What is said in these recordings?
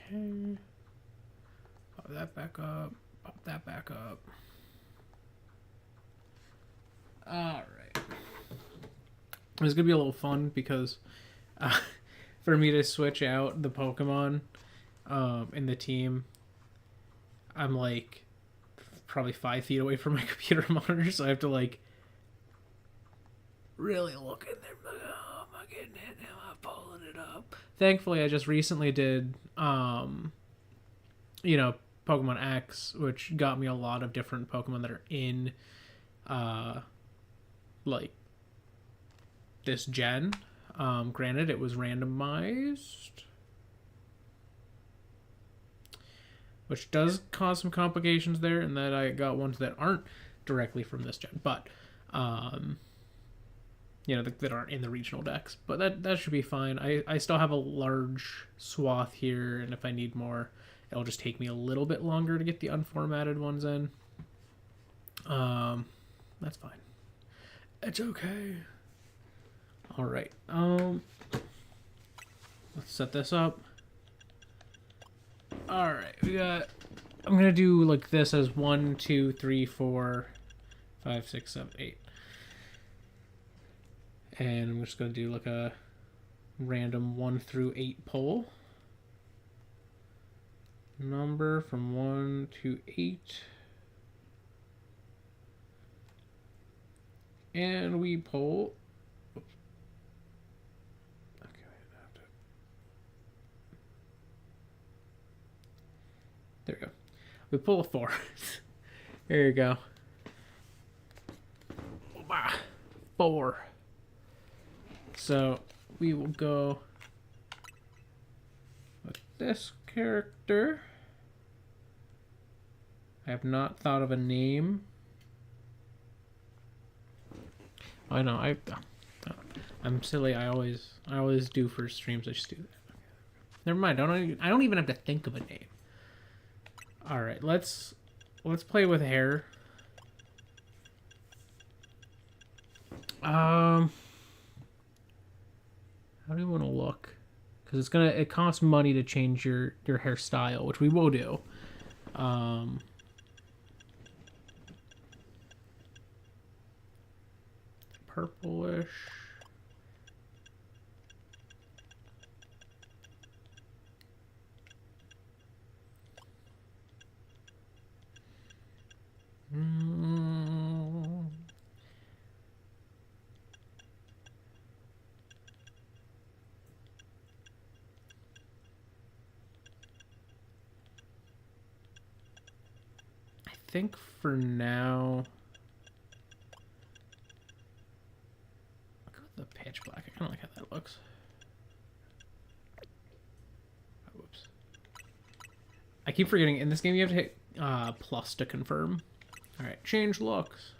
Okay. Pop that back up. Pop that back up. Alright. It's gonna be a little fun because for me to switch out the Pokemon in the team, I'm like probably 5 feet away from my computer monitor, so I have to like really look in there. Like, oh, am I getting it? Am I pulling it up? Thankfully, I just recently did, you know, Pokemon X, which got me a lot of different Pokemon that are in, like, this gen. Granted, it was randomized, which does cause some complications there, in that I got ones that aren't directly from this gen, but you know, that aren't in the regional decks. But that should be fine. I still have a large swath here, and if I need more, it'll just take me a little bit longer to get the unformatted ones in. That's fine. It's okay. All right. Let's set this up. All right, we got. I'm gonna do like this as 1, 2, 3, 4, 5, 6, 7, 8. And I'm just going to do like a random 1 through 8 poll. Number from 1 to 8. And we poll. Oops. Okay, I have to. There we go. We pull a 4. There you go. 4. So we will go with this character. I have not thought of a name. I know I'm silly. I always do for streams. I just do that. Never mind. I don't even have to think of a name. All right, let's play with hair. How do you want to look? Because it costs money to change your hairstyle, which we will do. Purplish. I think for now, look at the pitch black. I kind of like how that looks. Oh, whoops. I keep forgetting in this game you have to hit plus to confirm. All right, change looks.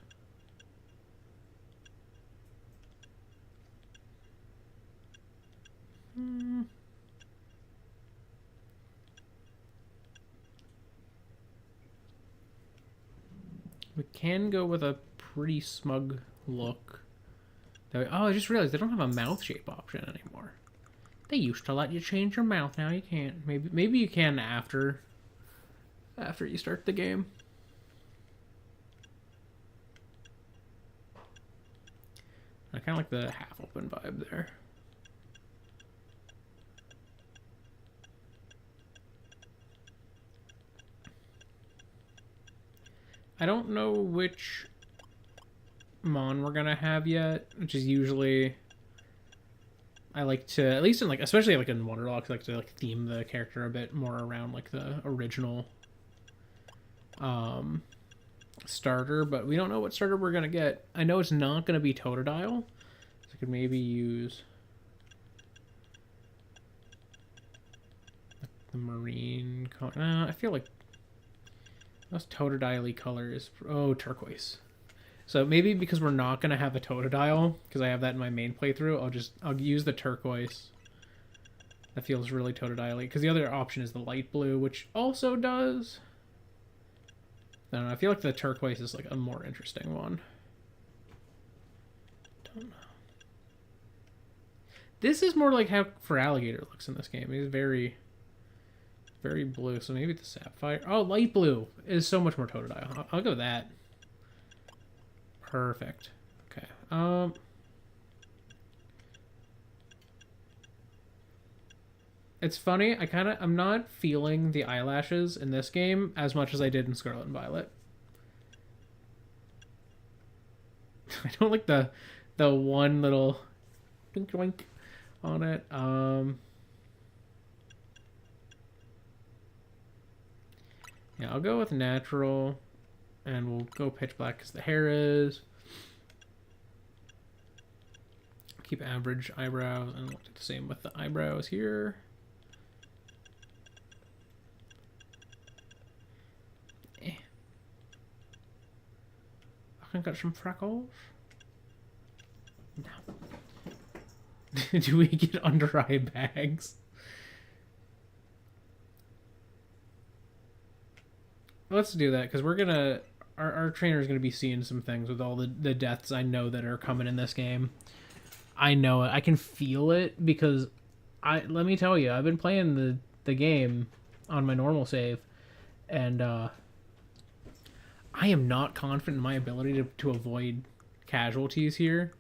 We can go with a pretty smug look. Oh, I just realized they don't have a mouth shape option anymore. They used to let you change your mouth. Now you can't. Maybe you can after you start the game. I kind of like the half open vibe there. I don't know which Mon we're gonna have yet, which is usually I like to, at least in like, especially like in Wonderlock, I like to like theme the character a bit more around like the original starter, but we don't know what starter we're gonna get. I know it's not gonna be Totodile, so I could maybe use the marine. I feel like most Totodile color is turquoise. So maybe because we're not gonna have a Totodile, because I have that in my main playthrough, I'll use the turquoise. That feels really Totodile-y, because the other option is the light blue, which also does. I don't know. I feel like the turquoise is like a more interesting one. Don't know. This is more like how Feraligatr looks in this game. He's very very blue, so maybe the sapphire. Oh, light blue is so much more Totodile. I'll go with that. Perfect. Okay. It's funny. I'm not feeling the eyelashes in this game as much as I did in Scarlet and Violet. I don't like the one little dink doink on it. Yeah, I'll go with natural, and we'll go pitch black because the hair is. Keep average eyebrows, and we'll do the same with the eyebrows here. I got some freckles. No. Do we get under eye bags? Let's do that, because we're gonna... Our trainer's gonna be seeing some things with all the deaths I know that are coming in this game. I know it. I can feel it, because... let me tell you, I've been playing the game on my normal save, and I am not confident in my ability to avoid casualties here.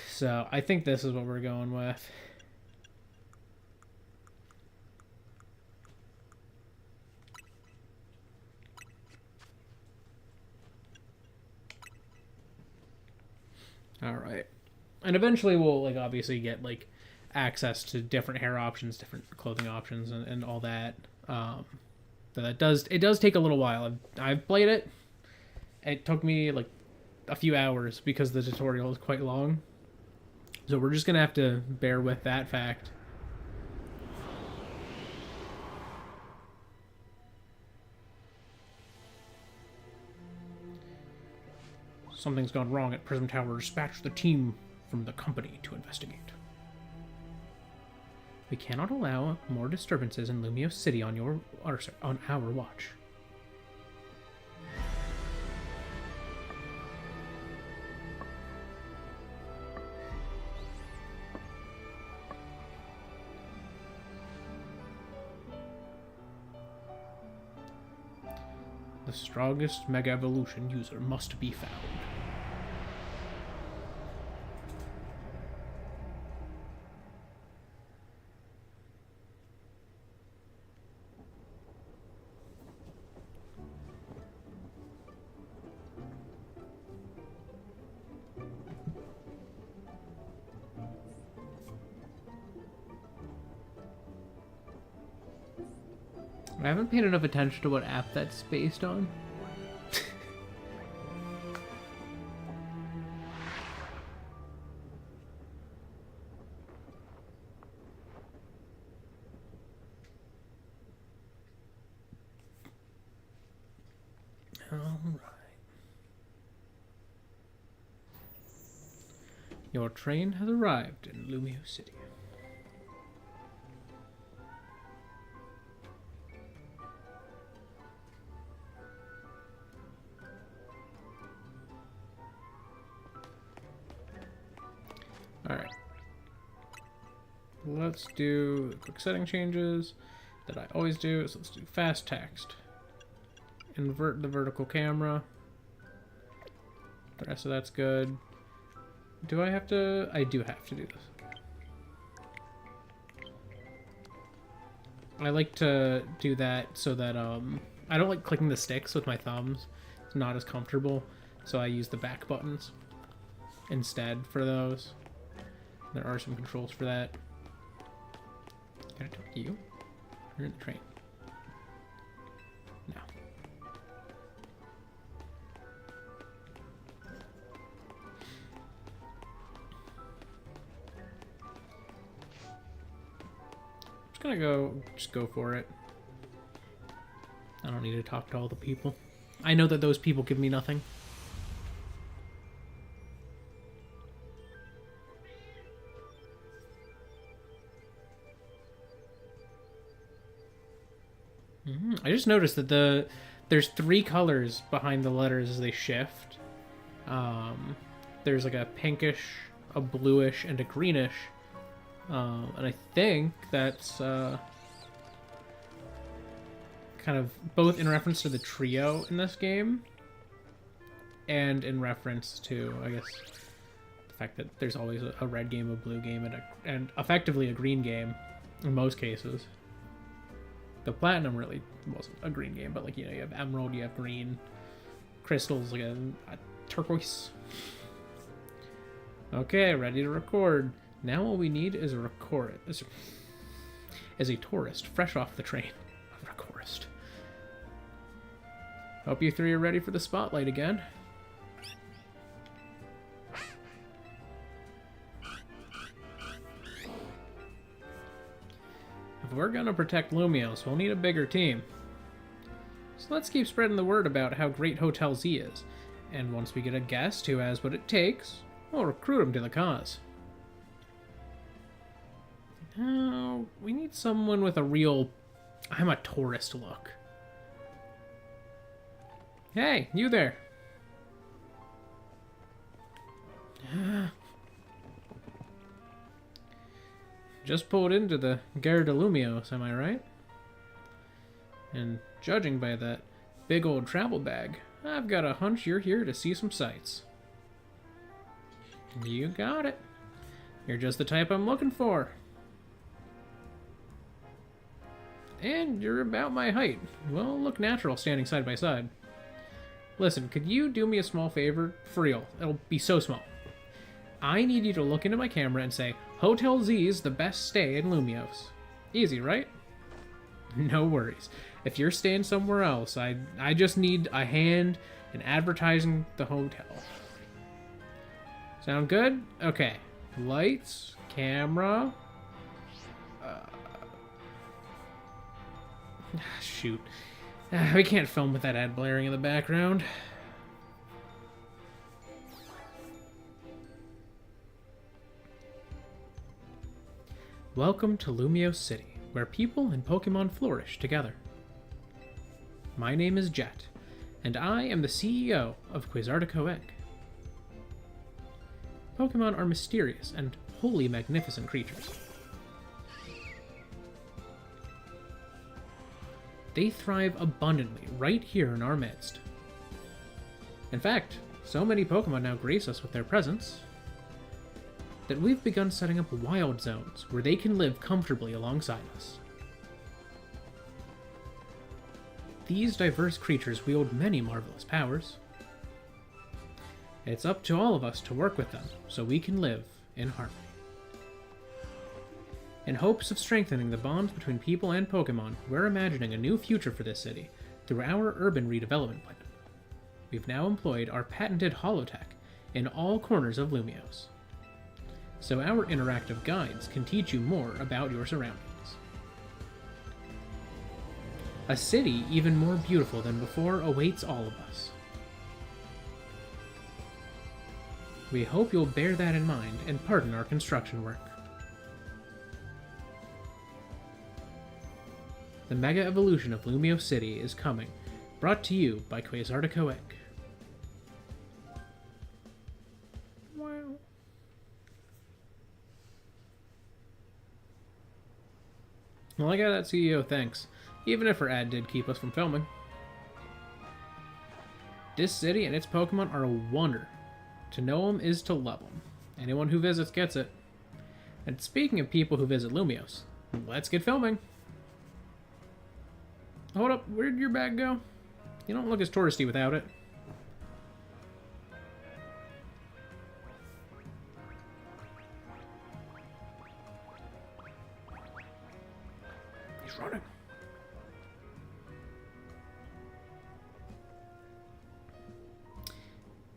So I think this is what we're going with. All right. And eventually we'll obviously get access to different hair options, different clothing options, and all that. So it does take a little while. I've played it. It took me a few hours because the tutorial is quite long. So we're just gonna have to bear with that fact. Something's gone wrong at Prism Tower. Dispatch the team from the company to investigate. We cannot allow more disturbances in Lumiose City on our watch. The strongest Mega Evolution user must be found. I haven't paid enough attention to what app that's based on. Alright. Your train has arrived in Lumiose City. Alright. Let's do the quick setting changes that I always do. So let's do fast text. Invert the vertical camera. The rest of that's good. Do I have to? I do have to do this. I like to do that so that I don't like clicking the sticks with my thumbs. It's not as comfortable. So I use the back buttons instead for those. There are some controls for that. Can I talk to you? You're in the train. No. I'm just gonna just go for it. I don't need to talk to all the people. I know that those people give me nothing. I just noticed that there's 3 colors behind the letters as they shift. There's a pinkish, a bluish, and a greenish. And I think that's kind of both in reference to the trio in this game and in reference to, I guess, the fact that there's always a red game, a blue game, and effectively a green game in most cases. The Platinum really wasn't a green game, but, like, you know, you have Emerald, you have green, Crystal's like a turquoise. Okay, ready to record. Now all we need is a tourist fresh off the train. A recorist. Hope you three are ready for the spotlight again. If we're gonna protect Lumiose, we'll need a bigger team. So let's keep spreading the word about how great Hotel Z is. And once we get a guest who has what it takes, we'll recruit him to the cause. Now, we need someone with a real I'm a tourist look. Hey, you there. Just pulled into the Gare de Lumiose, am I right? And judging by that big old travel bag, I've got a hunch you're here to see some sights. You got it. You're just the type I'm looking for. And you're about my height. We'll look natural standing side by side. Listen, could you do me a small favor? For real, it'll be so small. I need you to look into my camera and say, Hotel Z's the best stay in Lumiose. Easy, right? No worries. If you're staying somewhere else, I just need a hand in advertising the hotel. Sound good? Okay. Lights, camera. Shoot. We can't film with that ad blaring in the background. Welcome to Lumiose City, where people and Pokémon flourish together. My name is Jet, and I am the CEO of Quasartico Inc. Pokémon are mysterious and wholly magnificent creatures. They thrive abundantly right here in our midst. In fact, so many Pokémon now grace us with their presence that we've begun setting up wild zones where they can live comfortably alongside us. These diverse creatures wield many marvelous powers. It's up to all of us to work with them so we can live in harmony. In hopes of strengthening the bonds between people and Pokémon, we're imagining a new future for this city through our urban redevelopment plan. We've now employed our patented holotech in all corners of Lumiose, so our interactive guides can teach you more about your surroundings. A city even more beautiful than before awaits all of us. We hope you'll bear that in mind and pardon our construction work. The mega evolution of Lumiose City is coming, brought to you by Quasartico Inc. Wow. Well, I got that CEO thanks, even if her ad did keep us from filming. This city and its Pokemon are a wonder. To know them is to love them. Anyone who visits gets it. And speaking of people who visit Lumiose, let's get filming. Hold up, where'd your bag go? You don't look as touristy without it. He's running.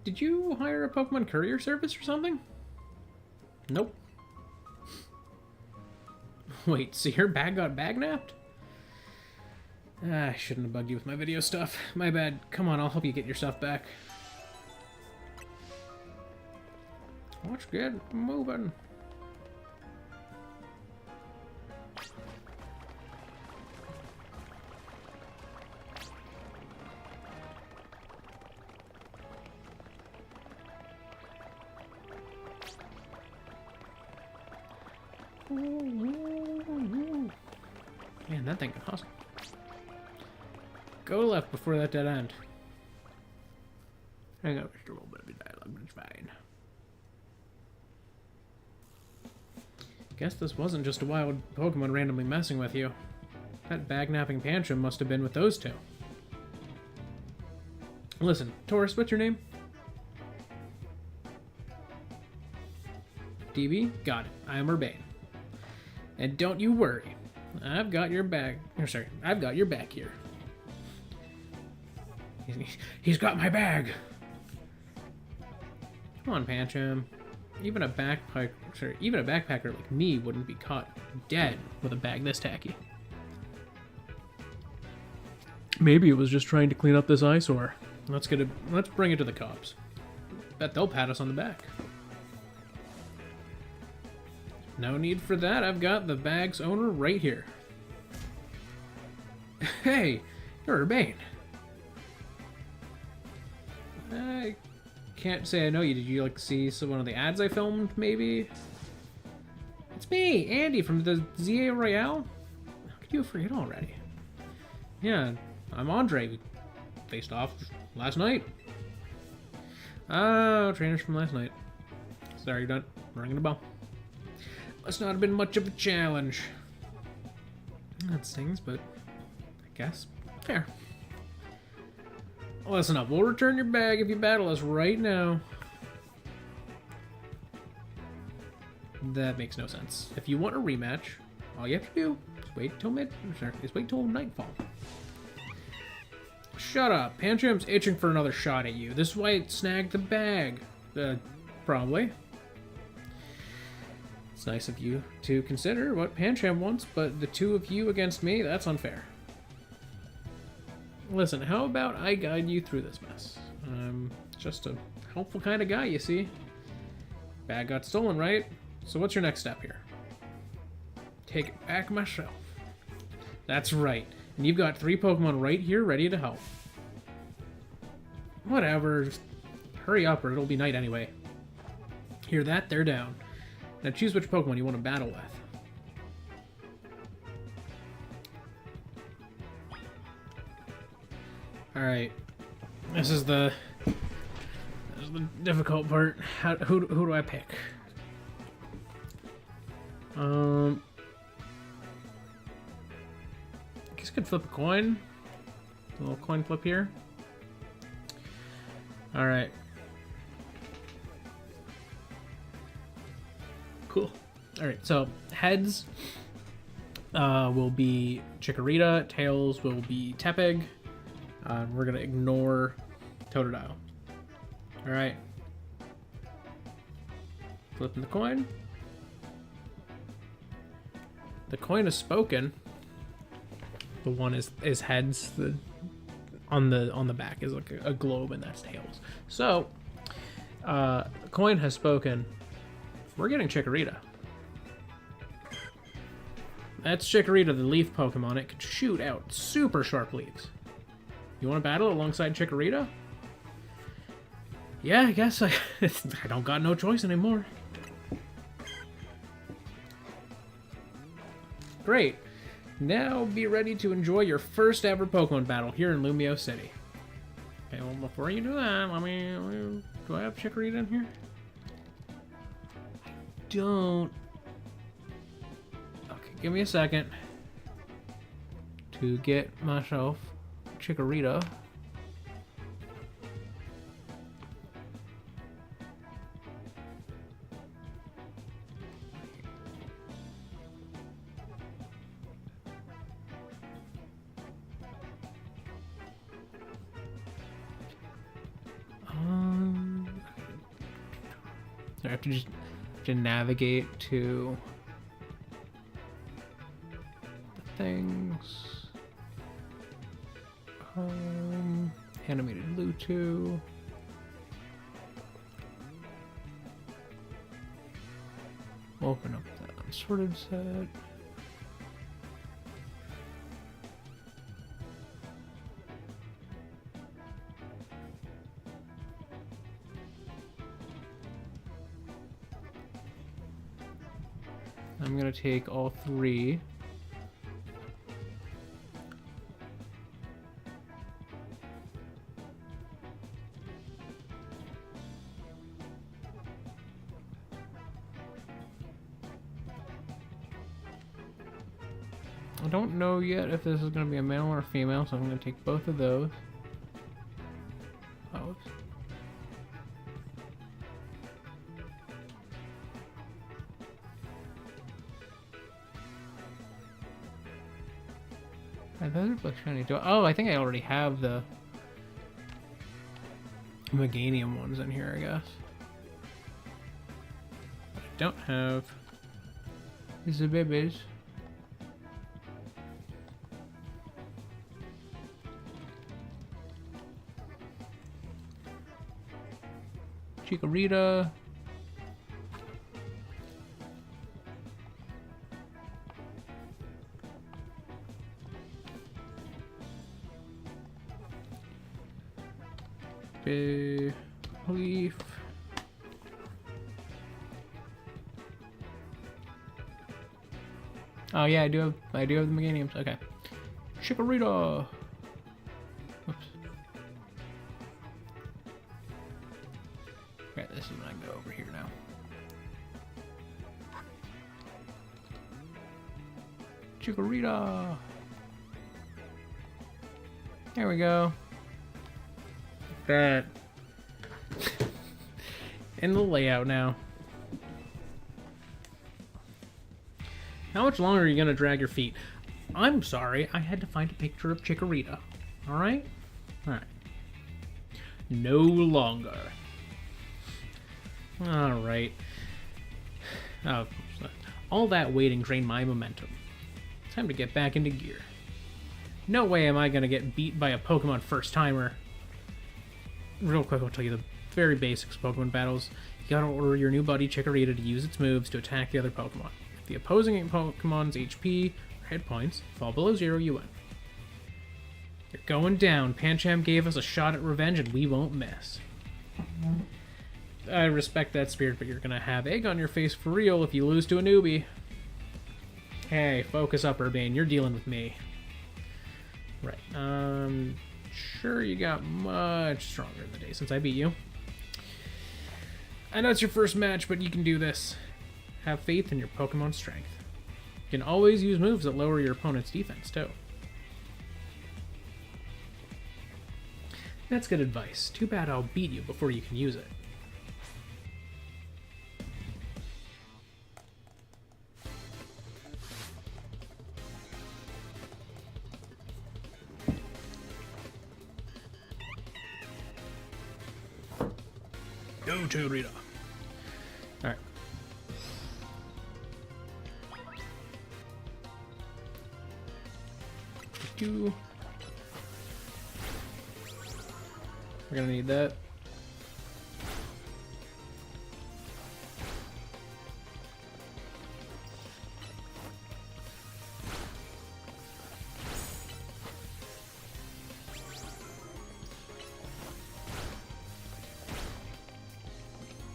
Did you hire a Pokemon courier service or something? Nope. Wait, so your bag got bag-napped? I shouldn't have bugged you with my video stuff. My bad. Come on, I'll help you get your stuff back. Let's get moving. Man, that thing can hustle. Go left before that dead end. Hang on, just a little bit of dialogue, but it's fine. Guess this wasn't just a wild Pokemon randomly messing with you. That bag-napping Pancham must have been with those two. Listen, Taurus, what's your name? DB? Got it. I am Urbane. And don't you worry. I've got your bag. Or sorry, I've got your back here. He's got my bag. Come on, Pancham. Even a backpacker like me wouldn't be caught dead with a bag this tacky. Maybe it was just trying to clean up this eyesore. Let's bring it to the cops. Bet they'll pat us on the back. No need for that. I've got the bag's owner right here. Hey, you're Urbane. I can't say I know you. Did you like see one of the ads I filmed? Maybe. It's me, Andy from the ZA Royale. How could you forget already? Yeah, I'm Andre. We faced off last night. Oh, trainers from last night. Sorry, not ringing the bell. Must not have been much of a challenge. That stings, but I guess fair. Listen up. We'll return your bag if you battle us right now. That makes no sense. If you want a rematch, all you have to do is wait till nightfall. Shut up. Pancham's itching for another shot at you. This is why it snagged the bag. Probably. It's nice of you to consider what Pancham wants, but the two of you against me, that's unfair. Listen, how about I guide you through this mess? I'm just a helpful kind of guy, you see. Bag got stolen, right? So what's your next step here? Take it back myself. That's right. And you've got 3 Pokemon right here ready to help. Whatever. Just hurry up or it'll be night anyway. Hear that? They're down. Now choose which Pokemon you want to battle with. Alright. This is the difficult part. Who do I pick? I guess I could flip a coin. A little coin flip here. Alright. Cool. Alright, so heads will be Chikorita, tails will be Tepig. We're going to ignore Totodile. Alright. Flipping the coin. The coin is spoken. The one is heads. The on the back is like a globe, and that's tails. So, the coin has spoken. We're getting Chikorita. That's Chikorita, the leaf Pokemon. It can shoot out super sharp leaves. You want to battle alongside Chikorita? Yeah, I guess I don't got no choice anymore. Great. Now be ready to enjoy your first ever Pokemon battle here in Lumiose City. Okay, well before you do that, let me do I have Chikorita in here? I don't. Okay, give me a second to get myself Chikorita. I have to just navigate to the things. Animated Lutu. Open up that unsorted set. I'm gonna take all 3. I don't know yet if this is going to be a male or a female, so I'm going to take both of those. Oh. Those are both shiny. Oh, I think I already have the Meganium ones in here, I guess. What I don't have is the babies. Chikorita. Leaf. Oh yeah, I do have the Meganiums. Okay. Chikorita. Oops. Okay, this is when I go over here now. Chikorita. There we go. That. In the layout now. How much longer are you gonna drag your feet? I'm sorry, I had to find a picture of Chikorita. Alright? Alright. No longer. Alright. Oh, all that waiting drained my momentum. Time to get back into gear. No way am I gonna get beat by a Pokemon first-timer. Real quick, I'll tell you the very basics of Pokemon battles. You gotta order your new buddy Chikorita to use its moves to attack the other Pokemon. If the opposing Pokemon's HP or hit points fall below 0, you win. You're going down. Pancham gave us a shot at revenge and we won't miss. I respect that spirit, but you're gonna have egg on your face for real if you lose to a newbie. Hey, focus up, Urbane. You're dealing with me. Right. Sure, you got much stronger in the day since I beat you. I know it's your first match, but you can do this. Have faith in your Pokemon's strength. You can always use moves that lower your opponent's defense, too. That's good advice. Too bad I'll beat you before you can use it. Go, Chikorita. Alright. We're gonna need that.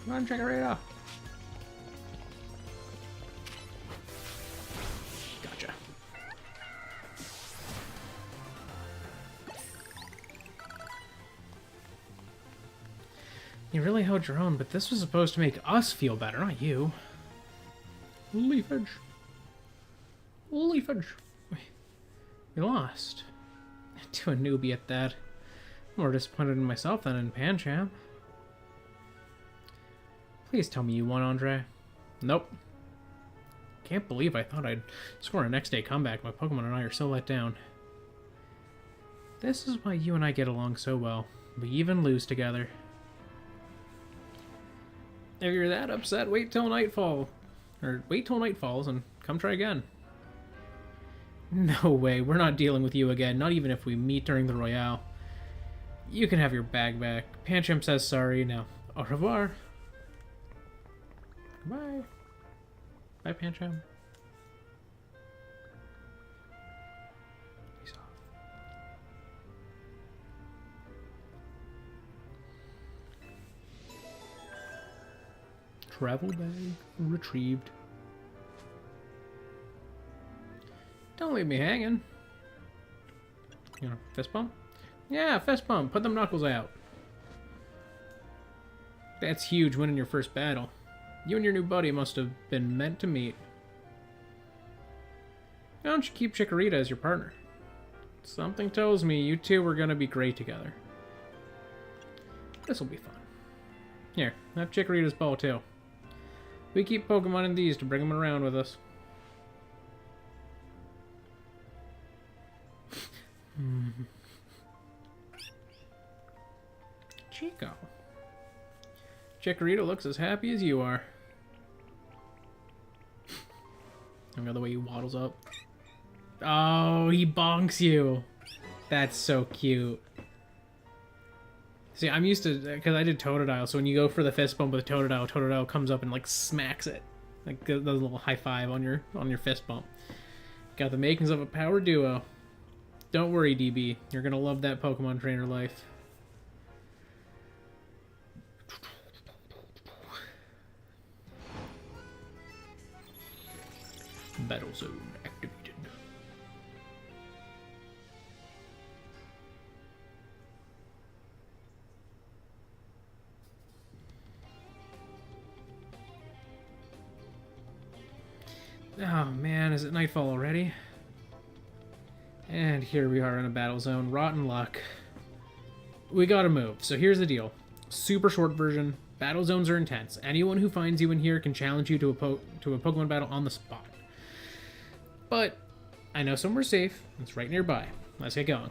Come on, Chikorita. Gotcha. You really held your own, but this was supposed to make us feel better, not you. Leafage. Leafage. We lost. To a newbie at that. I'm more disappointed in myself than in Pancham. Please tell me you won, Andre. Nope. Can't believe I thought I'd score a next day comeback. My Pokemon and I are so let down. This is why you and I get along so well. We even lose together. If you're that upset, wait till nightfall. Or wait till night falls and come try again. No way, we're not dealing with you again, not even if we meet during the Royale. You can have your bag back. Pancham says sorry. Now, au revoir. Goodbye. Bye, Pancham. Peace off. Travel bag retrieved. Don't leave me hanging. You know, fist bump? Yeah, fist bump. Put them knuckles out. That's huge, winning your first battle. You and your new buddy must have been meant to meet. Why don't you keep Chikorita as your partner? Something tells me you two are gonna be great together. This'll be fun. Here, have Chikorita's ball too. We keep Pokemon in these to bring them around with us. Chico. Chikorita looks as happy as you are. I know the way he waddles up. Oh, he bonks you. That's so cute. See, I'm used to, because I did Totodile, so when you go for the fist bump with Totodile, Totodile comes up and like smacks it. Like does a little high five on your fist bump. Got the makings of a power duo. Don't worry, DB. You're gonna love that Pokemon trainer life. Battle zone activated. Oh man, is it nightfall already? And here we are in a battle zone. Rotten luck. We gotta move. So here's the deal. Super short version. Battle zones are intense. Anyone who finds you in here can challenge you to a Pokemon battle on the spot. But I know somewhere safe. It's right nearby. Let's get going.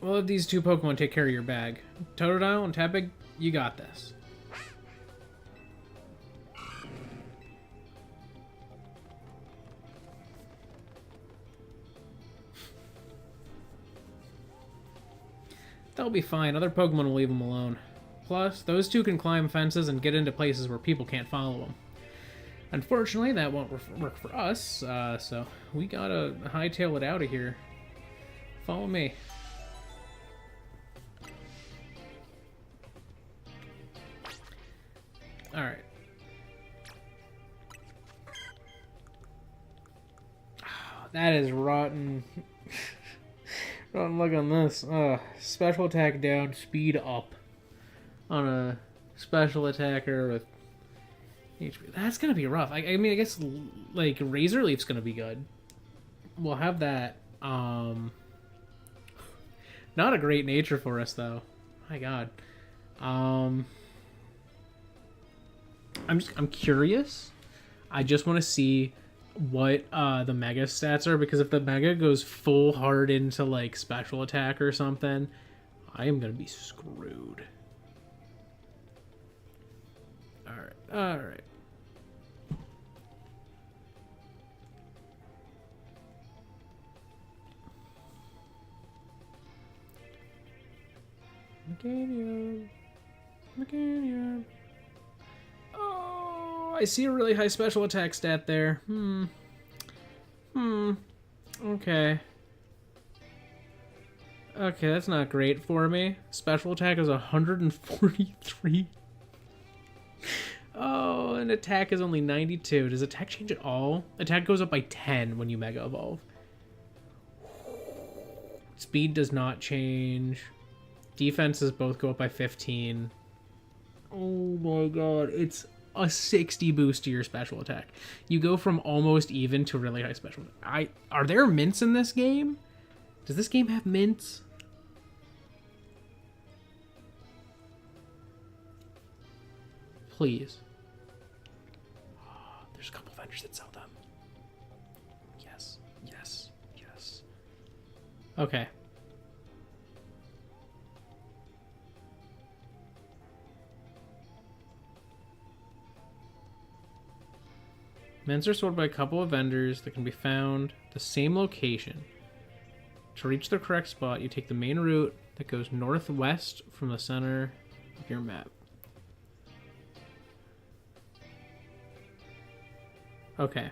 We'll let these two Pokemon take care of your bag. Totodile and Tepig, you got this. They'll be fine. Other Pokemon will leave them alone. Plus, those two can climb fences and get into places where people can't follow them. Unfortunately, that won't work for us, so we gotta hightail it out of here. Follow me. Alright. Oh, that is rotten. Rotten luck on this. Special attack down, speed up. On a special attacker with HP. That's gonna be rough. I mean, I guess, like, Razor Leaf's gonna be good. We'll have that. Not a great nature for us, though. My god. I'm curious. I just want to see what the Mega stats are, because if the Mega goes full hard into, like, special attack or something, I am gonna be screwed. Alright. Mechanium. Oh, I see a really high special attack stat there. Okay. Okay, that's not great for me. Special attack is 143. Oh, and attack is only 92. Does attack change at all? Attack goes up by 10 when you Mega Evolve. Speed does not change. Defenses both go up by 15. Oh my god, it's a 60 boost to your special attack. You go from almost even to really high special attack. Are there mints in this game? Does this game have mints? Please. Oh, there's a couple vendors that sell them. Yes. Okay. Mints are sold by a couple of vendors that can be found at the same location. To reach the correct spot, you take the main route that goes northwest from the center of your map. Okay.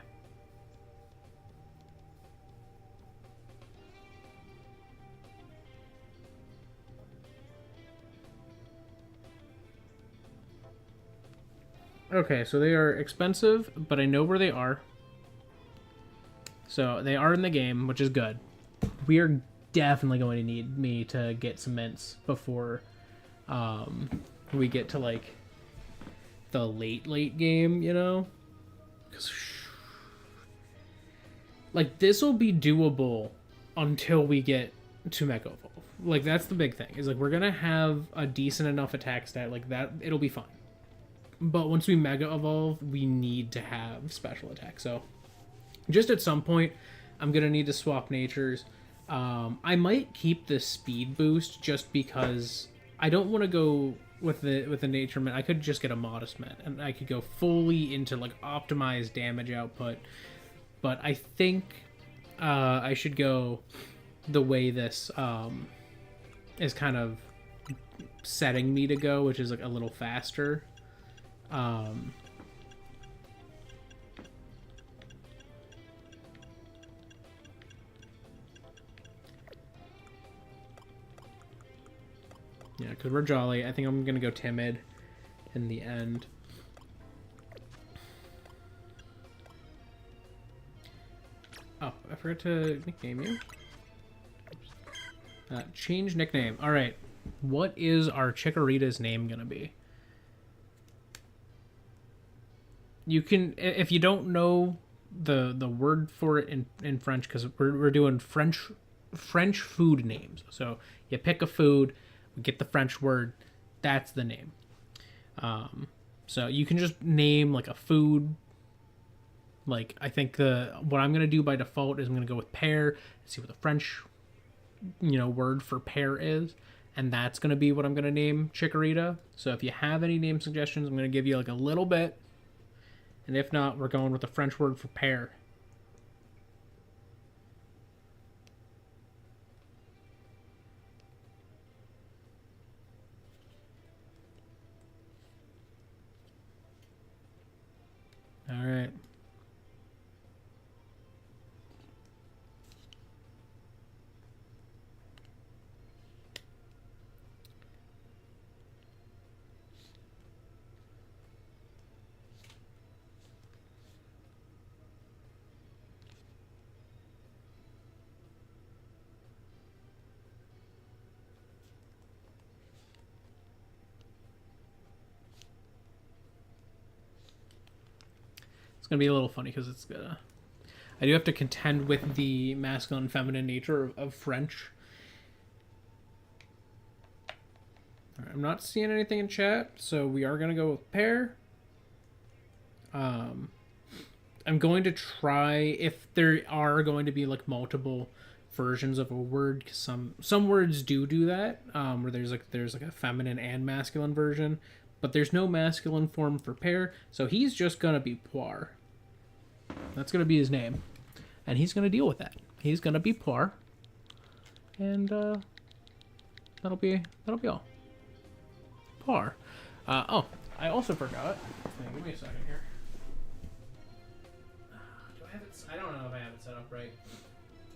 Okay, so they are expensive, but I know where they are. So they are in the game, which is good. We are definitely going to need me to get some mints before we get to, like, the late game, you know? 'Cause Like, this will be doable until we get to Mega Evolve. Like, that's the big thing. Is, like, we're going to have a decent enough attack stat. Like, that, it'll be fine. But once we Mega Evolve, we need to have special attack. So, just at some point, I'm going to need to swap natures. I might keep the speed boost just because I don't want to go with the nature mint. I could just get a modest mint, and I could go fully into, like, optimized damage output. But I think I should go the way this is kind of setting me to go, which is like a little faster. Yeah, because we're jolly. I think I'm going to go timid in the end. Oh, I forgot to nickname you. Change nickname. All right. What is our Chikorita's name going to be? You can, if you don't know the word for it in French, because we're doing French food names. So you pick a food, we get the French word, that's the name. So you can just name like a food. Like, I think what I'm going to do by default is I'm going to go with pear and see what the French, word for pear is. And that's going to be what I'm going to name Chikorita. So if you have any name suggestions, I'm going to give you like a little bit. And if not, we're going with the French word for pear. All right. Gonna be a little funny because I do have to contend with the masculine and feminine nature of French. All right, I'm not seeing anything in chat, so we are gonna go with pear. I'm going to try, if there are going to be like multiple versions of a word, because some words do that, where there's like a feminine and masculine version, but there's no masculine form for pear, so he's just gonna be poire. That's going to be his name. And he's going to deal with that. He's going to be poire. And that'll be all. Poire. Oh, I also forgot. Give me a second here. Do I have it? I don't know if I have it set up right.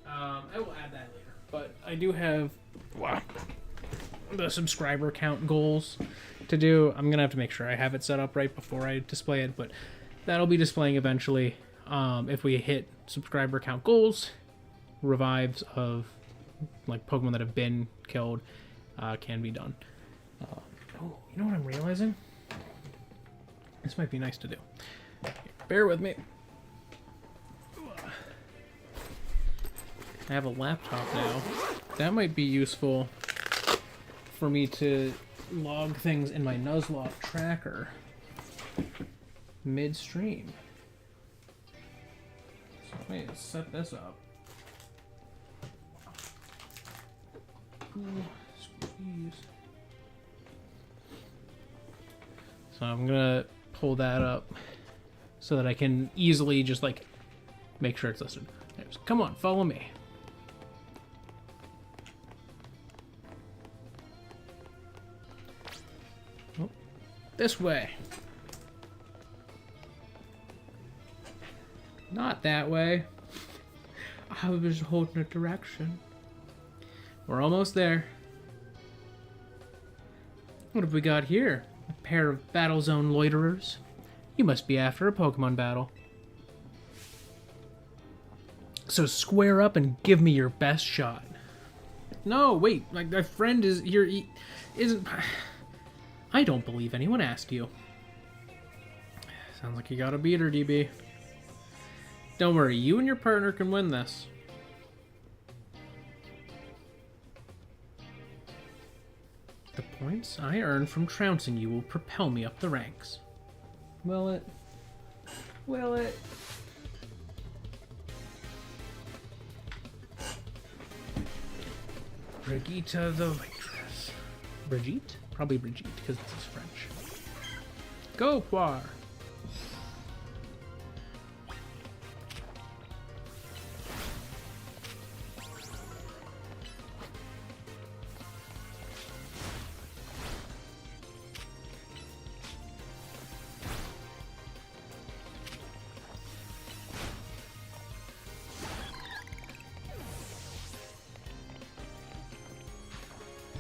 I will add that later. But I do have the subscriber count goals to do. I'm going to have to make sure I have it set up right before I display it. But that'll be displaying eventually. If we hit subscriber count goals, revives of like Pokemon that have been killed can be done. Oh, you know what I'm realizing? This might be nice to do. Bear with me. I have a laptop now. That might be useful for me to log things in my Nuzlocke tracker midstream. Wait, let's set this up. Squeeze. So I'm gonna pull that up so that I can easily just like make sure it's listed. Come on, follow me. Oh, this way. Not that way. I was holding a direction. We're almost there. What have we got here? A pair of battle zone loiterers. You must be after a Pokemon battle. So square up and give me your best shot. No, wait. Like, my friend is here. He isn't. I don't believe anyone asked you. Sounds like you got a beater, DB. Don't worry, you and your partner can win this. The points I earn from trouncing you will propel me up the ranks. Will it? Will it? Brigitte the waitress. Brigitte? Probably Brigitte, because this is French. Go, Poire!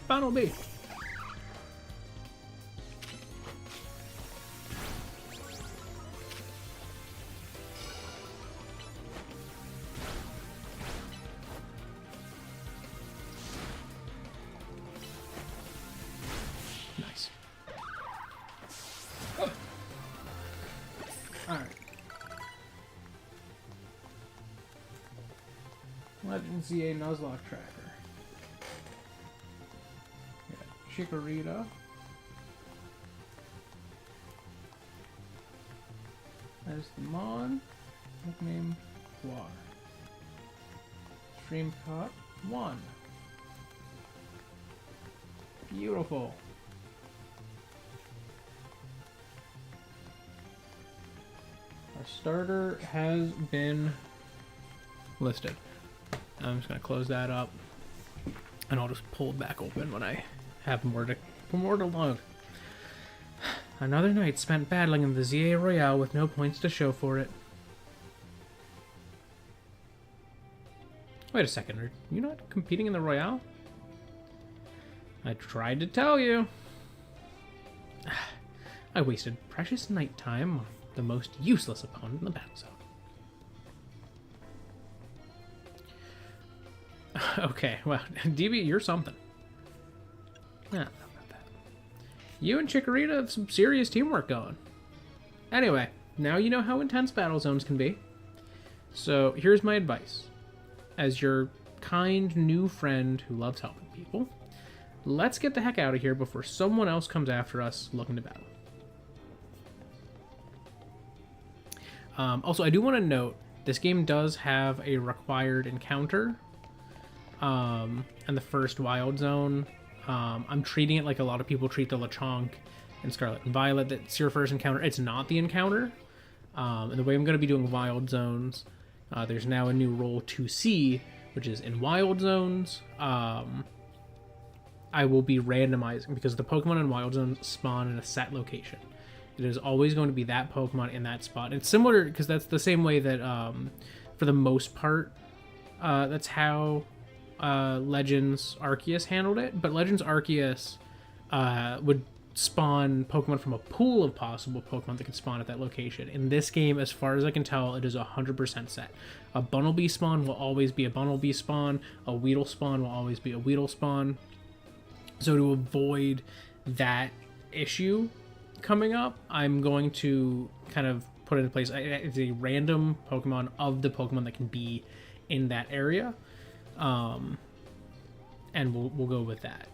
Final B. Nice. Oh. All right. Legend ZA Nuzlocke tracker. Chikorita. There's the Mon. Nickname War. Stream caught 1. Beautiful. Our starter has been listed. I'm just gonna close that up, and I'll just pull it back open when I have more to load. Another night spent battling in the ZA Royale with no points to show for it. Wait a second, are you not competing in the Royale? I tried to tell you. I wasted precious night time on the most useless opponent in the battle zone. Okay, well, DB, you're something. I don't know about that. You and Chikorita have some serious teamwork going. Anyway, now you know how intense battle zones can be. So here's my advice. As your kind new friend who loves helping people, let's get the heck out of here before someone else comes after us looking to battle. Also, I do want to note, this game does have a required encounter in the first Wild Zone. I'm treating it like a lot of people treat the Lechonk and Scarlet and Violet. That's your first encounter. It's not the encounter. And the way I'm going to be doing Wild Zones, there's now a new role 2C, which is in Wild Zones. I will be randomizing because the Pokemon in Wild Zones spawn in a set location. It is always going to be that Pokemon in that spot. It's similar because that's the same way that, for the most part, that's how Legends Arceus handled it. But Legends Arceus would spawn Pokemon from a pool of possible Pokemon that could spawn at that location. In this game, as far as I can tell, it is 100% set. A Bunnelby spawn will always be a Bunnelby spawn. A Weedle spawn will always be a Weedle spawn. So to avoid that issue coming up, I'm going to kind of put into place it's a random Pokemon of the Pokemon that can be in that area, and we'll go with that.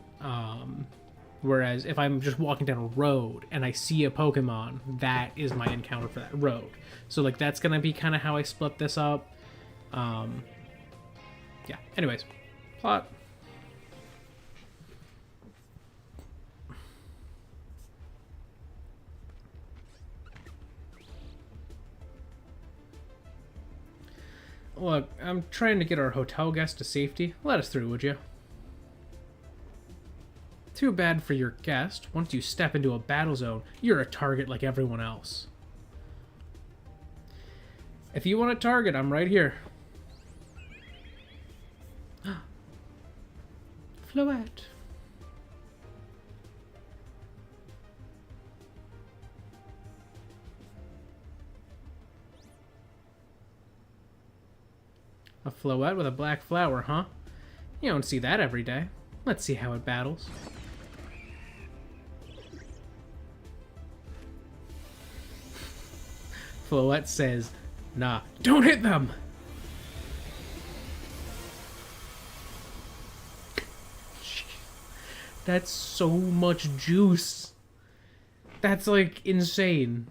Whereas if I'm just walking down a road and I see a Pokemon, that is my encounter for that road. So like that's gonna be kind of how I split this up. Yeah. Anyways, plot. Look, I'm trying to get our hotel guest to safety. Let us through, would you? Too bad for your guest. Once you step into a battle zone, you're a target like everyone else. If you want a target, I'm right here. Floette. A Floette with a black flower, huh? You don't see that every day. Let's see how it battles. Floette says, Nah, don't hit them! That's so much juice. That's like insane.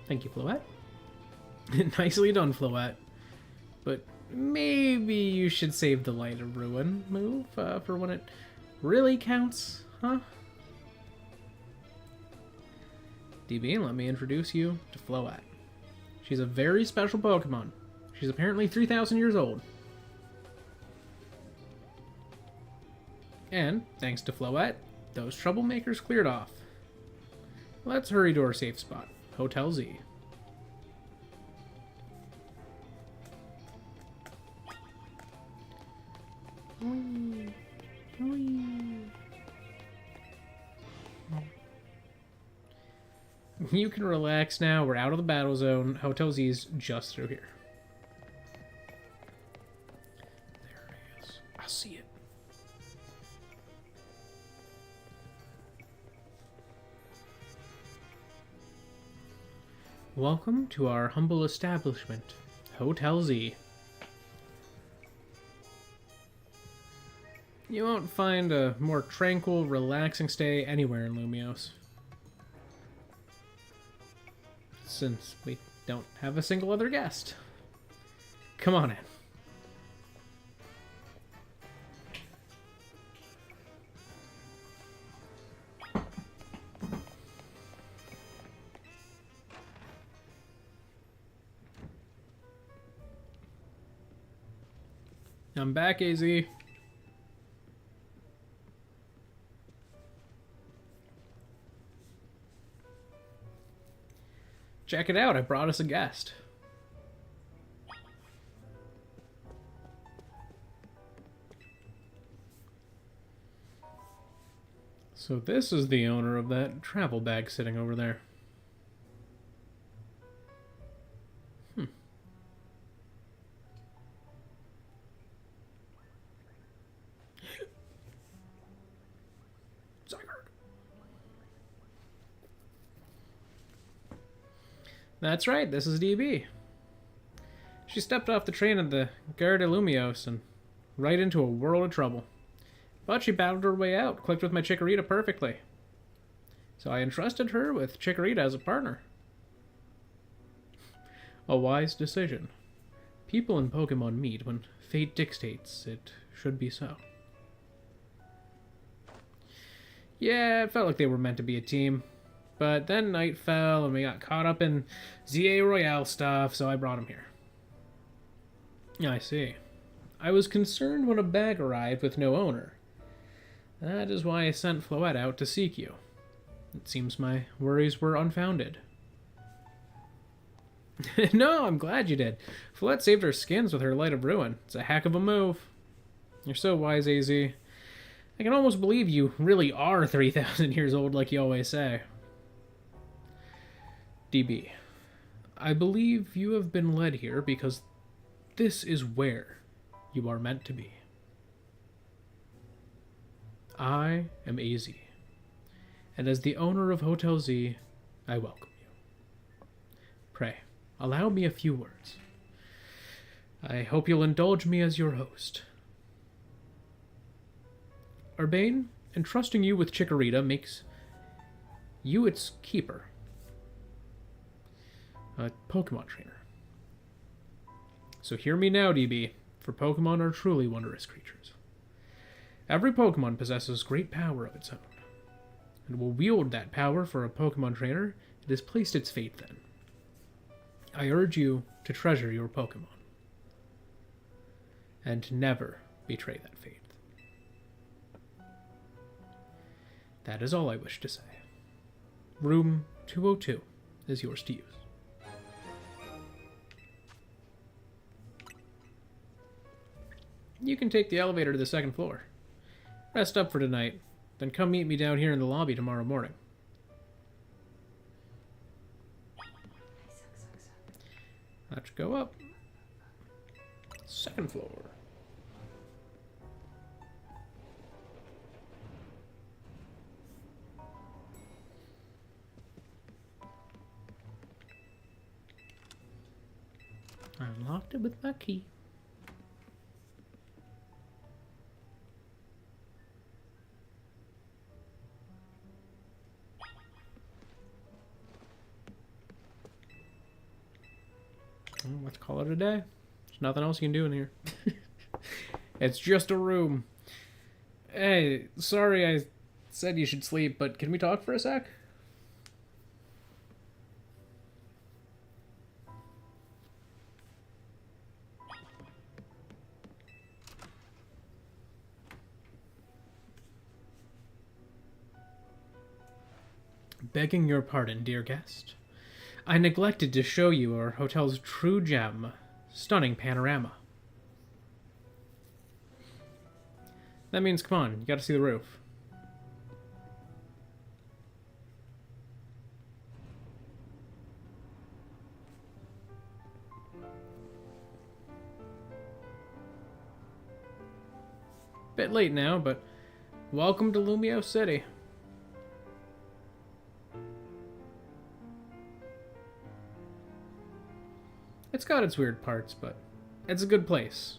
Thank you, Floette. Nicely done, Floette. But maybe you should save the Light of Ruin move for when it really counts, huh? DB, let me introduce you to Floette. She's a very special Pokemon. She's apparently 3,000 years old. And, thanks to Floette, those troublemakers cleared off. Let's hurry to our safe spot, Hotel Z. You can relax now. We're out of the battle zone. Hotel Z's just through here. There it is. I see it. Welcome to our humble establishment, Hotel Z. You won't find a more tranquil, relaxing stay anywhere in Lumiose. Since we don't have a single other guest. Come on in. I'm back, AZ. Check it out, I brought us a guest. So this is the owner of that travel bag sitting over there. That's right, this is DB. She stepped off the train at the Gare de Lumiose and right into a world of trouble. But she battled her way out, clicked with my Chikorita perfectly. So I entrusted her with Chikorita as a partner. A wise decision. People in Pokemon meet when fate dictates it should be so. Yeah, it felt like they were meant to be a team. But then night fell and we got caught up in ZA Royale stuff, so I brought him here. I see. I was concerned when a bag arrived with no owner. That is why I sent Floette out to seek you. It seems my worries were unfounded. No, I'm glad you did. Floette saved her skins with her Light of Ruin. It's a heck of a move. You're so wise, AZ. I can almost believe you really are 3,000 years old like you always say. DB, I believe you have been led here because this is where you are meant to be. I am AZ, and as the owner of Hotel Z, I welcome you. Pray, allow me a few words. I hope you'll indulge me as your host. Urbane, entrusting you with Chikorita makes you its keeper. A Pokemon trainer. So hear me now, DB, for Pokemon are truly wondrous creatures. Every Pokemon possesses great power of its own, and will wield that power for a Pokemon trainer. It has placed its fate then. I urge you to treasure your Pokemon, and never betray that fate. That is all I wish to say. Room 202 is yours to use. You can take the elevator to the second floor. Rest up for tonight, then come meet me down here in the lobby tomorrow morning. Let's go up. Second floor. I unlocked it with my key. Well, let's call it a day. There's nothing else you can do in here. It's just a room. Hey, sorry I said you should sleep, but can we talk for a sec? Begging your pardon, dear guest. I neglected to show you our hotel's true gem, stunning panorama. That means, come on, you gotta see the roof. Bit late now, but welcome to Lumiose City. It's got its weird parts, but it's a good place.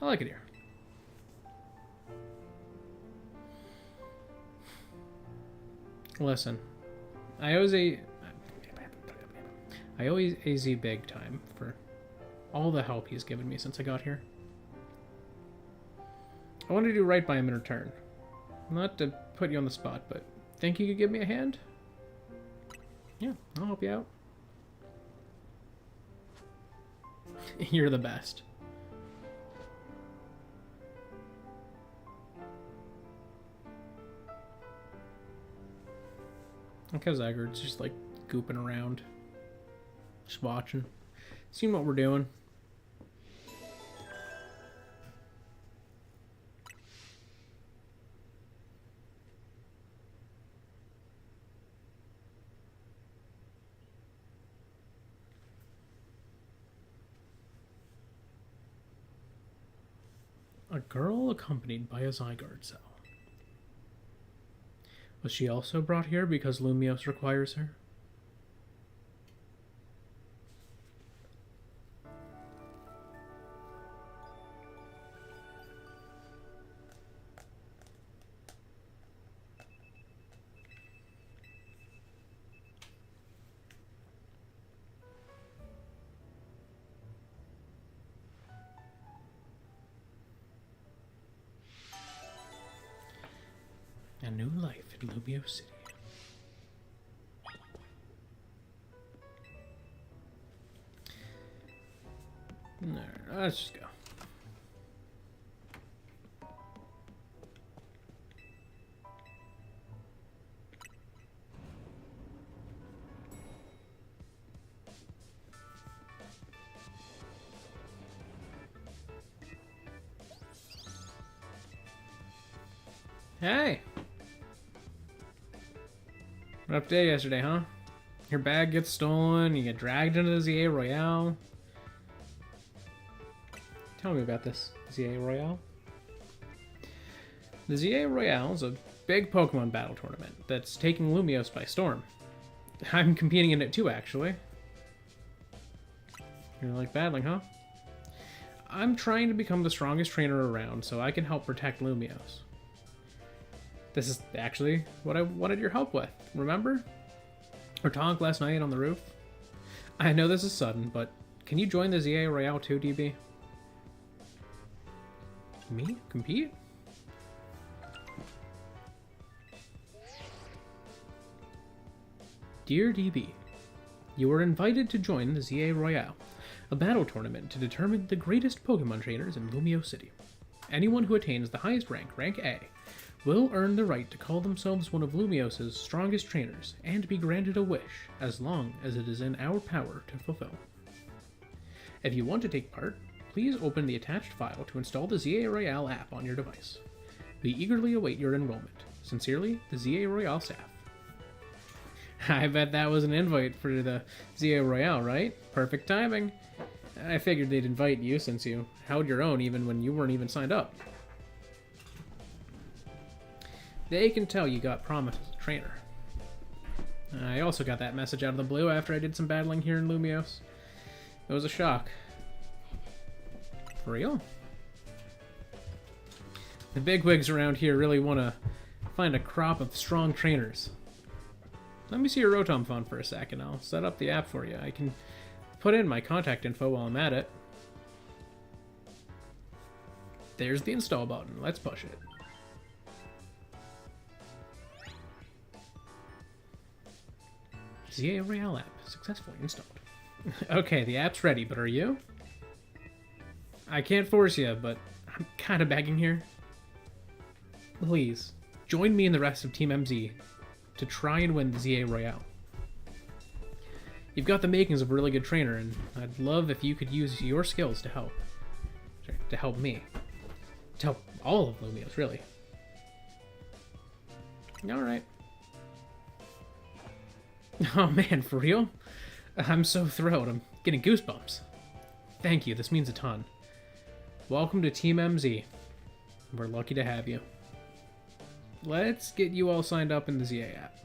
I like it here. Listen, I owe AZ big time for all the help he's given me since I got here. I want to do right by him in return. Not to put you on the spot, but think you could give me a hand? Yeah, I'll help you out. You're the best. Because Eggard's just like gooping around. Just watching. Seeing what we're doing. A girl accompanied by a Zygarde cell. Was she also brought here because Lumiose requires her? A new life in Lumiose City. No, let's just go. Hey! Rough day yesterday, huh? Your bag gets stolen, you get dragged into the ZA Royale. Tell me about this, ZA Royale. The ZA Royale is a big Pokemon battle tournament that's taking Lumiose by storm. I'm competing in it too, actually. You like battling, huh? I'm trying to become the strongest trainer around so I can help protect Lumiose. This is actually what I wanted your help with, remember? Our talk last night on the roof? I know this is sudden, but can you join the ZA Royale too, DB? Me? Compete? Dear DB, you are invited to join the ZA Royale, a battle tournament to determine the greatest Pokemon trainers in Lumiose City. Anyone who attains the highest rank, rank A, will earn the right to call themselves one of Lumiose's strongest trainers and be granted a wish as long as it is in our power to fulfill. If you want to take part, please open the attached file to install the ZA Royale app on your device. We eagerly await your enrollment. Sincerely, the ZA Royale staff. I bet that was an invite for the ZA Royale, right? Perfect timing. I figured they'd invite you since you held your own even when you weren't even signed up. They can tell you got promised as a trainer. I also got that message out of the blue after I did some battling here in Lumiose. It was a shock. For real? The bigwigs around here really want to find a crop of strong trainers. Let me see your Rotom phone for a second. I'll set up the app for you. I can put in my contact info while I'm at it. There's the install button. Let's push it. ZA Royale app successfully installed. Okay, the app's ready, but are you? I can't force you, but I'm kind of begging here. Please, join me and the rest of Team MZ to try and win the ZA Royale. You've got the makings of a really good trainer, and I'd love if you could use your skills to help. Sorry, to help me. To help all of Lumiose, really. Alright. Oh man, for real? I'm so thrilled. I'm getting goosebumps. Thank you, this means a ton. Welcome to Team MZ. We're lucky to have you. Let's get you all signed up in the ZA app.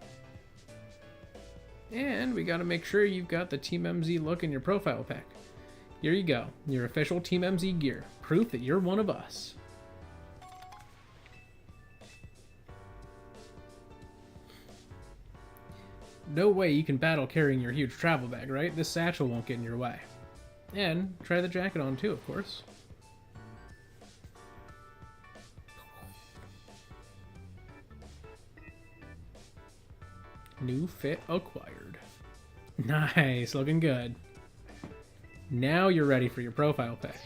And we gotta make sure you've got the Team MZ look in your profile pic. Here you go, your official Team MZ gear. Proof that you're one of us. No way you can battle carrying your huge travel bag, right? This satchel won't get in your way. And try the jacket on too, of course. New fit acquired. Nice, looking good. Now you're ready for your profile pic.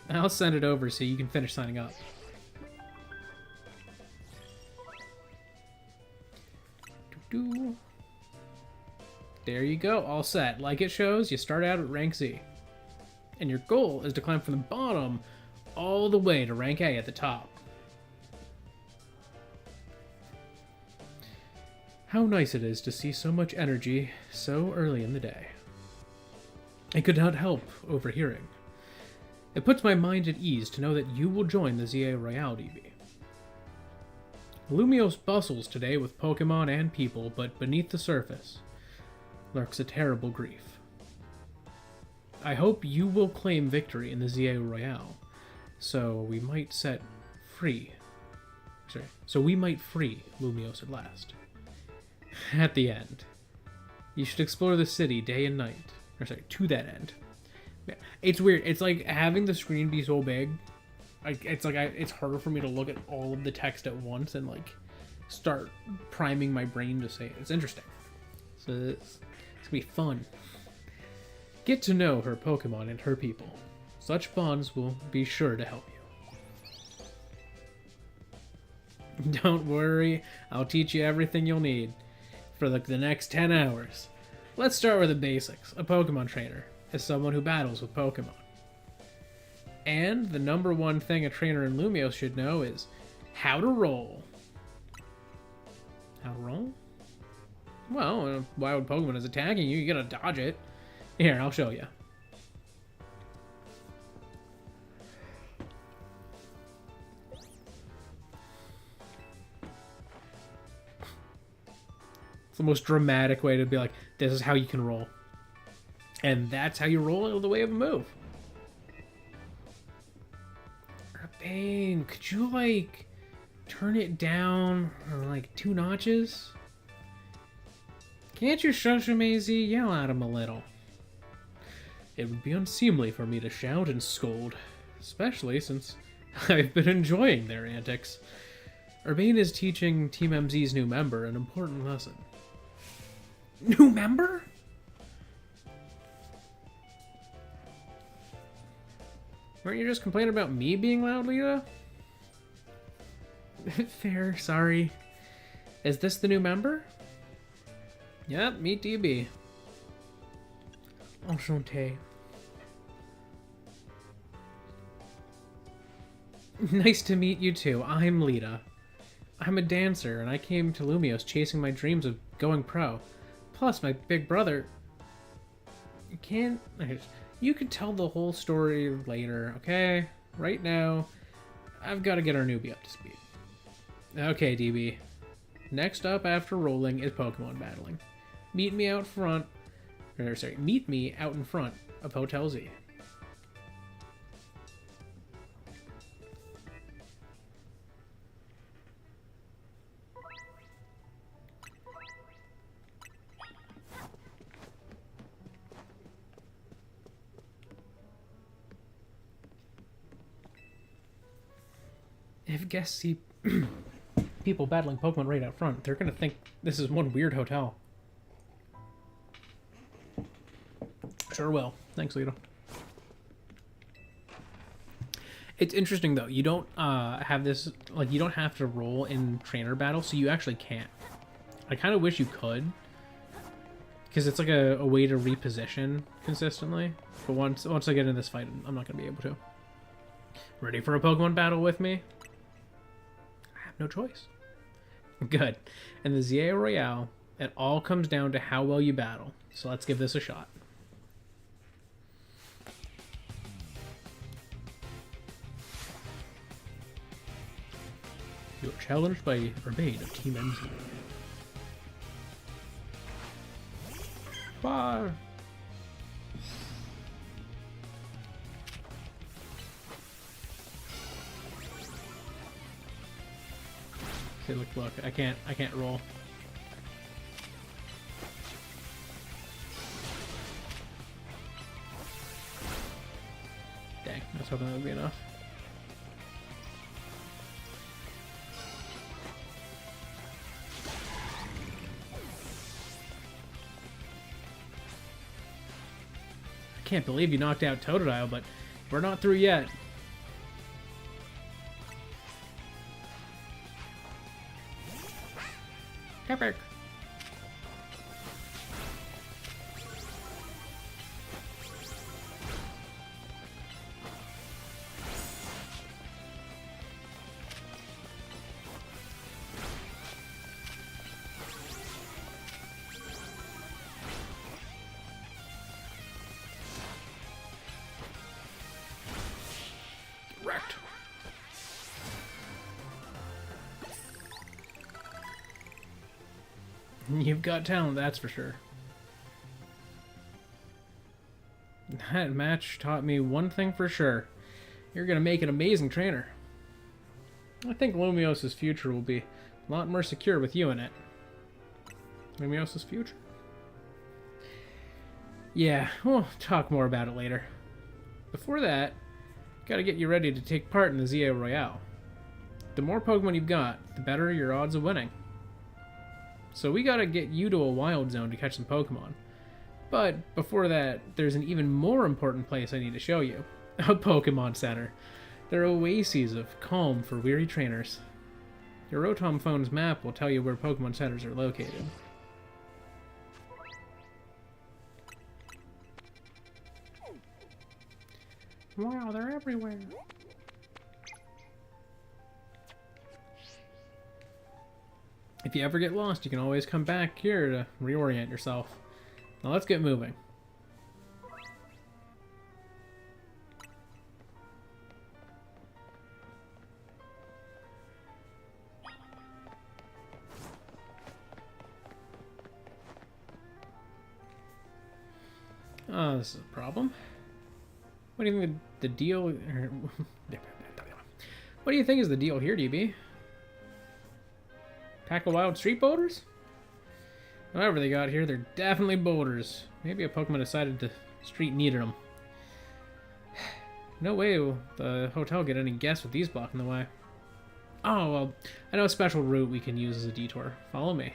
I'll send it over so you can finish signing up. There you go, all set. Like it shows, you start out at rank Z. And your goal is to climb from the bottom all the way to rank A at the top. How nice it is to see so much energy so early in the day. I could not help overhearing. It puts my mind at ease to know that you will join the ZA Royale DB. Lumiose bustles today with Pokémon and people, but beneath the surface lurks a terrible grief. I hope you will claim victory in the ZA Royale, so we might free Lumiose at last. At the end, you should explore the city day and night. To that end. It's weird. It's like having the screen be so big. It's harder for me to look at all of the text at once and like start priming my brain to say it. It's interesting. So it's gonna be fun. Get to know her Pokemon and her people. Such bonds will be sure to help you. Don't worry, I'll teach you everything you'll need for the next 10 hours. Let's start with the basics. A Pokemon trainer is someone who battles with Pokemon. And the number one thing a trainer in Lumiose should know is how to roll. How to roll? Well, why would Pokemon is attacking you? You gotta dodge it. Here, I'll show you. It's the most dramatic way to be like, this is how you can roll. And that's how you roll out of the way of a move. Bane, could you, like, turn it down, like, 2 notches? Can't you shush him, AZ? Yell at him a little. It would be unseemly for me to shout and scold, especially since I've been enjoying their antics. Urbane is teaching Team MZ's new member an important lesson. New member? Weren't you just complaining about me being loud, Lita? Fair, sorry. Is this the new member? Yep, meet DB. Enchanté. Nice to meet you too. I'm Lita. I'm a dancer, and I came to Lumiose chasing my dreams of going pro. Plus, my big brother... You can tell the whole story later, okay? Right now, I've got to get our newbie up to speed. Okay, DB. Next up after rolling is Pokemon battling. Meet me out front... meet me out in front of Hotel Z. If guests see people battling Pokemon right out front, they're gonna think this is one weird hotel. Sure will. Thanks, Lito. It's interesting though. You don't have this you don't have to roll in trainer battle, so you actually can't. I kind of wish you could, because it's like a way to reposition consistently. But once I get in this fight, I'm not gonna be able to. Ready for a Pokemon battle with me? No choice. Good. And the ZA Royale, it all comes down to how well you battle. So let's give this a shot. You are challenged by Urbane of Team MZ. Bye. Look, I can't roll. Dang, I was hoping that would be enough. I can't believe you knocked out Totodile, but we're not through yet. Epic. Wrecked. You've got talent, that's for sure. That match taught me one thing for sure. You're gonna make an amazing trainer. I think Lumiose's future will be a lot more secure with you in it. Lumiose's future? Yeah, we'll talk more about it later. Before that, gotta get you ready to take part in the ZA Royale. The more Pokemon you've got, the better your odds of winning. So we gotta get you to a wild zone to catch some Pokemon. But before that, there's an even more important place I need to show you. A Pokemon Center. They're oases of calm for weary trainers. Your Rotom phone's map will tell you where Pokemon Centers are located. Wow, they're everywhere. If you ever get lost, you can always come back here to reorient yourself. Now let's get moving. Oh, this is a problem. What do you think the deal... What do you think is the deal here, DB? Pack of wild street boulders? Whatever they got here, they're definitely boulders. Maybe a Pokemon decided the street needed them. No way will the hotel get any guests with these blocking the way. Oh, well, I know a special route we can use as a detour. Follow me.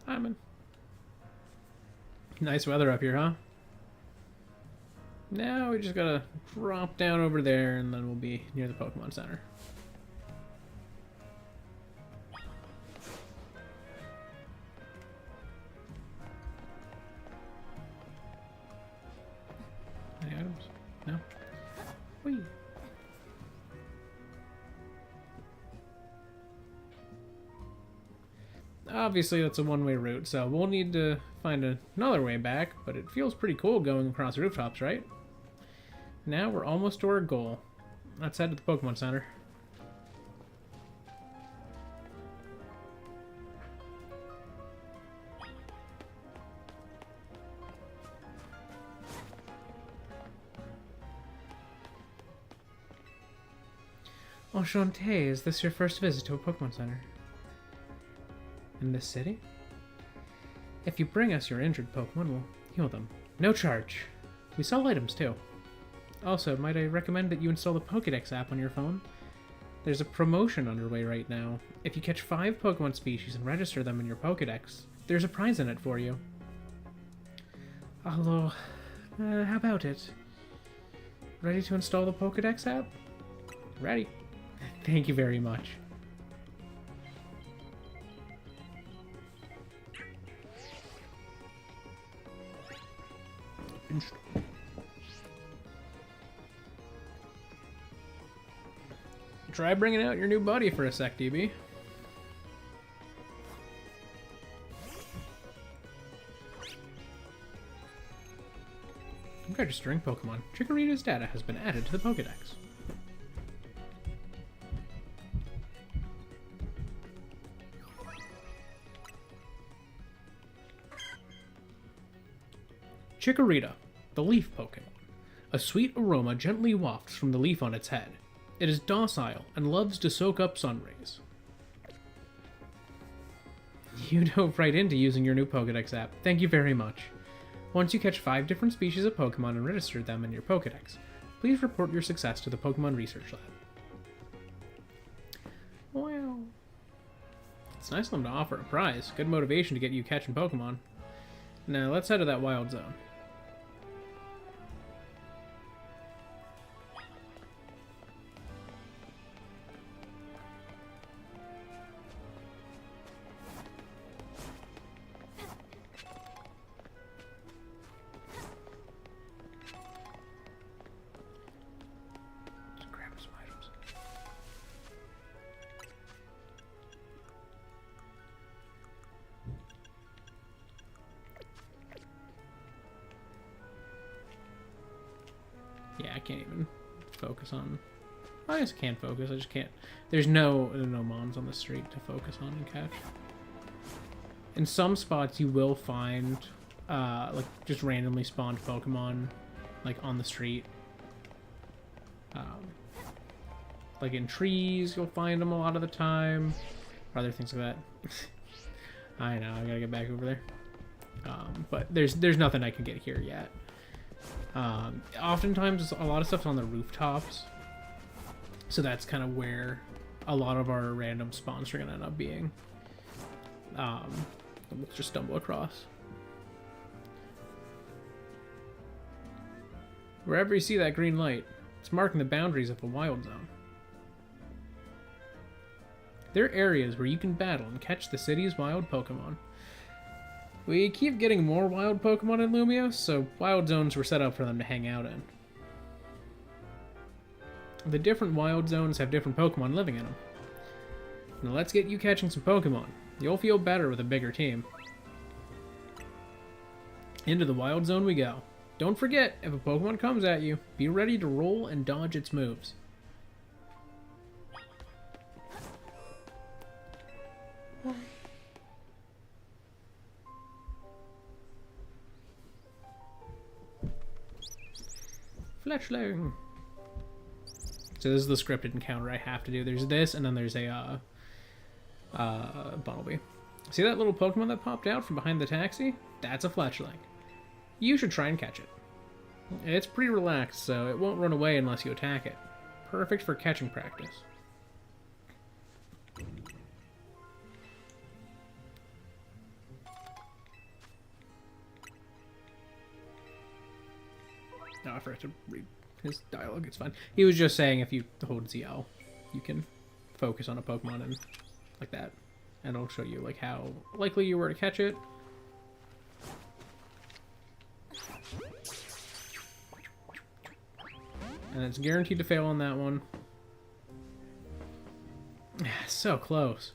Climbing. Nice weather up here, huh? Now we just gotta drop down over there and then we'll be near the Pokemon Center. obviously that's a one-way route, so we'll need to find another way back, but it feels pretty cool going across rooftops, right? Now we're almost to our goal. Let's head to the Pokemon Center. Enchanté, is this your first visit to a Pokemon Center? In this city? If you bring us your injured Pokemon, we'll heal them. No charge. We sell items too. Also, might I recommend that you install the Pokédex app on your phone? There's a promotion underway right now. If you catch 5 Pokemon species and register them in your Pokédex, there's a prize in it for you. Hello. How about it? Ready to install the Pokédex app? Ready. Thank you very much. Try bringing out your new buddy for a sec, DB. Registering Pokemon. Chikorita's data has been added to the Pokédex. Chikorita, the leaf Pokemon. A sweet aroma gently wafts from the leaf on its head. It is docile and loves to soak up sun rays. You dove right into using your new Pokédex app. Thank you very much. Once you catch 5 different species of Pokemon and register them in your Pokédex, please report your success to the Pokemon Research Lab. Wow. It's nice of them to offer a prize. Good motivation to get you catching Pokemon. Now let's head to that wild zone. Yeah, I can't even focus on... I guess I can focus, I just can't... There's no mons on the street to focus on and catch. In some spots you will find, like, just randomly spawned Pokemon, like, on the street. Like, in trees, you'll find them a lot of the time. Or other things like that. I know, I gotta get back over there. But there's nothing I can get here yet. Oftentimes a lot of stuff's on the rooftops, so that's kind of where a lot of our random spawns are gonna end up being. We'll just stumble across. Wherever you see that green light, it's marking the boundaries of a wild zone. There are areas where you can battle and catch the city's wild Pokemon. We keep getting more wild Pokemon in Lumiose, so wild zones were set up for them to hang out in. The different wild zones have different Pokemon living in them. Now let's get you catching some Pokemon. You'll feel better with a bigger team. Into the wild zone we go. Don't forget, if a Pokemon comes at you, be ready to roll and dodge its moves. Fletchling. So this is the scripted encounter I have to do. There's this, and then there's a Bumblebee. See that little Pokemon that popped out from behind the taxi? That's a Fletchling. You should try and catch it. It's pretty relaxed, so it won't run away unless you attack it. Perfect for catching practice. No, I forgot to read his dialogue, it's fine. He was just saying if you hold ZL, you can focus on a Pokemon and like that. And it'll show you like how likely you were to catch it. And it's guaranteed to fail on that one. So close.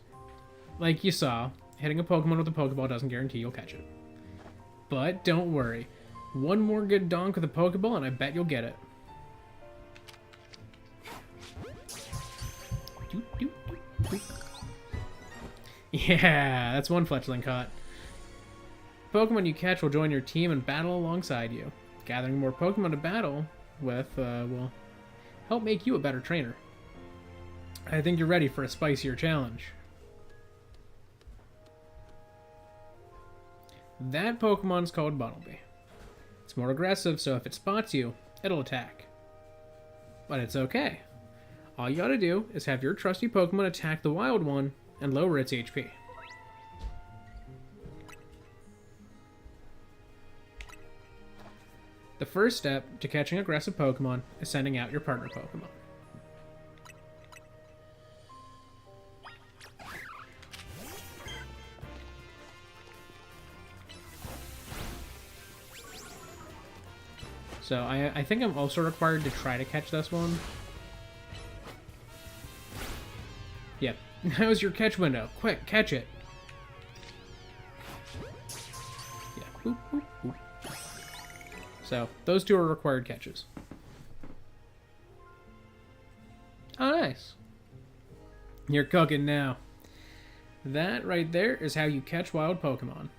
Like you saw, hitting a Pokemon with a Pokeball doesn't guarantee you'll catch it. But don't worry. One more good donk with a Pokeball and I bet you'll get it. Yeah, that's one fletchling caught. Pokemon you catch will join your team and battle alongside you. Gathering more Pokemon to battle with will help make you a better trainer. I think you're ready for a spicier challenge. That Pokemon's called Bunnelby. It's more aggressive, so if it spots you, it'll attack. But it's okay. All you gotta do is have your trusty Pokemon attack the wild one and lower its HP. The first step to catching aggressive Pokemon is sending out your partner Pokemon. So I think I'm also required to try to catch this one. Yep. Now's your catch window. Quick, catch it. Yeah. Boop, boop, boop. So, those two are required catches. Oh, nice. You're cooking now. That right there is how you catch wild Pokemon.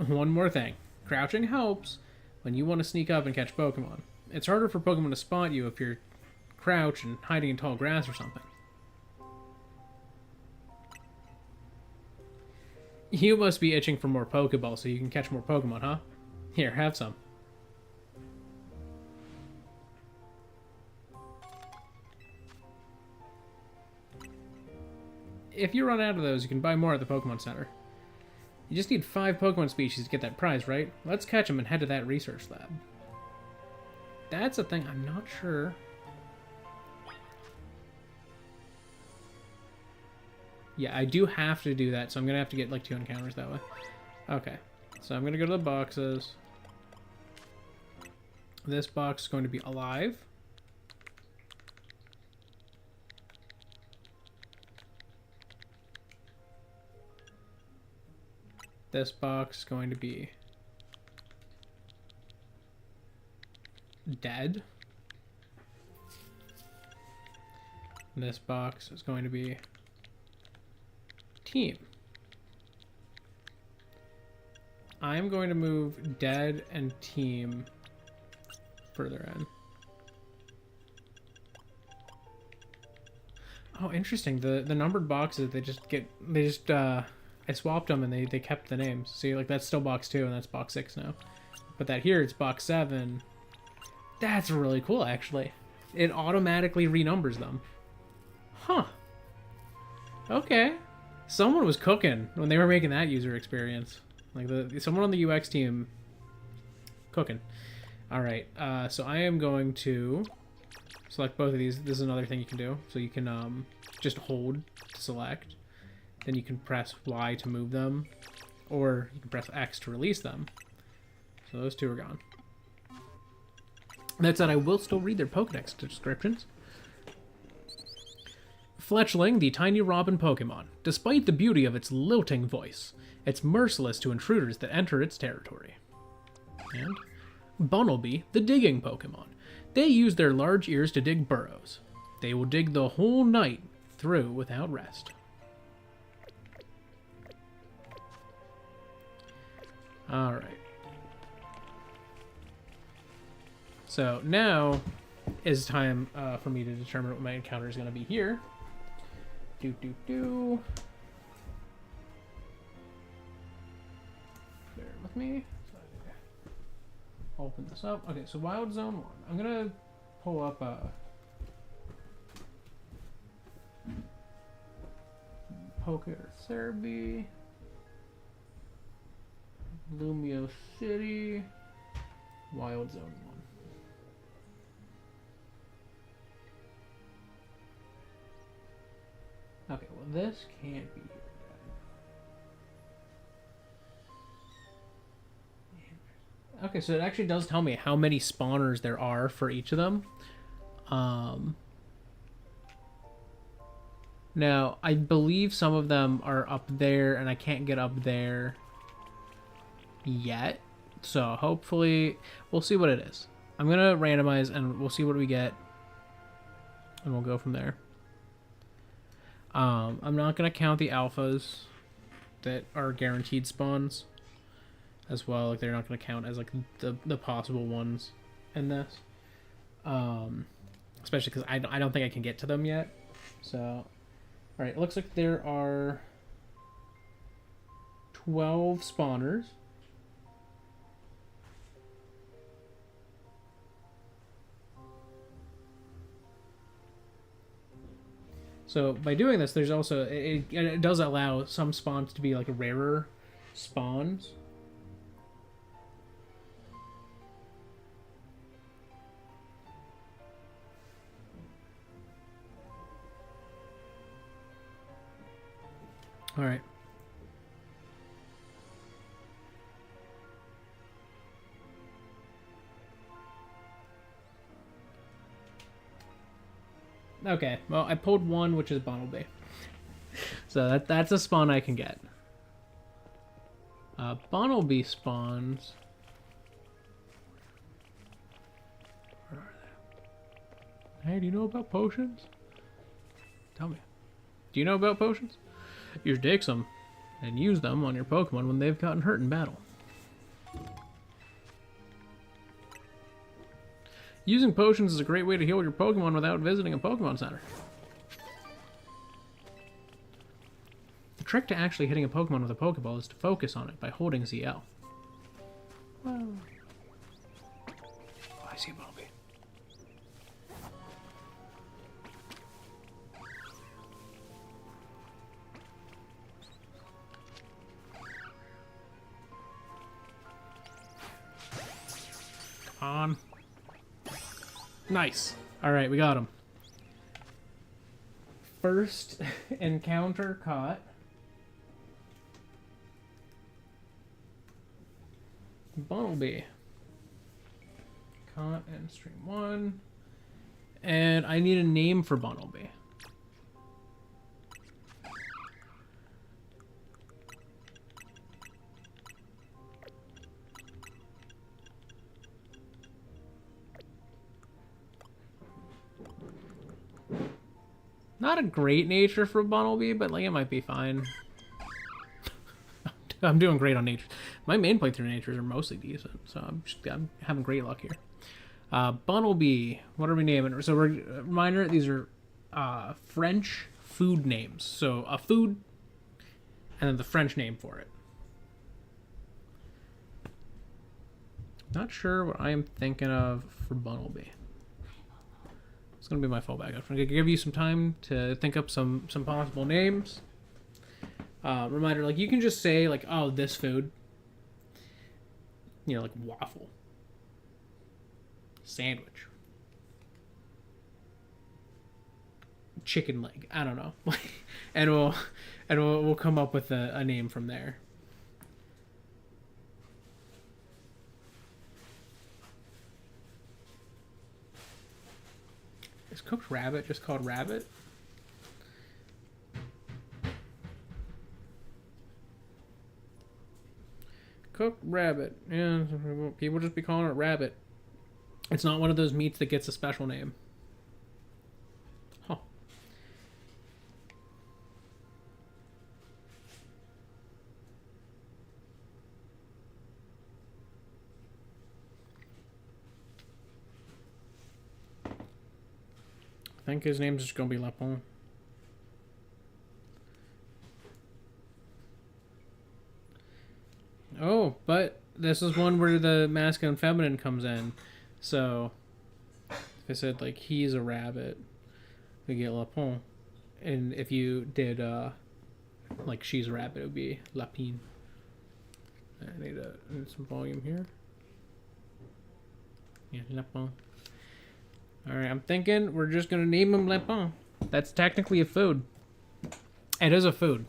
One more thing. Crouching helps when you want to sneak up and catch Pokemon. It's harder for Pokemon to spot you if you're crouched and hiding in tall grass or something. You must be itching for more Pokeballs so you can catch more Pokemon, huh? Here, have some. If you run out of those, you can buy more at the Pokemon Center. You just need 5 Pokemon species to get that prize, right? Let's catch them and head to that research lab. That's a thing I'm not sure. Yeah, I do have to do that, so I'm going to have to get like 2 encounters that way. Okay, so I'm going to go to the boxes. This box is going to be alive. This box is going to be dead. This box is going to be team. I'm going to move dead and team further in. Oh, interesting. The numbered boxes, I swapped them and they kept the names. See, like that's still box 2 and that's box 6 now. But that here, it's box 7. That's really cool, actually. It automatically renumbers them. Huh. Okay. Someone was cooking when they were making that user experience. Like someone on the UX team cooking. All right. So I am going to select both of these. This is another thing you can do. So you can just hold to select. Then you can press Y to move them, or you can press X to release them. So those 2 are gone. That said, I will still read their Pokedex descriptions. Fletchling, the tiny robin Pokemon. Despite the beauty of its lilting voice, it's merciless to intruders that enter its territory. And Bunnelby, the digging Pokemon. They use their large ears to dig burrows. They will dig the whole night through without rest. Alright. So now is time for me to determine what my encounter is going to be here. Bear with me. So I open this up. Okay, so Wild Zone 1. I'm going to pull up Pokémon Lumiose City, Wild Zone 1. Okay, well this can't be here. Okay, so it actually does tell me how many spawners there are for each of them. Now, I believe some of them are up there, and I can't get up there yet. So hopefully, we'll see what it is. I'm going to randomize, and we'll see what we get. And we'll go from there. I'm not going to count the alphas that are guaranteed spawns as well. Like, they're not going to count as, like, the possible ones in this. Especially because I don't think I can get to them yet. So... Alright, it looks like there are 12 spawners. So by doing this, there's also, it does allow some spawns to be like rarer spawns. All right. Okay, well, I pulled one, which is Bonjour. So that's a spawn I can get. Bonjour spawns. Where are they? Hey, do you know about potions? Tell me. Do you know about potions? You should take some and use them on your Pokemon when they've gotten hurt in battle. Using potions is a great way to heal your Pokemon without visiting a Pokemon Center. The trick to actually hitting a Pokemon with a Pokeball is to focus on it by holding ZL. Well, oh, I see a Bumblebee. On. Nice. Alright, we got him. First encounter caught. Bumblebee. Caught in stream 1. And I need a name for Bumblebee. Not a great nature for Bumblebee, but like it might be fine. I'm doing great on nature. My main playthrough natures are mostly decent, so I'm having great luck here. Bumblebee, what are we naming? So reminder, these are French food names. So a food, and then the French name for it. Not sure what I am thinking of for Bumblebee. It's going to be my fallback. I'm going to give you some time to think up some possible names. Reminder, like, you can just say, like, oh, this food. You know, like waffle. Sandwich. Chicken leg. I don't know. and we'll come up with a name from there. Is cooked rabbit just called rabbit? Cooked rabbit. Yeah, people just be calling it rabbit. It's not one of those meats that gets a special name. Huh. I think his name's just gonna be Lapon. Oh, but this is one where the masculine and feminine comes in. So, if I said, like, he's a rabbit, we get Lapon. And if you did, like, she's a rabbit, it would be Lapine. I need some volume here. Yeah, Lapon. Alright, I'm thinking we're just going to name him Lapin. That's technically a food. It is a food.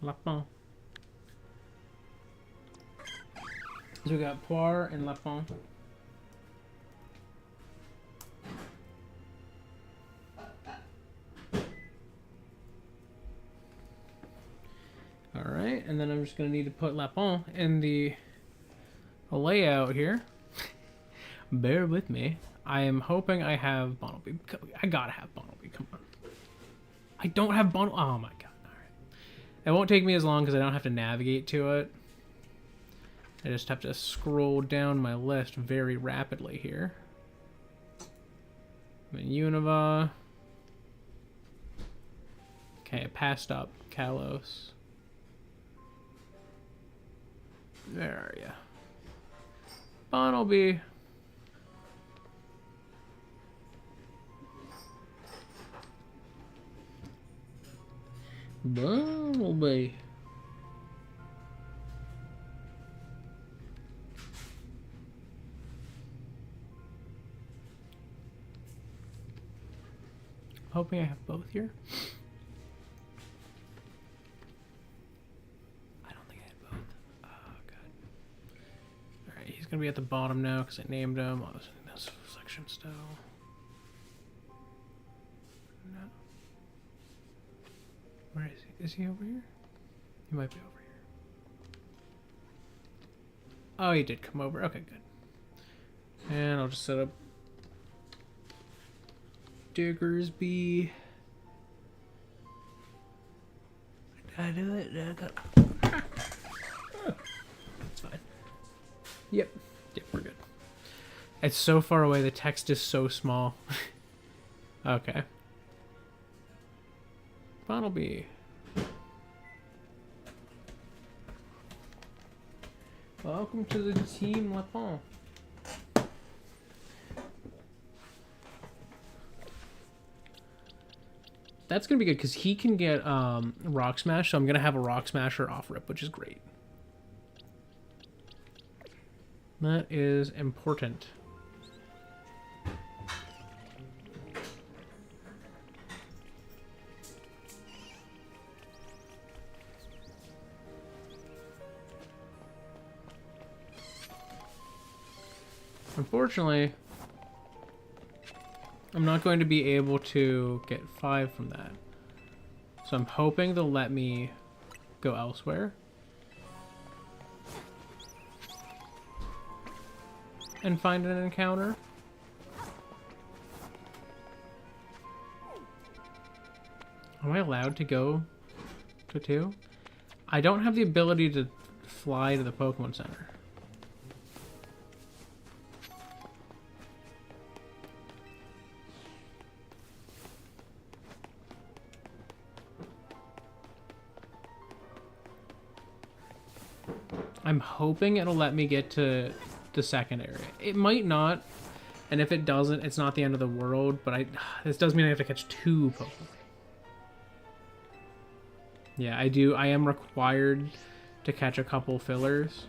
Lapin. So we got Poire and Lapin. Alright, and then I'm just going to need to put Lapin in the layout here. Bear with me. I am hoping I have Bonjour. I gotta have Bonjour. Come on. I don't have Bonjour. Oh my god. Alright. It won't take me as long because I don't have to navigate to it. I just have to scroll down my list very rapidly here. Unova. Okay, I passed up Kalos. Where are you? Bonnelby. Bonnelby. Hoping I have both here. I don't think I had both. Oh, God. Alright, he's going to be at the bottom now because I named him. I was in this section still. No. Where is he? Is he over here? He might be over here. Oh, he did come over. Okay, good. And I'll just set up Diggersby. Did I do it? Did I go? It's fine. Yep, we're good. It's so far away. The text is so small. Okay. Bonnelby. Welcome to the Team Lapin. That's going to be good because he can get Rock Smash, so I'm going to have a Rock Smasher off rip, which is great. That is important. Unfortunately, I'm not going to be able to get 5 from that. So I'm hoping they'll let me go elsewhere. And find an encounter. Am I allowed to go to 2? I don't have the ability to fly to the Pokemon Center. I'm hoping it'll let me get to the second area. It might not, and if it doesn't, it's not the end of the world, but this does mean I have to catch 2 Pokemon. Yeah, I am required to catch a couple fillers.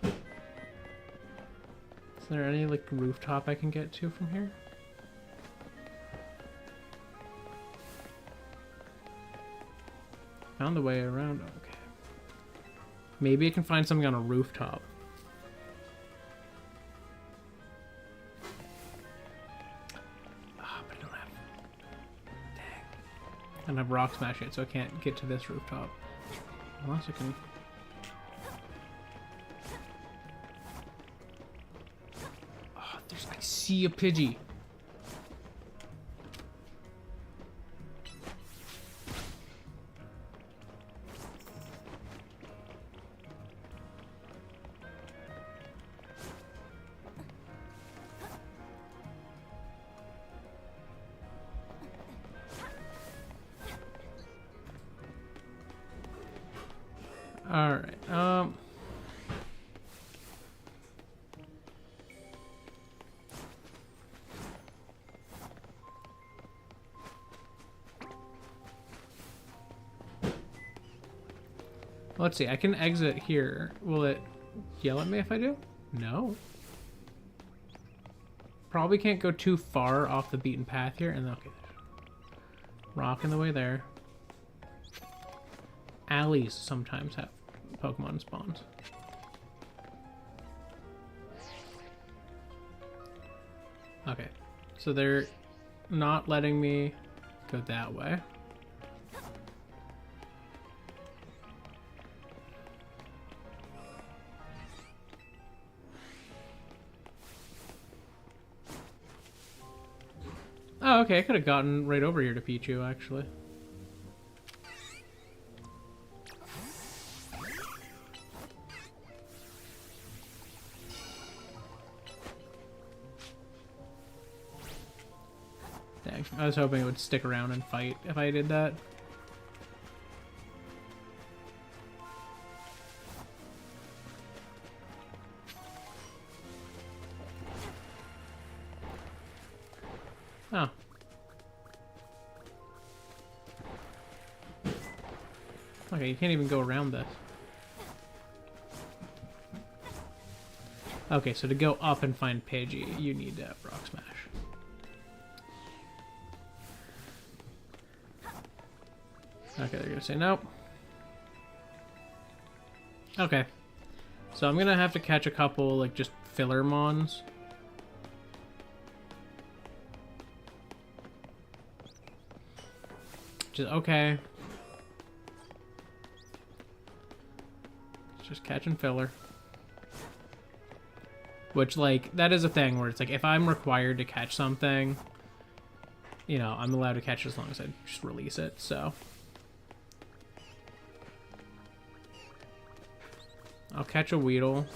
Is there any, like, rooftop I can get to from here? Found the way around. Okay. Maybe I can find something on a rooftop. Ah, but I don't have... Dang. I don't have Rock Smash yet, so I can't get to this rooftop. Unless I can... Oh, I see a Pidgey. Alright, let's see, I can exit here. Will it yell at me if I do? No. Probably can't go too far off the beaten path here, and okay. Rock in the way there. Alleys sometimes have Pokemon spawns. Okay, so they're not letting me go that way. Oh, okay, I could have gotten right over here to Pichu, actually. Dang, I was hoping it would stick around and fight if I did that. Oh. Okay, you can't even go around this. Okay, so to go up and find Pidgey, you need to have Rock Smash. Okay, they're gonna say nope. Okay. So I'm gonna have to catch a couple, like, just filler mons. Just, okay. Just catching filler. Which, like, that is a thing where it's like, if I'm required to catch something, you know, I'm allowed to catch it as long as I just release it, so. I'll catch a Weedle.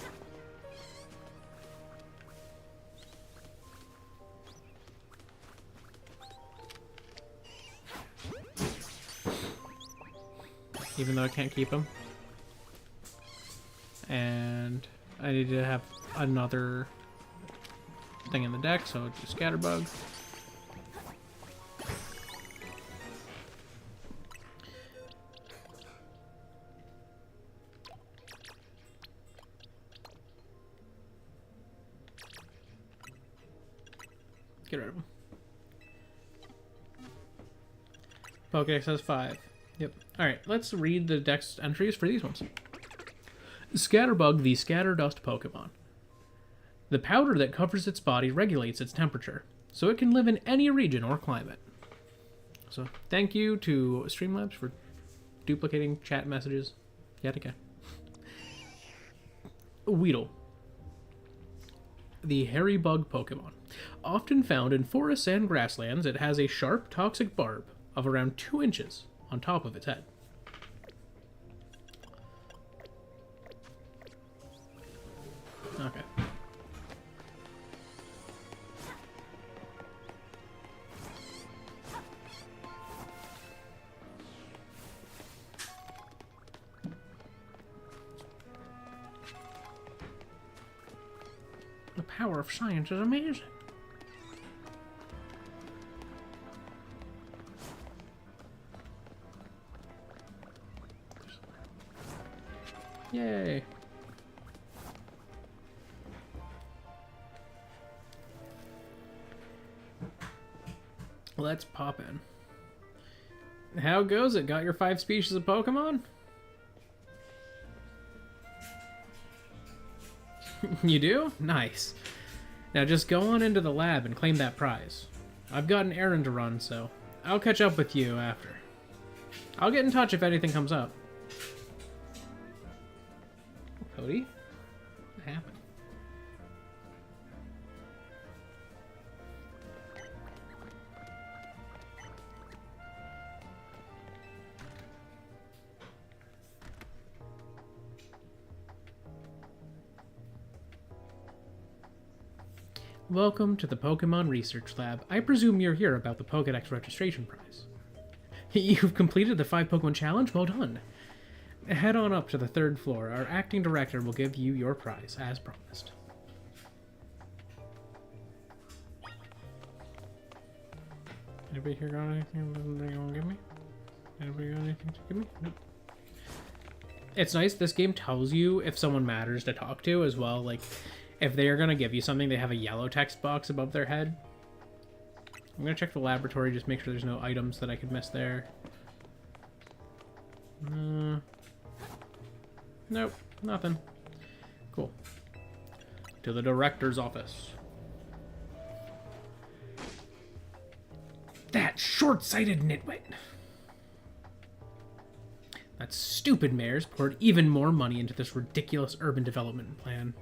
Even though I can't keep him. And I need to have another thing in the deck, so just Scatterbug. Get rid of him. Pokedex has 5. Yep. Alright, let's read the dex entries for these ones. Scatterbug, the Scatterdust Pokemon. The powder that covers its body regulates its temperature, so it can live in any region or climate. So, thank you to Streamlabs for duplicating chat messages yet again. Weedle. The hairy bug Pokemon. Often found in forests and grasslands, it has a sharp, toxic barb of around 2 inches on top of its head. Okay. The power of science is amazing. Yay. Let's pop in. How goes it? Got your 5 species of Pokemon? You do? Nice. Now just go on into the lab and claim that prize. I've got an errand to run, so I'll catch up with you after. I'll get in touch if anything comes up. Cody? What happened? Welcome to the Pokemon Research Lab. I presume you're here about the Pokédex registration prize. You've completed the 5 Pokemon challenge? Well done. Head on up to the 3rd floor. Our acting director will give you your prize, as promised. Anybody here got anything they gonna give me? Anybody got anything to give me? Nope. It's nice, this game tells you if someone matters to talk to as well. Like, if they are gonna give you something, they have a yellow text box above their head. I'm gonna check the laboratory, just make sure there's no items that I could miss there. Nope, nothing. Cool. To the director's office. That short-sighted nitwit. That stupid mayor's poured even more money into this ridiculous urban development plan.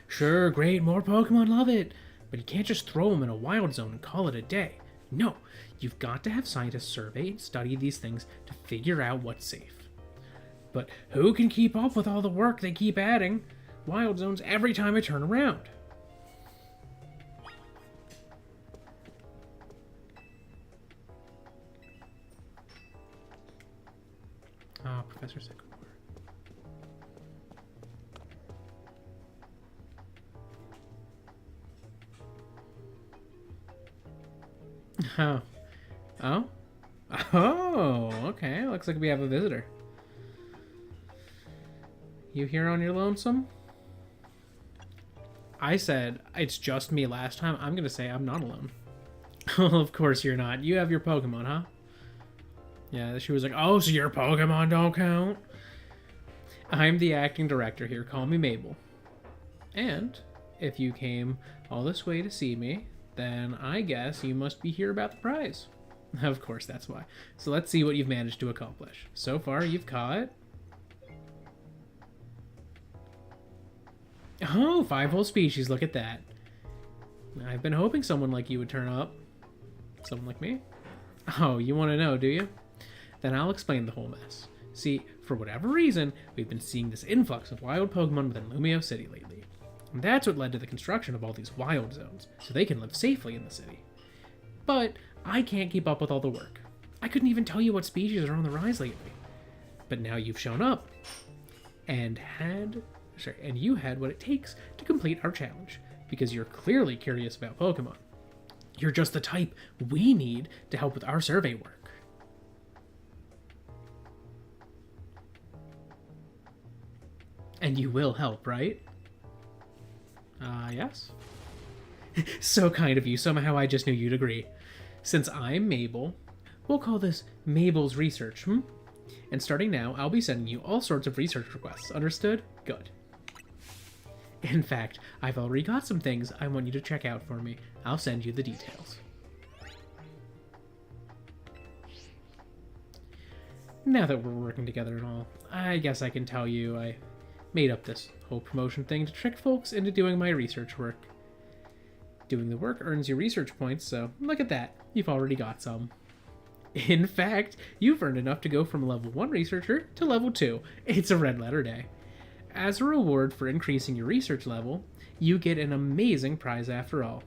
Sure, great, more Pokemon, love it. But you can't just throw them in a wild zone and call it a day. No, you've got to have scientists survey and study these things to figure out what's safe. But who can keep up with all the work they keep adding? Wild zones every time I turn around. Ah, Professor Sycamore. Oh. Oh? Oh, okay. Looks like we have a visitor. You here on your lonesome? I said it's just me last time. I'm gonna say I'm not alone. Well, of course you're not. You have your Pokemon, huh? Yeah, she was like, oh, so your Pokemon don't count? I'm the acting director here. Call me Mabel. And if you came all this way to see me, then I guess you must be here about the prize. Of course, that's why. So let's see what you've managed to accomplish. So far, you've caught... Oh, 5 whole species. Look at that. I've been hoping someone like you would turn up. Someone like me? Oh, you want to know, do you? Then I'll explain the whole mess. See, for whatever reason, we've been seeing this influx of wild Pokemon within Lumiose City lately. And that's what led to the construction of all these wild zones, so they can live safely in the city. But I can't keep up with all the work. I couldn't even tell you what species are on the rise lately. But now you've shown up, and you had what it takes to complete our challenge, because you're clearly curious about Pokemon. You're just the type we need to help with our survey work. And you will help, right? Yes. So kind of you. Somehow I just knew you'd agree. Since I'm Mabel, we'll call this Mabel's Research, And starting now, I'll be sending you all sorts of research requests. Understood? Good. In fact, I've already got some things I want you to check out for me. I'll send you the details. Now that we're working together and all, I guess I can tell you I made up this whole promotion thing to trick folks into doing my research work. Doing the work earns you research points, so look at that. You've already got some. In fact, you've earned enough to go from level 1 researcher to level 2. It's a red letter day. As a reward for increasing your research level, you get an amazing prize after all.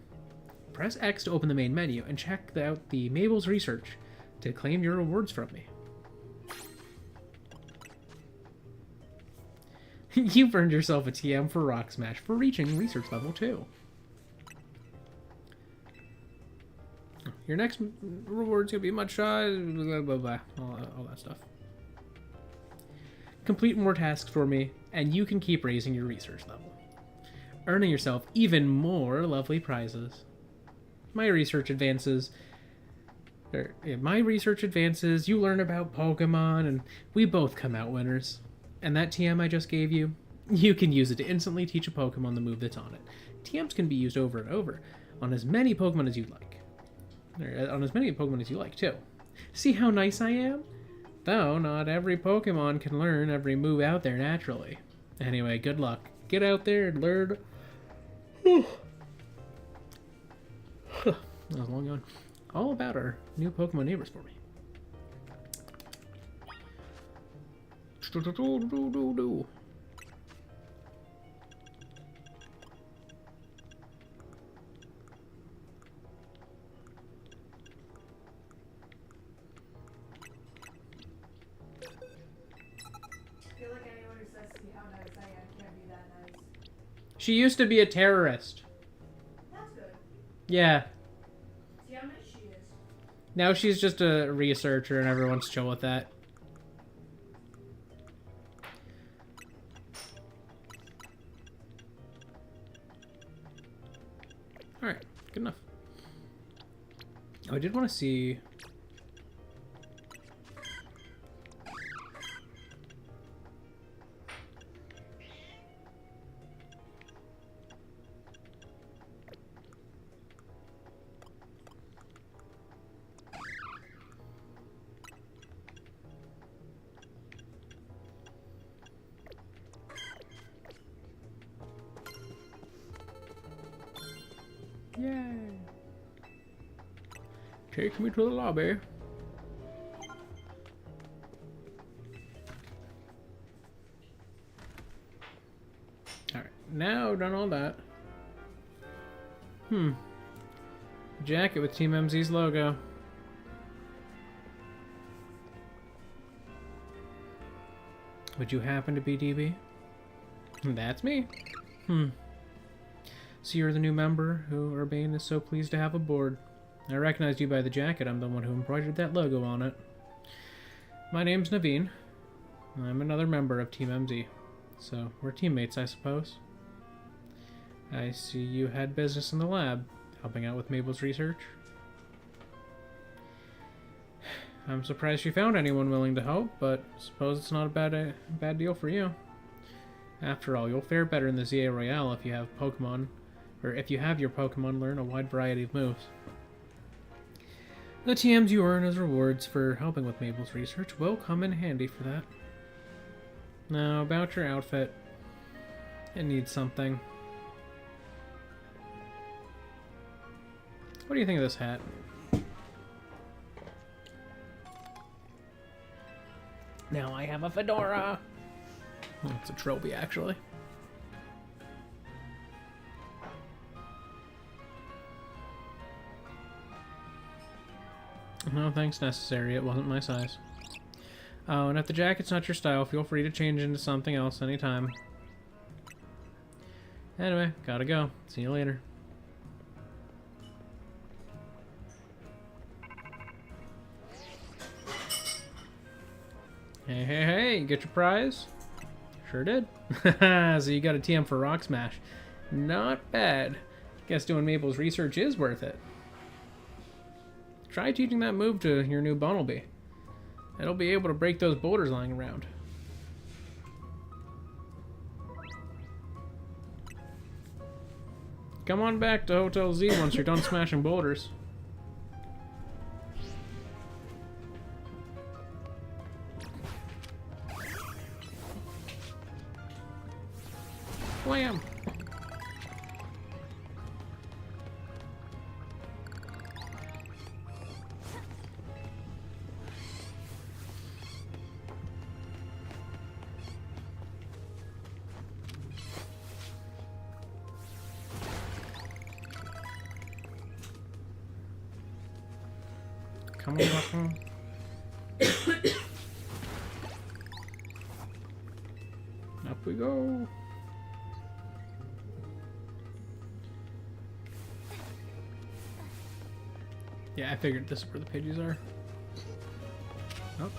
Press X to open the main menu and check out the Mabel's Research to claim your rewards from me. You've earned yourself a TM for Rock Smash for reaching research level 2. Your next reward's gonna be much blah, blah, blah, all that stuff. Complete more tasks for me, and you can keep raising your research level, earning yourself even more lovely prizes. My research advances, you learn about Pokemon, and we both come out winners. And that TM I just gave you, you can use it to instantly teach a Pokemon the move that's on it. TMs can be used over and over on as many Pokemon as you'd like. On as many Pokemon as you like, too. See how nice I am? Though not every Pokemon can learn every move out there naturally. Anyway, good luck. Get out there and learn. That was a long one. All about our new Pokemon neighbors for me. She used to be a terrorist. That's good. Yeah. See how nice she is. Now she's just a researcher and everyone's chill with that. Alright, good enough. Oh, I did want to see... Yay! Take me to the lobby. Alright, now done all that. Jacket with Team MZ's logo. Would you happen to be DB? That's me. So you're the new member who Urbane is so pleased to have aboard. I recognized you by the jacket. I'm the one who embroidered that logo on it. My name's Naveen. I'm another member of Team MZ. So we're teammates, I suppose. I see you had business in the lab, helping out with Mabel's research. I'm surprised you found anyone willing to help, but suppose it's not a bad deal for you. After all, you'll fare better in the ZA Royale if you have Pokemon, or if you have your Pokemon learn a wide variety of moves. The TMs you earn as rewards for helping with Mabel's research will come in handy for that. Now, about your outfit. It needs something. What do you think of this hat? Now I have a fedora! Oh, it's a trophy, actually. No thanks necessary, it wasn't my size. Oh, and if the jacket's not your style, feel free to change into something else anytime. Anyway, gotta go. See you later. Hey, hey, hey, get your prize? Sure did. So you got a TM for Rock Smash. Not bad. Guess doing Mabel's research is worth it. Try teaching that move to your new Bunnelby. It'll be able to break those boulders lying around. Come on back to Hotel Z once you're done smashing boulders. Wham! Come on, Buckle. Up we go. Yeah, I figured this is where the Pidgeys are. Oh.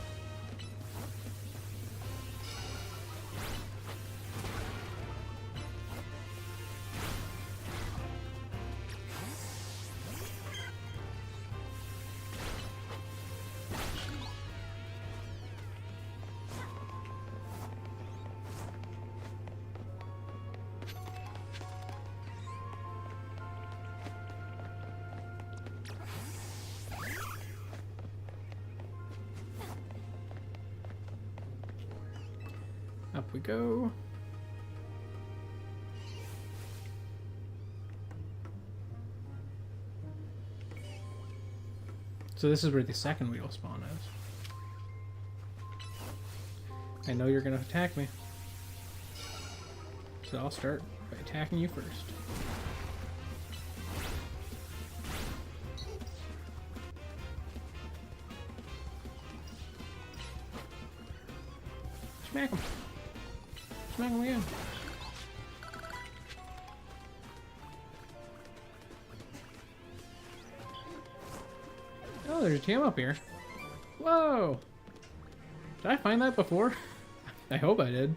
Up we go. So this is where the second wheel spawn is. I know you're gonna attack me. So I'll start by attacking you first. Smack him. Smack him again. Oh, there's a TM up here. Whoa! Did I find that before? I hope I did.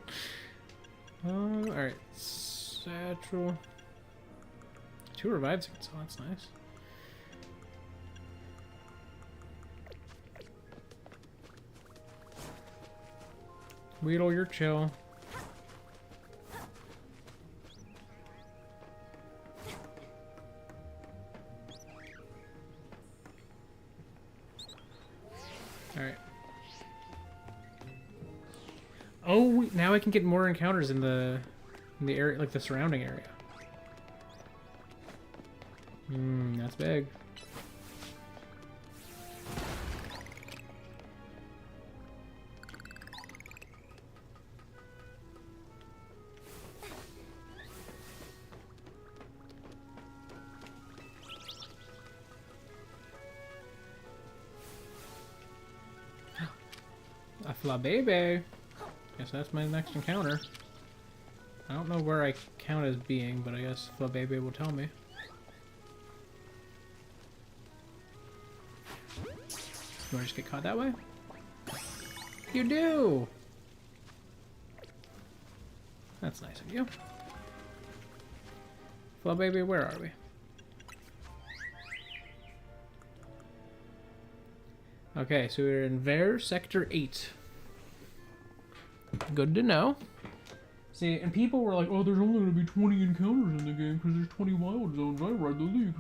Alright. Satchel. 2 revives, so that's nice. Weedle, you're chill. Alright. Oh, now I can get more encounters in the area, like the surrounding area. That's big. A Flabébé. Guess that's my next encounter. I don't know where I count as being, but I guess Flabébé will tell me. Do I just get caught that way? You do! That's nice of you. Flabébé, where are we? Okay, so we're in Ver Sector 8. Good to know. See, and people were like, oh, there's only going to be 20 encounters in the game because there's 20 wild zones. I read the leak.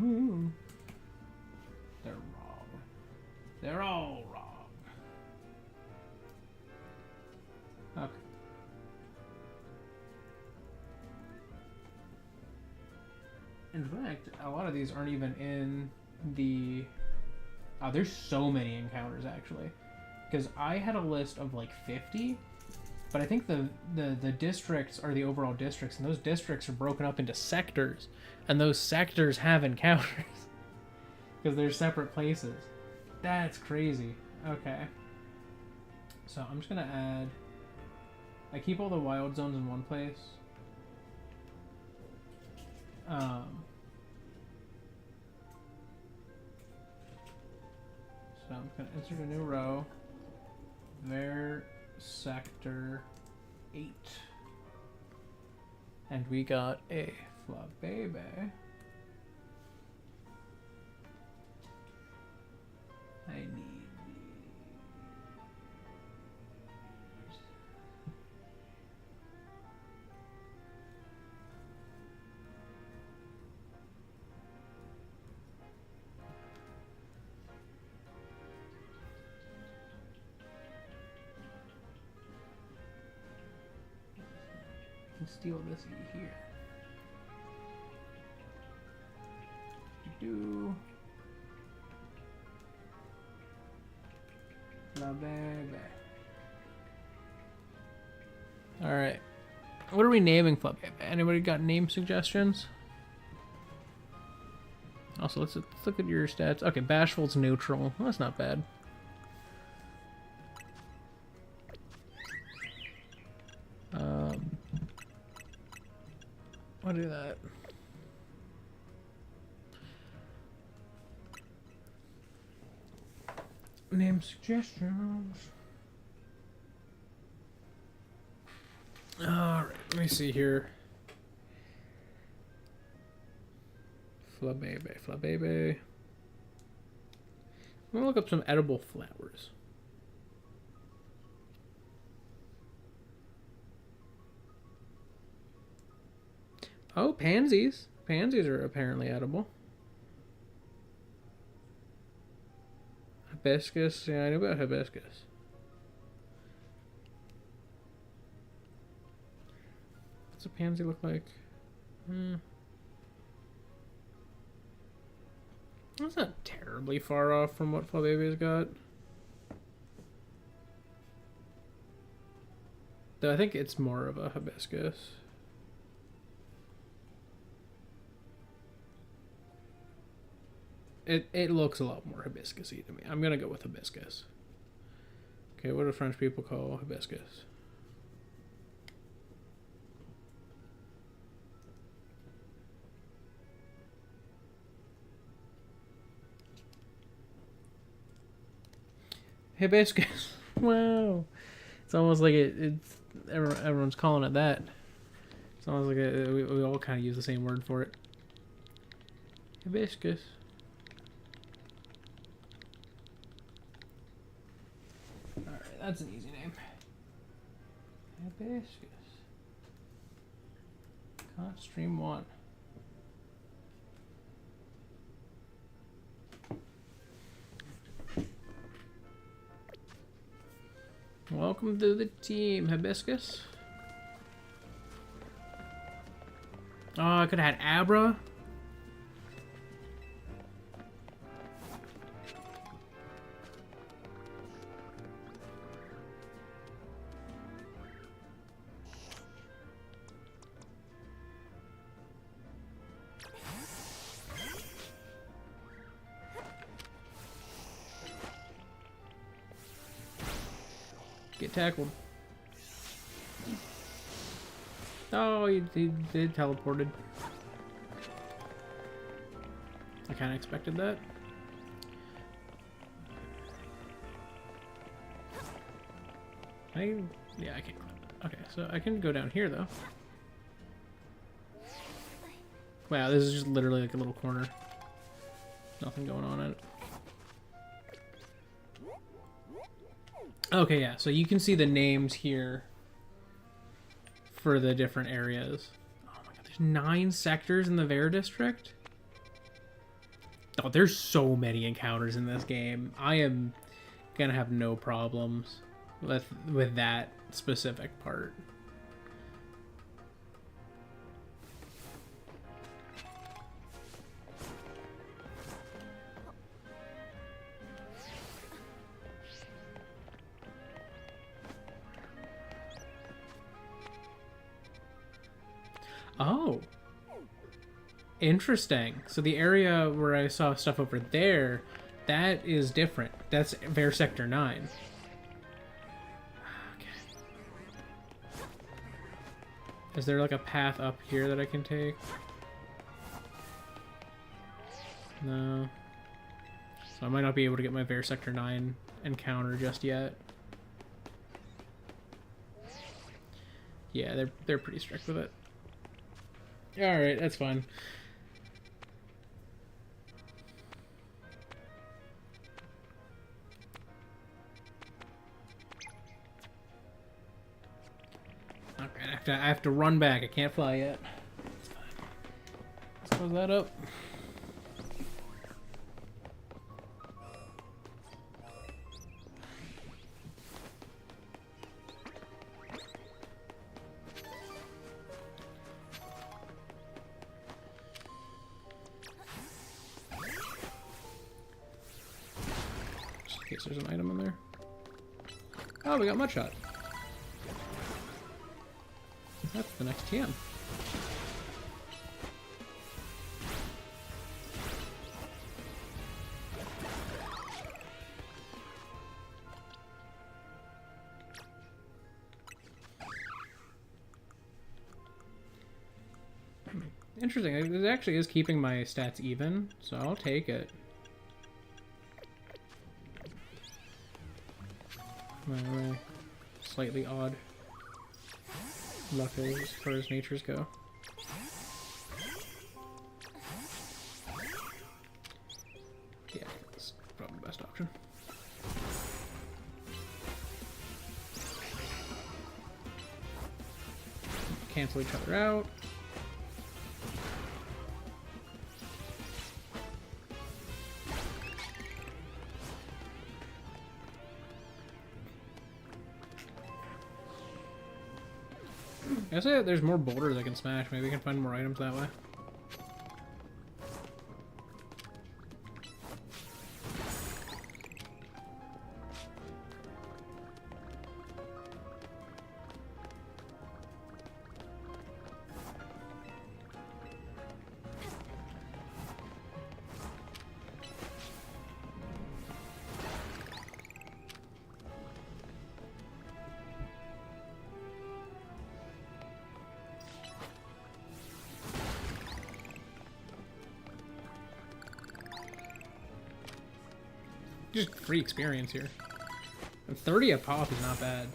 They're wrong. They're all wrong. Okay. In fact, a lot of these aren't even in the... Oh, there's so many encounters, actually. Because I had a list of, like, 50, but I think the districts are the overall districts, and those districts are broken up into sectors, and those sectors have encounters. Because they're separate places. That's crazy. Okay. So I'm just going to add... I keep all the wild zones in one place. So I'm going to insert a new row. Ver Sector 8. And we got a Flabébé. I need these. Steal this here. Do Flabébé. All right. What are we naming Flabébé? Anybody got name suggestions? Also, let's look at your stats. Okay, Bashful's neutral. Well, that's not bad. I'll do that. Name suggestions. Alright, let me see here. Flabébé, Flabébé. I'm gonna look up some edible flowers. Oh, pansies. Pansies are apparently edible. Hibiscus. Yeah, I know about hibiscus. What's a pansy look like? That's not terribly far off from what Flabébe's got. Though I think it's more of a hibiscus. It looks a lot more hibiscus-y to me. I'm gonna go with hibiscus. Okay, what do French people call hibiscus? Hibiscus. Wow. It's almost like it's everyone's calling it that. It's almost like we all kind of use the same word for it. Hibiscus. Alright, that's an easy name. Hibiscus. Can't stream one. Welcome to the team, Hibiscus. Oh, I could have had Abra. Get tackled. Oh, he did teleported. I kind of expected that. Yeah, I can't. Okay, so I can go down here though. Wow, this is just literally like a little corner. Nothing going on in it. Okay, yeah, so you can see the names here for the different areas. Oh my god, there's 9 sectors in the Ver District? Oh, there's so many encounters in this game. I am gonna have no problems with that specific part. Oh. Interesting. So the area where I saw stuff over there, that is different. That's Ver Sector 9. Okay. Is there like a path up here that I can take? No. So I might not be able to get my Ver Sector 9 encounter just yet. Yeah, they're pretty strict with it. Alright, that's fine. Okay, I have to run back. I can't fly yet. That's fine. Let's close that up. In case there's an item in there. Oh, we got Mudshot. That's the next TM. Interesting. It actually is keeping my stats even, so I'll take it. My slightly odd luck is as far as natures go. Yeah, that's probably the best option. Cancel each other out. I say there's more boulders I can smash. Maybe we can find more items that way. Just free experience here. And 30 a pop is not bad.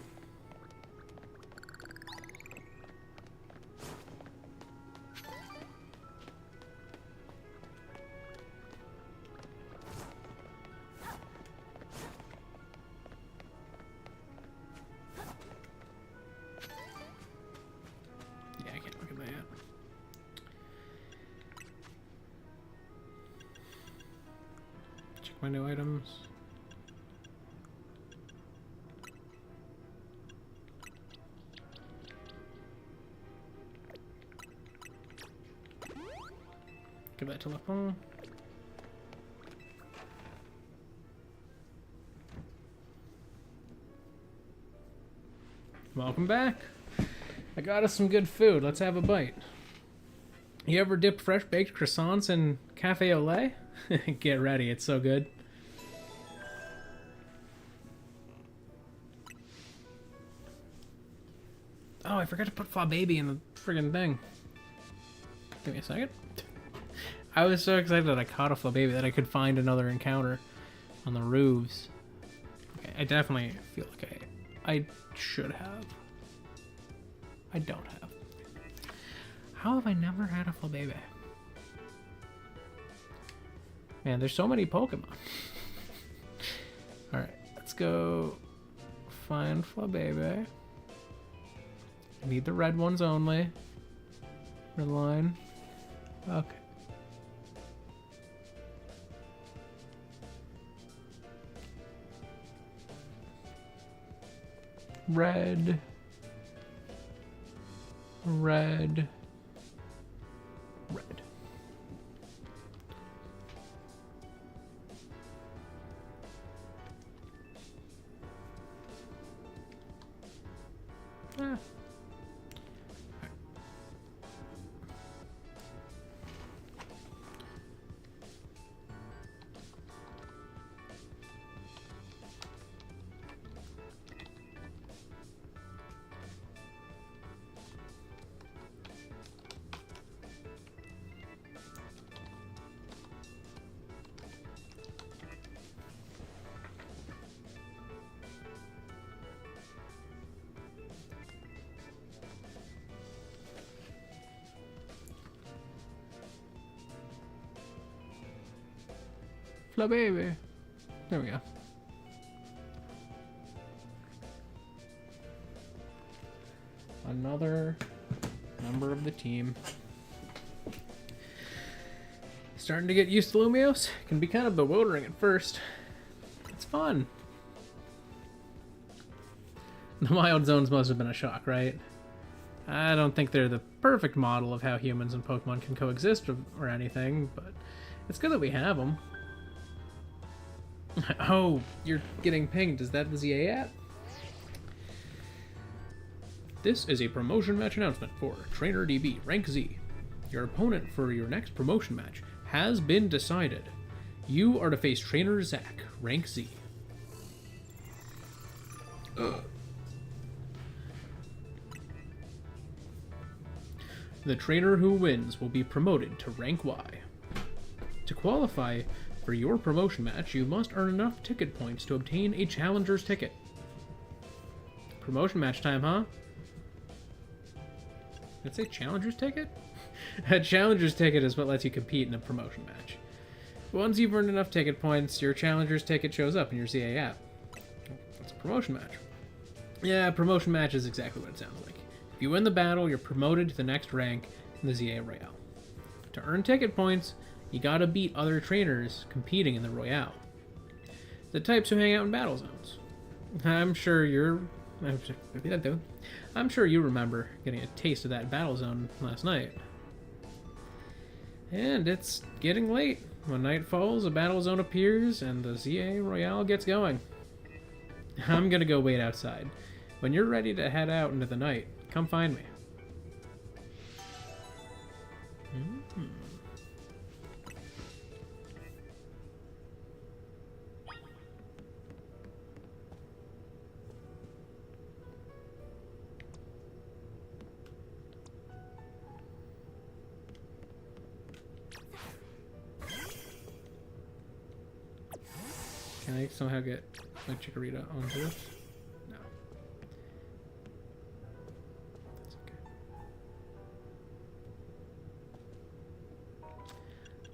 Check my new items. Give that to Lapon. Welcome back. I got us some good food. Let's have a bite. You ever dipped fresh baked croissants in cafe au lait? Get ready, it's so good. Oh, I forgot to put Fla Baby in the friggin' thing. Give me a second. I was so excited that I caught a Fla Baby that I could find another encounter on the roofs. Okay, I definitely feel like I should have. I don't have. How have I never had a Fla Baby? Man, there's so many Pokemon. Alright, let's go find Fla Baby. I need the red ones only. Red line. Okay. Red. Red. Red. Ah. Fla Baby. There we go. Another member of the team. Starting to get used to Lumiose. Can be kind of bewildering at first. It's fun. The wild zones must have been a shock, right? I don't think they're the perfect model of how humans and Pokemon can coexist or anything, but it's good that we have them. Oh, you're getting pinged. Is that the ZA app? This is a promotion match announcement for Trainer DB Rank Z. Your opponent for your next promotion match has been decided. You are to face Trainer Zach, Rank Z. The trainer who wins will be promoted to Rank Y. To qualify for your promotion match, you must earn enough ticket points to obtain a challenger's ticket. Promotion match time, huh? Did it say challenger's ticket? A challenger's ticket is what lets you compete in a promotion match. Once you've earned enough ticket points, your challenger's ticket shows up in your ZA app. That's a promotion match. Yeah, promotion match is exactly what it sounds like. If you win the battle, you're promoted to the next rank in the ZA Royale. To earn ticket points, you gotta beat other trainers competing in the Royale. The types who hang out in battle zones. I'm sure you remember getting a taste of that battle zone last night. And it's getting late. When night falls, a battle zone appears, and the ZA Royale gets going. I'm gonna go wait outside. When you're ready to head out into the night, come find me. Can I somehow get my Chikorita onto this? No. That's okay.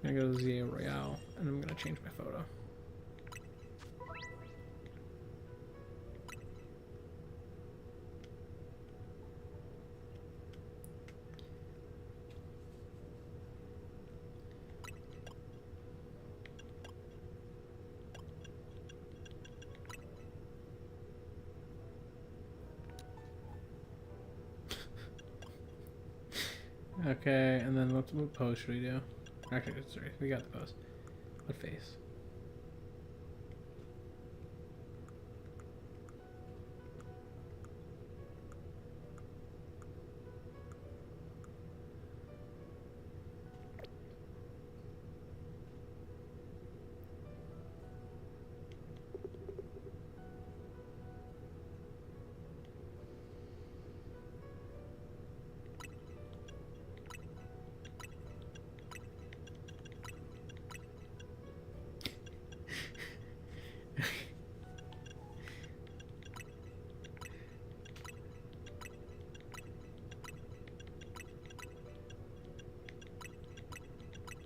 I'm gonna go to ZA Royale, and I'm gonna change my photo. Okay, and then what pose should we do? Actually, sorry, we got the pose. What face?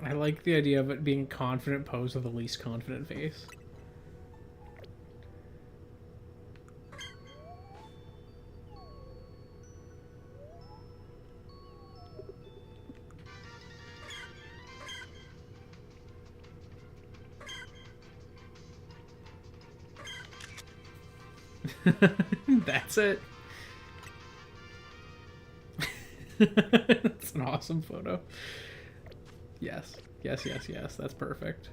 I like the idea of it being confident pose with the least confident face. That's it. That's an awesome photo. Yes. Yes, yes, yes. That's perfect.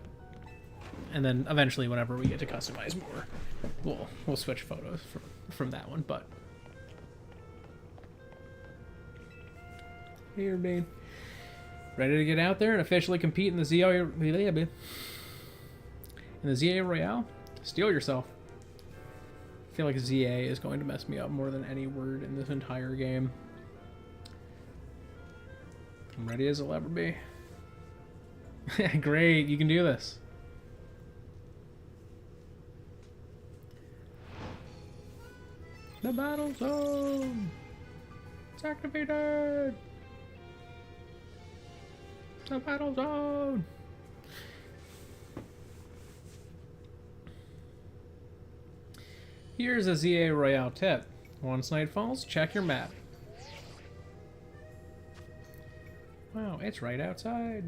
And then eventually, whenever we get to customize more, we'll switch photos from that one. But here, Bane, ready to get out there and officially compete in the ZA Royale? Steel yourself. I feel like ZA is going to mess me up more than any word in this entire game. I'm ready as I'll ever be. Great, you can do this. The battle zone! It's activated! The battle zone! Here's a ZA Royale tip. Once night falls, check your map. Wow, it's right outside.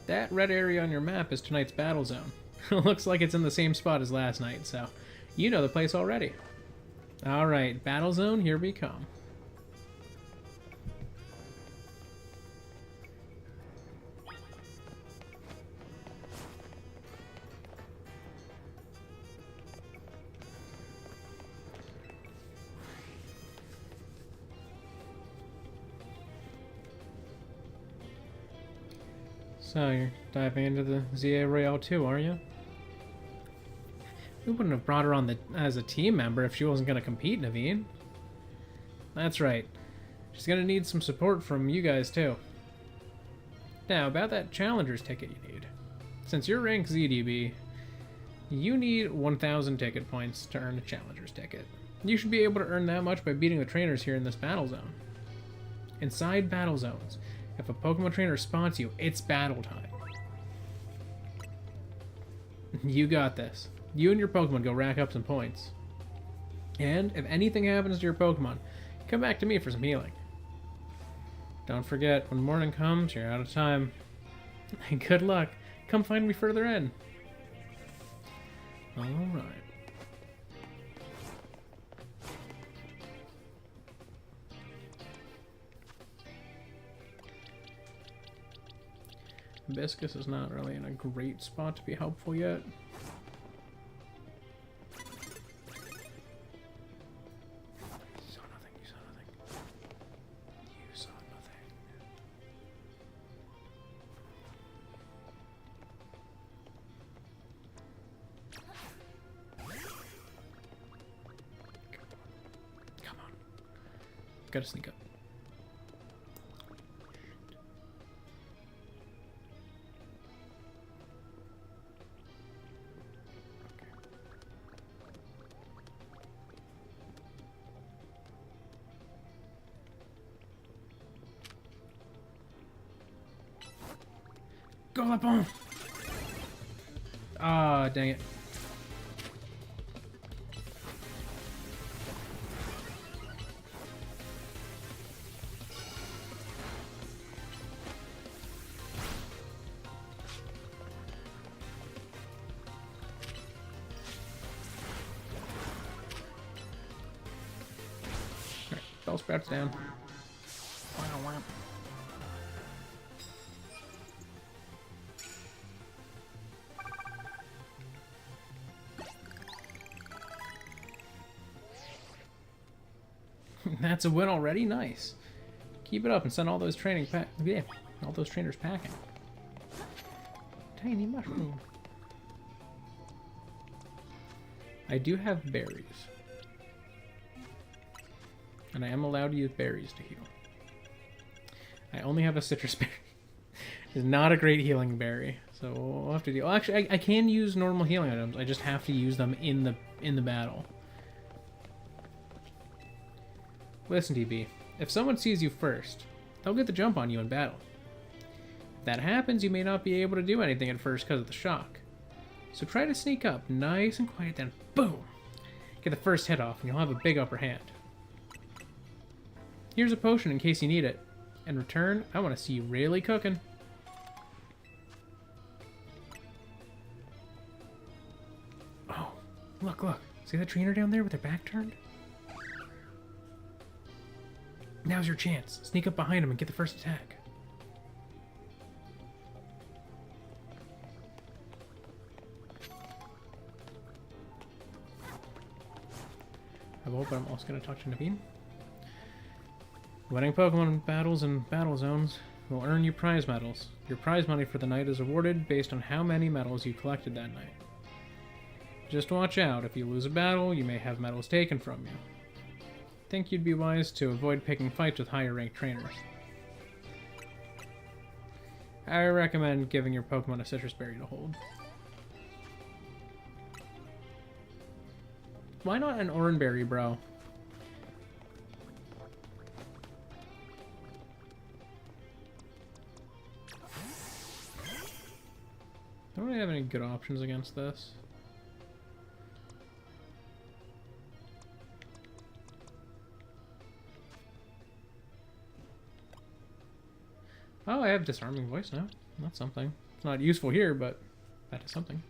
That red area on your map is tonight's battle zone. Looks like it's in the same spot as last night, so you know the place already. Alright, battle zone, here we come. So, you're diving into the ZA Royale too, are you? We wouldn't have brought her on as a team member if she wasn't going to compete, Naveen. That's right. She's going to need some support from you guys too. Now, about that Challenger's ticket you need. Since you're ranked ZDB, you need 1,000 ticket points to earn a Challenger's ticket. You should be able to earn that much by beating the trainers here in this battle zone. Inside battle zones, if a Pokemon trainer spots you, it's battle time. You got this. You and your Pokemon go rack up some points. And if anything happens to your Pokemon, come back to me for some healing. Don't forget, when morning comes, you're out of time. Good luck. Come find me further in. Alright. Hibiscus is not really in a great spot to be helpful yet. You saw nothing, you saw nothing. You saw nothing. Come on. Gotta sneak up. Go Lapon! Ah, dang it. Bellsprout's down. That's a win already? Nice. Keep it up and send all those trainers packing. Tiny mushroom. I do have berries. And I am allowed to use berries to heal. I only have a citrus berry. It's not a great healing berry, so we'll have to deal. Well, actually, I can use normal healing items. I just have to use them in the battle. Listen, TB. If someone sees you first, they'll get the jump on you in battle. If that happens, you may not be able to do anything at first because of the shock. So try to sneak up nice and quiet, then boom! Get the first hit off, and you'll have a big upper hand. Here's a potion in case you need it. In return, I want to see you really cooking. Oh, look. See that trainer down there with their back turned? Now's your chance. Sneak up behind him and get the first attack. I hope I'm also going to touch Naveen. Winning Pokemon battles and battle zones will earn you prize medals. Your prize money for the night is awarded based on how many medals you collected that night. Just watch out. If you lose a battle, you may have medals taken from you. Think you'd be wise to avoid picking fights with higher ranked trainers. I recommend giving your Pokemon a citrus berry to hold. Why not an orange berry, bro? Don't really have any good options against this. Oh, I have disarming voice now. That's something. It's not useful here, but that is something.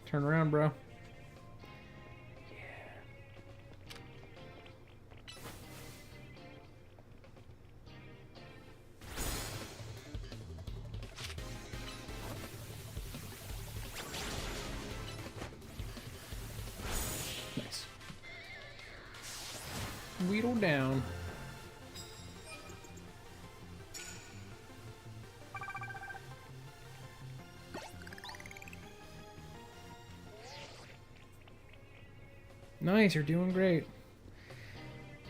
Turn around, bro. Nice. Wheedle down. Nice, you're doing great.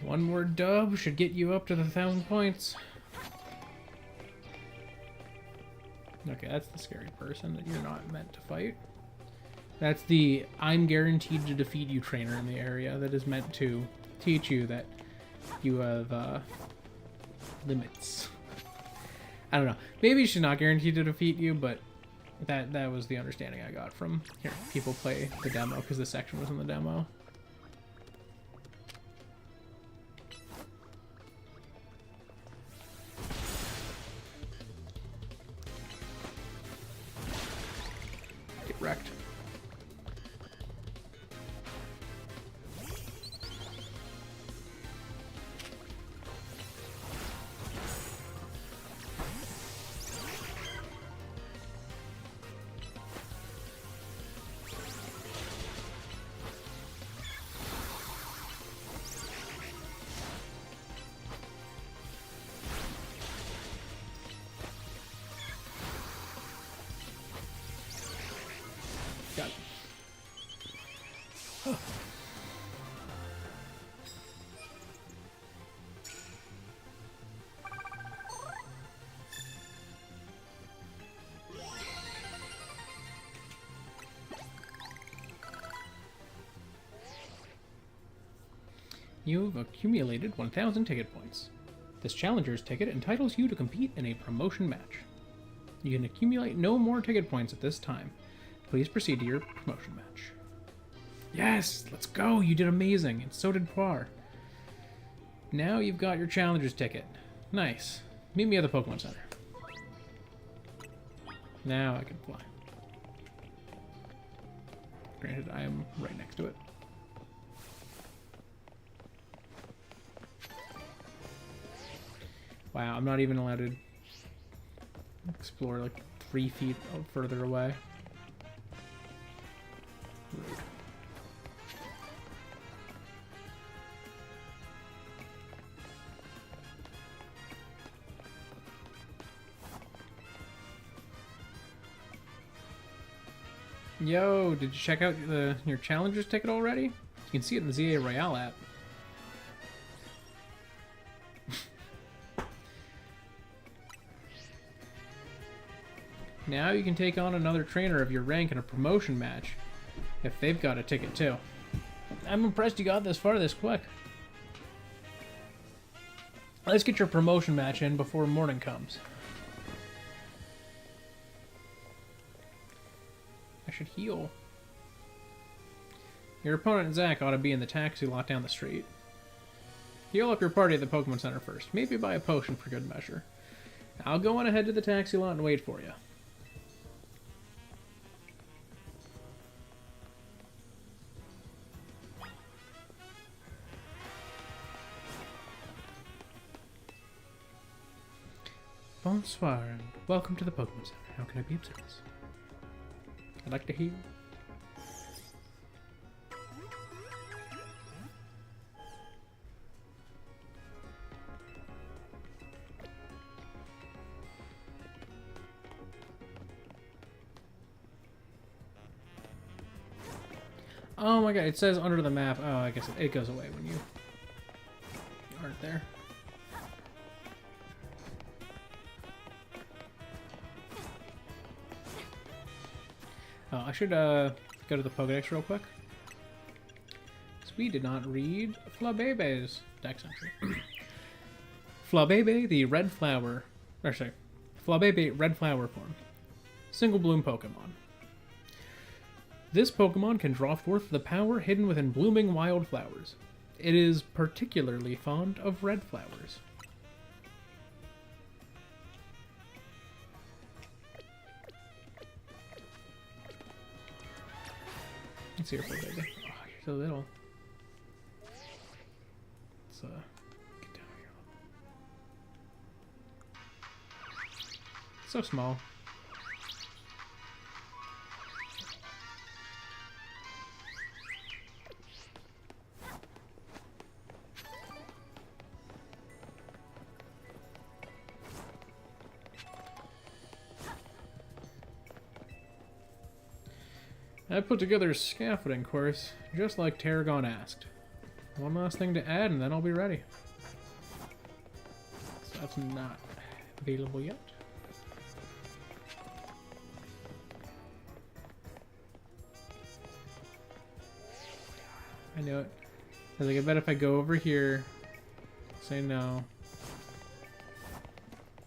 One more dub should get you up to the 1,000 points. Okay, that's the scary person that you're not meant to fight. That's the I'm guaranteed to defeat you trainer in the area that is meant to teach you that you have limits. I don't know. Maybe she's not guaranteed to defeat you, but that was the understanding I got from hearing people play the demo because this section was in the demo. Wrecked. Got it. Oh. You've accumulated 1,000 ticket points. This challenger's ticket entitles you to compete in a promotion match. You can accumulate no more ticket points at this time. Please proceed to your promotion match. Yes, let's go. You did amazing, and so did Poir. Now you've got your challenger's ticket. Nice. Meet me at the Pokemon Center. Now I can fly. Granted, I am right next to it. Wow, I'm not even allowed to explore like 3 feet further away. Rude. Yo, did you check out your challenger's ticket already? You can see it in the ZA Royale app. Now you can take on another trainer of your rank in a promotion match, if they've got a ticket too. I'm impressed you got this far this quick. Let's get your promotion match in before morning comes. I should heal. Your opponent Zach ought to be in the taxi lot down the street. Heal up your party at the Pokemon Center first. Maybe buy a potion for good measure. I'll go on ahead to the taxi lot and wait for you. Bonsoir, and welcome to the Pokemon Center. How can I be of service? I'd like to heal. Oh my god, it says under the map. Oh, I guess it goes away when you aren't there. Oh, I should go to the Pokédex real quick. So we did not read Flabebe's dex entry. Flabebe, the red flower, or sorry, Flabebe red flower form. Single bloom Pokemon. This Pokemon can draw forth the power hidden within blooming wildflowers. It is particularly fond of red flowers. Let's see her Flabebe. Oh, you're so little. Let's get down here. So small. I put together a scaffolding course, just like Tarragon asked. One last thing to add, and then I'll be ready. So that's not available yet. I knew it. I was like, I bet if I go over here, say no.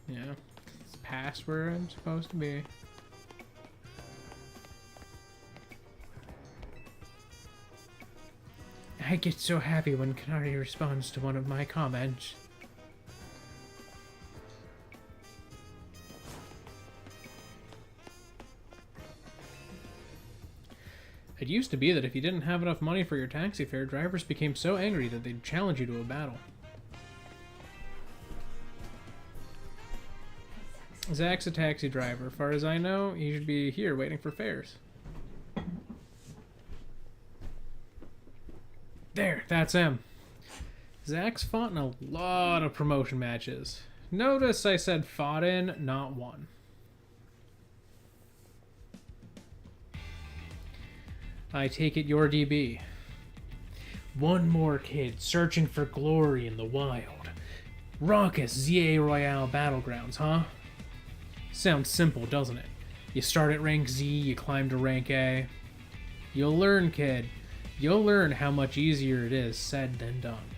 Yeah, it's past where I'm supposed to be. I get so happy when Canary responds to one of my comments. It used to be that if you didn't have enough money for your taxi fare, drivers became so angry that they'd challenge you to a battle. Zach's a taxi driver. As far as I know, he should be here waiting for fares. There, that's him. Zach's fought in a lot of promotion matches. Notice I said fought in, not won. I take it you're DB. One more kid searching for glory in the wild. Raucous ZA Royale battlegrounds, huh? Sounds simple, doesn't it? You start at rank Z, you climb to rank A. You'll learn, kid. You'll learn how much easier it is said than done.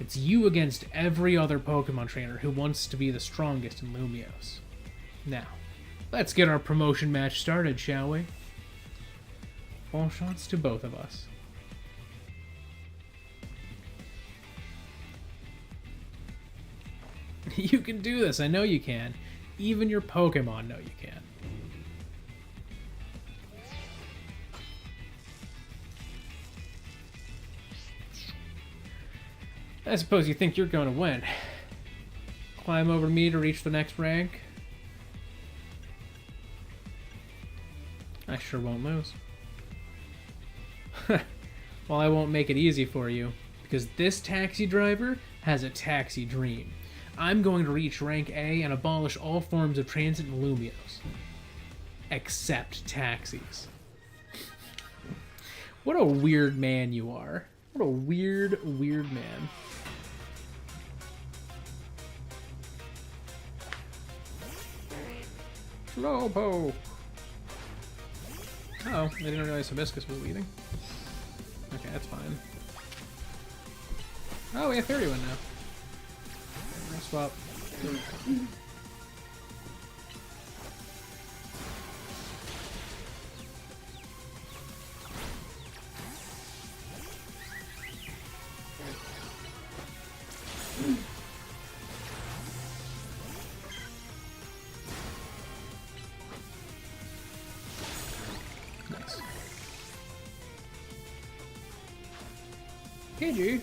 It's you against every other Pokemon trainer who wants to be the strongest in Lumiose. Now, Let's get our promotion match started, shall we? All shots to both of us. You can do this, I know you can. Even your Pokemon know you can. I suppose you think you're going to win. Climb over me to reach the next rank. I sure won't lose. Well, I won't make it easy for you, because this taxi driver has a taxi dream. I'm going to reach rank A and abolish all forms of transit in Lumiose. Except taxis. What a weird man you are. What a weird, weird man. Slowpoke. Oh, I didn't realize Hibiscus was leaving. Okay, that's fine. Oh, we have 31 now. I'll swap. Nice. Hey, dude.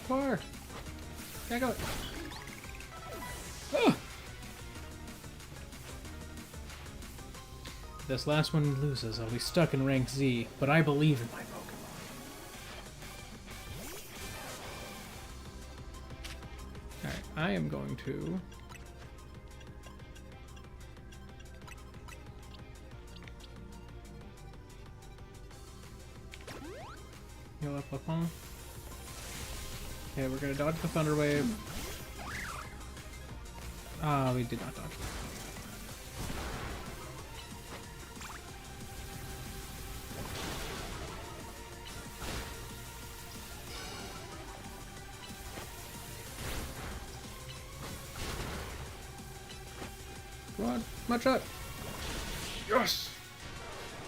Poor. Back out. Oh! This last one loses. I'll be stuck in rank Z, but I believe in my Pokemon. Alright, I am going to... heal up Lapon. Okay, we're gonna dodge the Thunder Wave. Ah, we did not dodge. Come on, much up. Yes.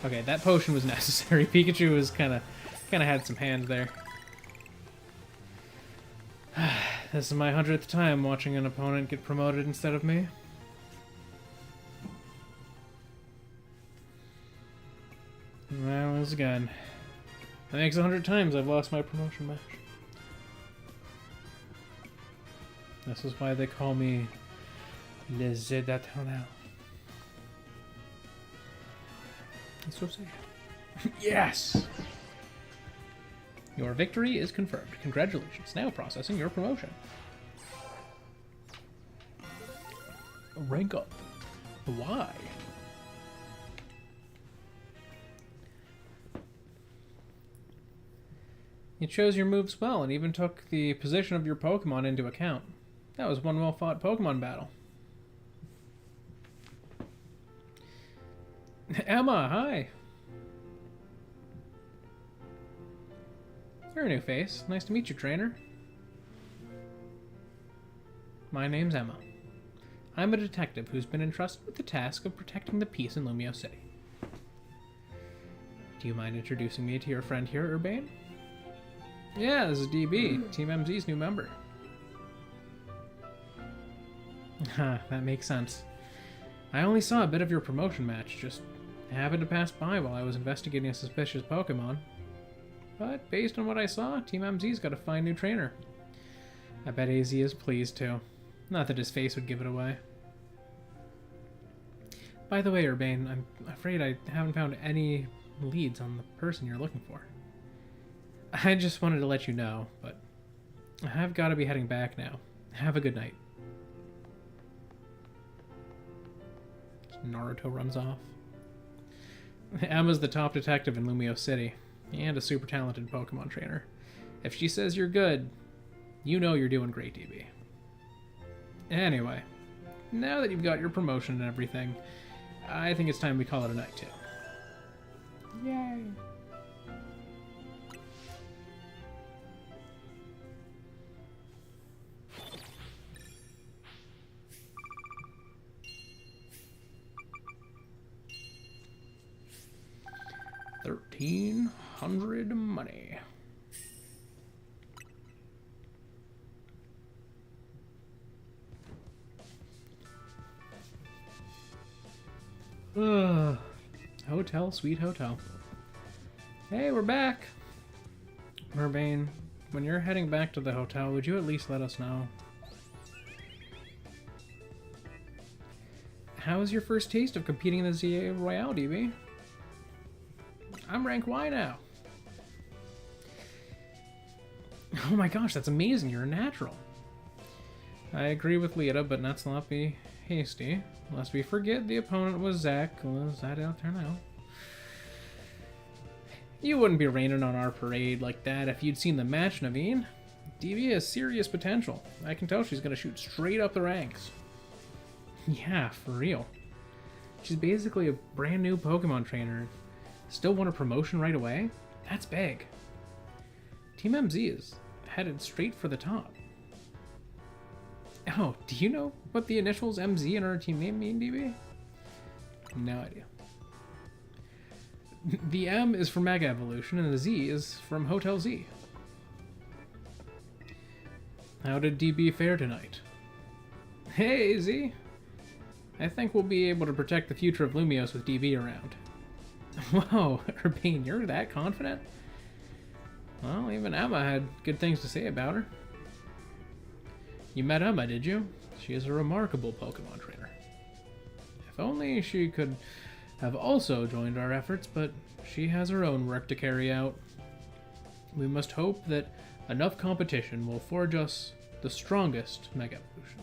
Okay, that potion was necessary. Pikachu was kind of had some hands there. This is my 100th time watching an opponent get promoted instead of me. And I lose again. That makes 100 times I've lost my promotion match. This is why they call me PLZA. That's so sad. Yes! Your victory is confirmed. Congratulations. Now processing your promotion. Rank up. Why? It shows your moves well and even took the position of your Pokemon into account. That was one well-fought Pokemon battle. Emma, hi! You're a new face. Nice to meet you, trainer. My name's Emma. I'm a detective who's been entrusted with the task of protecting the peace in Lumiose City. Do you mind introducing me to your friend here, Urbane? Yeah, this is DB, Team MZ's new member. That makes sense. I only saw a bit of your promotion match, just happened to pass by while I was investigating a suspicious Pokemon. But based on what I saw, Team MZ's got a fine new trainer. I bet AZ is pleased too. Not that his face would give it away. By the way, Urbane, I'm afraid I haven't found any leads on the person you're looking for. I just wanted to let you know, but I've got to be heading back now. Have a good night. Naruto runs off. Emma's the top detective in Lumiose City, and a super talented Pokemon trainer. If she says you're good, you know you're doing great, DB. Anyway, now that you've got your promotion and everything, I think it's time we call it a night, too. Yay! $1,300 money. Hotel, sweet hotel. Hey, we're back. Urbane, when you're heading back to the hotel, would you at least let us know? How was your first taste of competing in the ZA Royale, DB? I'm rank Y now. Oh my gosh, that's amazing. You're a natural. I agree with Lita, but let's not be hasty. Lest we forget the opponent was Zach. Was that out there now? You wouldn't be raining on our parade like that if you'd seen the match, Naveen. DB has serious potential. I can tell she's going to shoot straight up the ranks. Yeah, for real. She's basically a brand new Pokemon trainer. Still want a promotion right away? That's big. Team MZ is headed straight for the top. Oh, do you know what the initials MZ in our team name mean, DB? No idea. The M is for Mega Evolution, and the Z is from Hotel Z. How did DB fare tonight? Hey, Z! I think we'll be able to protect the future of Lumiose with DB around. Whoa, Urbane, you're that confident? Well, even Emma had good things to say about her. You met Emma, did you? She is a remarkable Pokemon trainer. If only she could have also joined our efforts, but she has her own work to carry out. We must hope that enough competition will forge us the strongest Mega Evolution.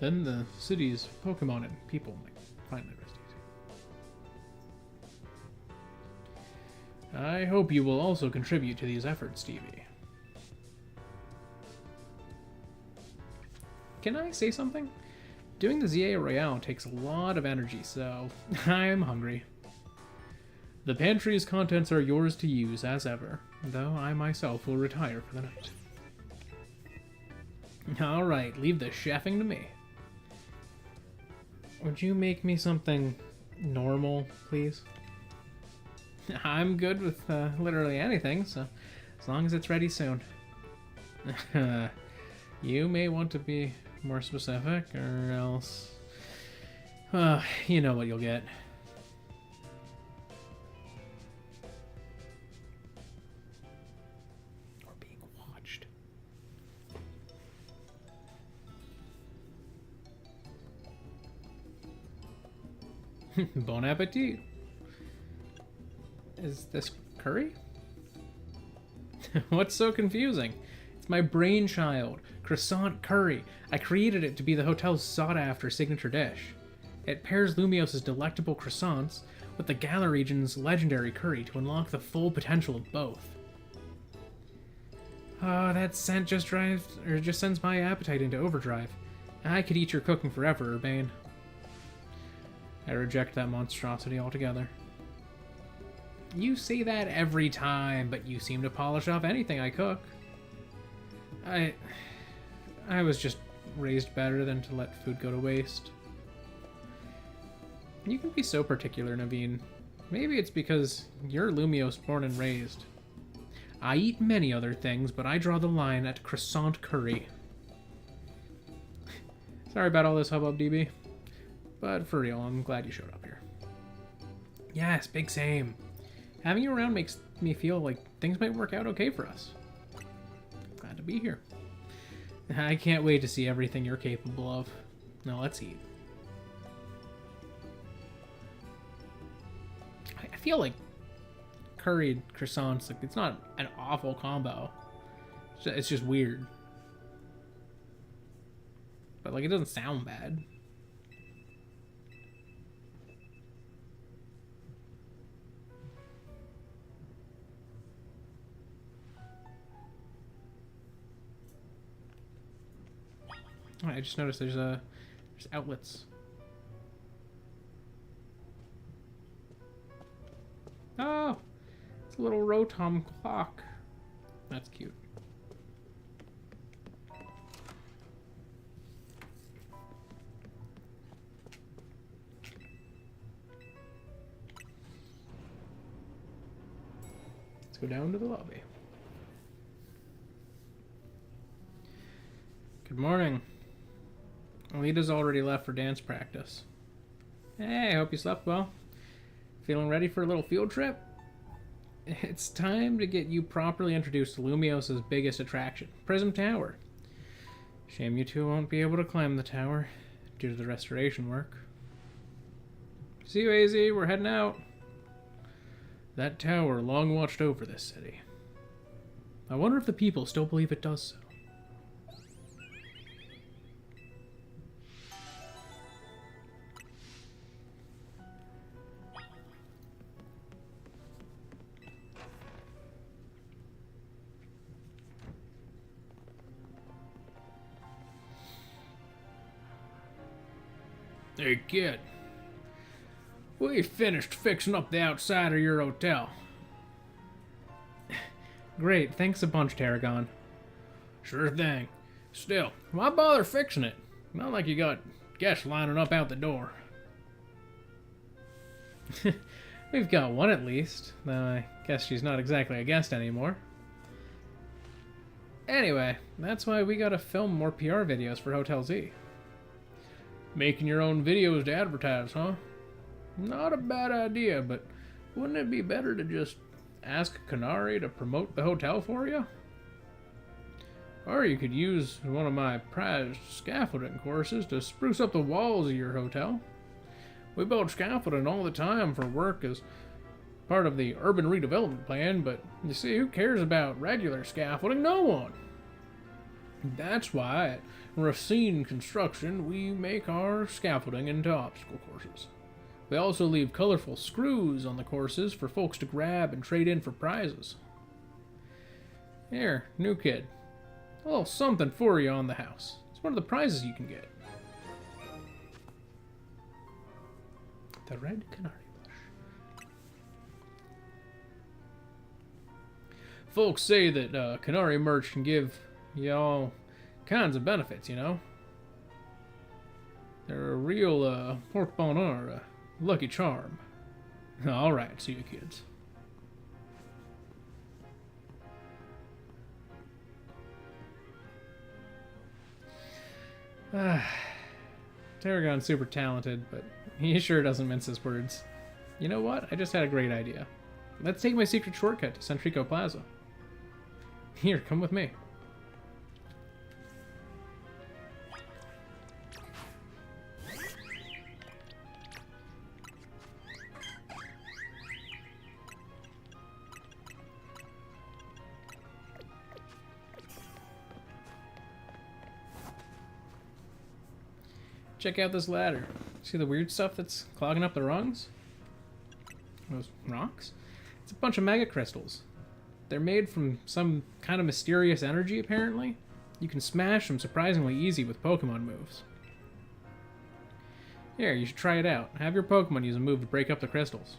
Then the city's Pokemon and people might finally rest easy. I hope you will also contribute to these efforts, Stevie. Can I say something? Doing the ZA Royale takes a lot of energy, so I'm hungry. The pantry's contents are yours to use as ever, though I myself will retire for the night. Alright, leave the chefing to me. Would you make me something normal, please? I'm good with literally anything, so as long as it's ready soon. You may want to be more specific, or else... you know what you'll get. Or being watched. Bon appetit! Is this curry? What's so confusing? It's my brainchild, croissant curry. I created it to be the hotel's sought-after signature dish. It pairs Lumiose's delectable croissants with the Galar region's legendary curry to unlock the full potential of both. Oh, that scent just sends my appetite into overdrive. I could eat your cooking forever, Urbane. I reject that monstrosity altogether. You say that every time, but you seem to polish off anything I cook. I was just raised better than to let food go to waste. You can be so particular, Naveen. Maybe it's because you're Lumiose born and raised. I eat many other things, but I draw the line at croissant curry. Sorry about all this hubbub, DB. But for real, I'm glad you showed up here. Yes, big same. Having you around makes me feel like things might work out okay for us. Glad to be here. I can't wait to see everything you're capable of. Now let's eat. feel like curried croissants, like, it's not an awful combo. It's just weird. But, like, it doesn't sound bad. Oh, I just noticed there's outlets. Oh, it's a little Rotom clock. That's cute. Let's go down to the lobby. Good morning. Alita's already left for dance practice. Hey, I hope you slept well. Feeling ready for a little field trip? It's time to get you properly introduced to Lumiose's biggest attraction, Prism Tower. Shame you two won't be able to climb the tower due to the restoration work. See you, AZ. We're heading out. That tower long watched over this city. I wonder if the people still believe it does so. Hey, kid. We finished fixing up the outside of your hotel. Great, thanks a bunch, Tarragon. Sure thing. Still, why bother fixing it? Not like you got guests lining up out the door. We've got one at least, though I guess she's not exactly a guest anymore. Anyway, that's why we gotta film more PR videos for Hotel Z. Making your own videos to advertise, huh? Not a bad idea, but wouldn't it be better to just ask Canary to promote the hotel for you? Or you could use one of my prized scaffolding courses to spruce up the walls of your hotel. We build scaffolding all the time for work as part of the urban redevelopment plan, but you see, who cares about regular scaffolding? No one! That's why at Racine Construction we make our scaffolding into obstacle courses. We also leave colorful screws on the courses for folks to grab and trade in for prizes. Here, new kid. A little something for you on the house. It's one of the prizes you can get. The red canary bush. Folks say that canary merch can give you all kinds of benefits, you know? They're a real porte bonheur, lucky charm. Alright, see you kids. Tarragon's super talented, but he sure doesn't mince his words. You know what? I just had a great idea. Let's take my secret shortcut to Centrico Plaza. Here, come with me. Check out this ladder. See the weird stuff that's clogging up the rungs? Those rocks? It's a bunch of mega crystals. They're made from some kind of mysterious energy, apparently. You can smash them surprisingly easy with Pokemon moves. Here, you should try it out. Have your Pokemon use a move to break up the crystals.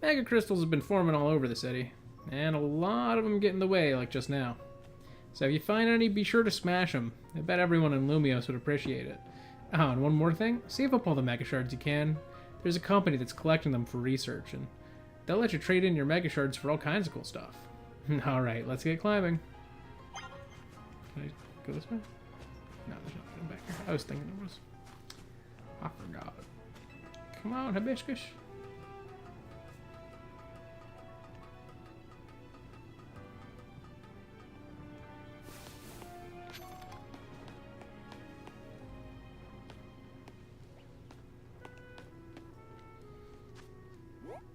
Mega crystals have been forming all over the city, and a lot of them get in the way, like just now. So if you find any, be sure to smash them. I bet everyone in Lumiose would appreciate it. Oh, and one more thing, save up all the Mega Shards you can. There's a company that's collecting them for research, and they'll let you trade in your Mega Shards for all kinds of cool stuff. Alright, let's get climbing. Can I go this way? No, there's nothing back here. I was thinking there was. I forgot. Come on, Hibiscus.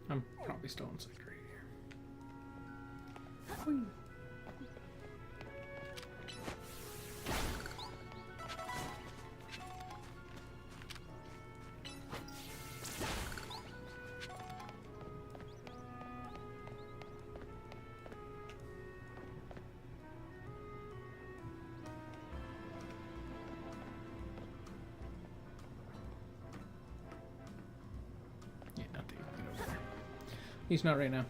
I'm probably still in sector 8 here. Whee. He's not right now.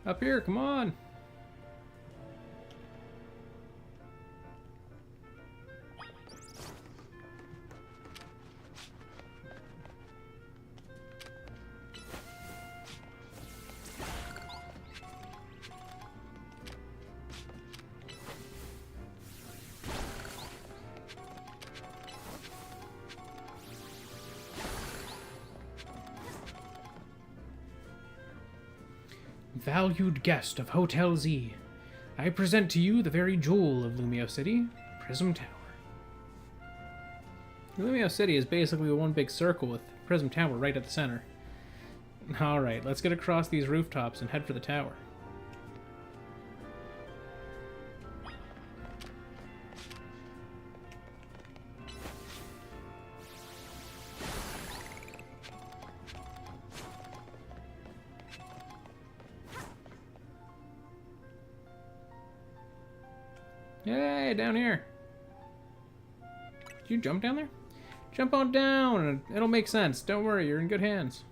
Up here, come on! Valued guest of Hotel Z, I present to you the very jewel of Lumio City, Prism Tower. Lumio City is basically one big circle with Prism Tower right at the center. Alright, let's get across these rooftops and head for the tower. Yay, down here. Did you jump down there? Jump on down. It'll make sense. Don't worry, you're in good hands.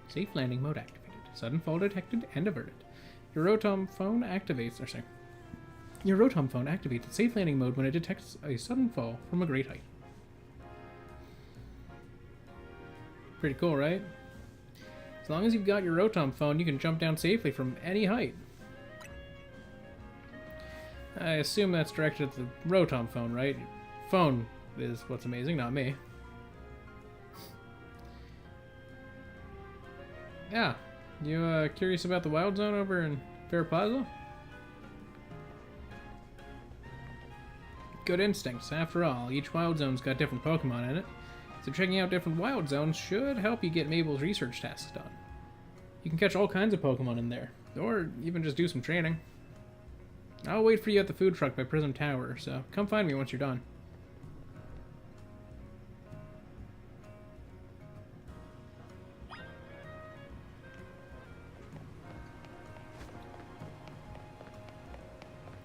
Safe landing mode activated. Sudden fall detected and averted. Your Rotom phone activates. Your Rotom phone activates its safe landing mode when it detects a sudden fall from a great height. Pretty cool, right? As long as you've got your Rotom phone, you can jump down safely from any height. I assume that's directed at the Rotom phone, right? Phone is what's amazing, not me. Yeah. You curious about the Wild Zone over in PLZA? Good instincts. After all, each Wild Zone's got different Pokemon in it. So checking out different Wild Zones should help you get Mabel's research tasks done. You can catch all kinds of Pokemon in there, or even just do some training. I'll wait for you at the food truck by Prism Tower, so come find me once you're done.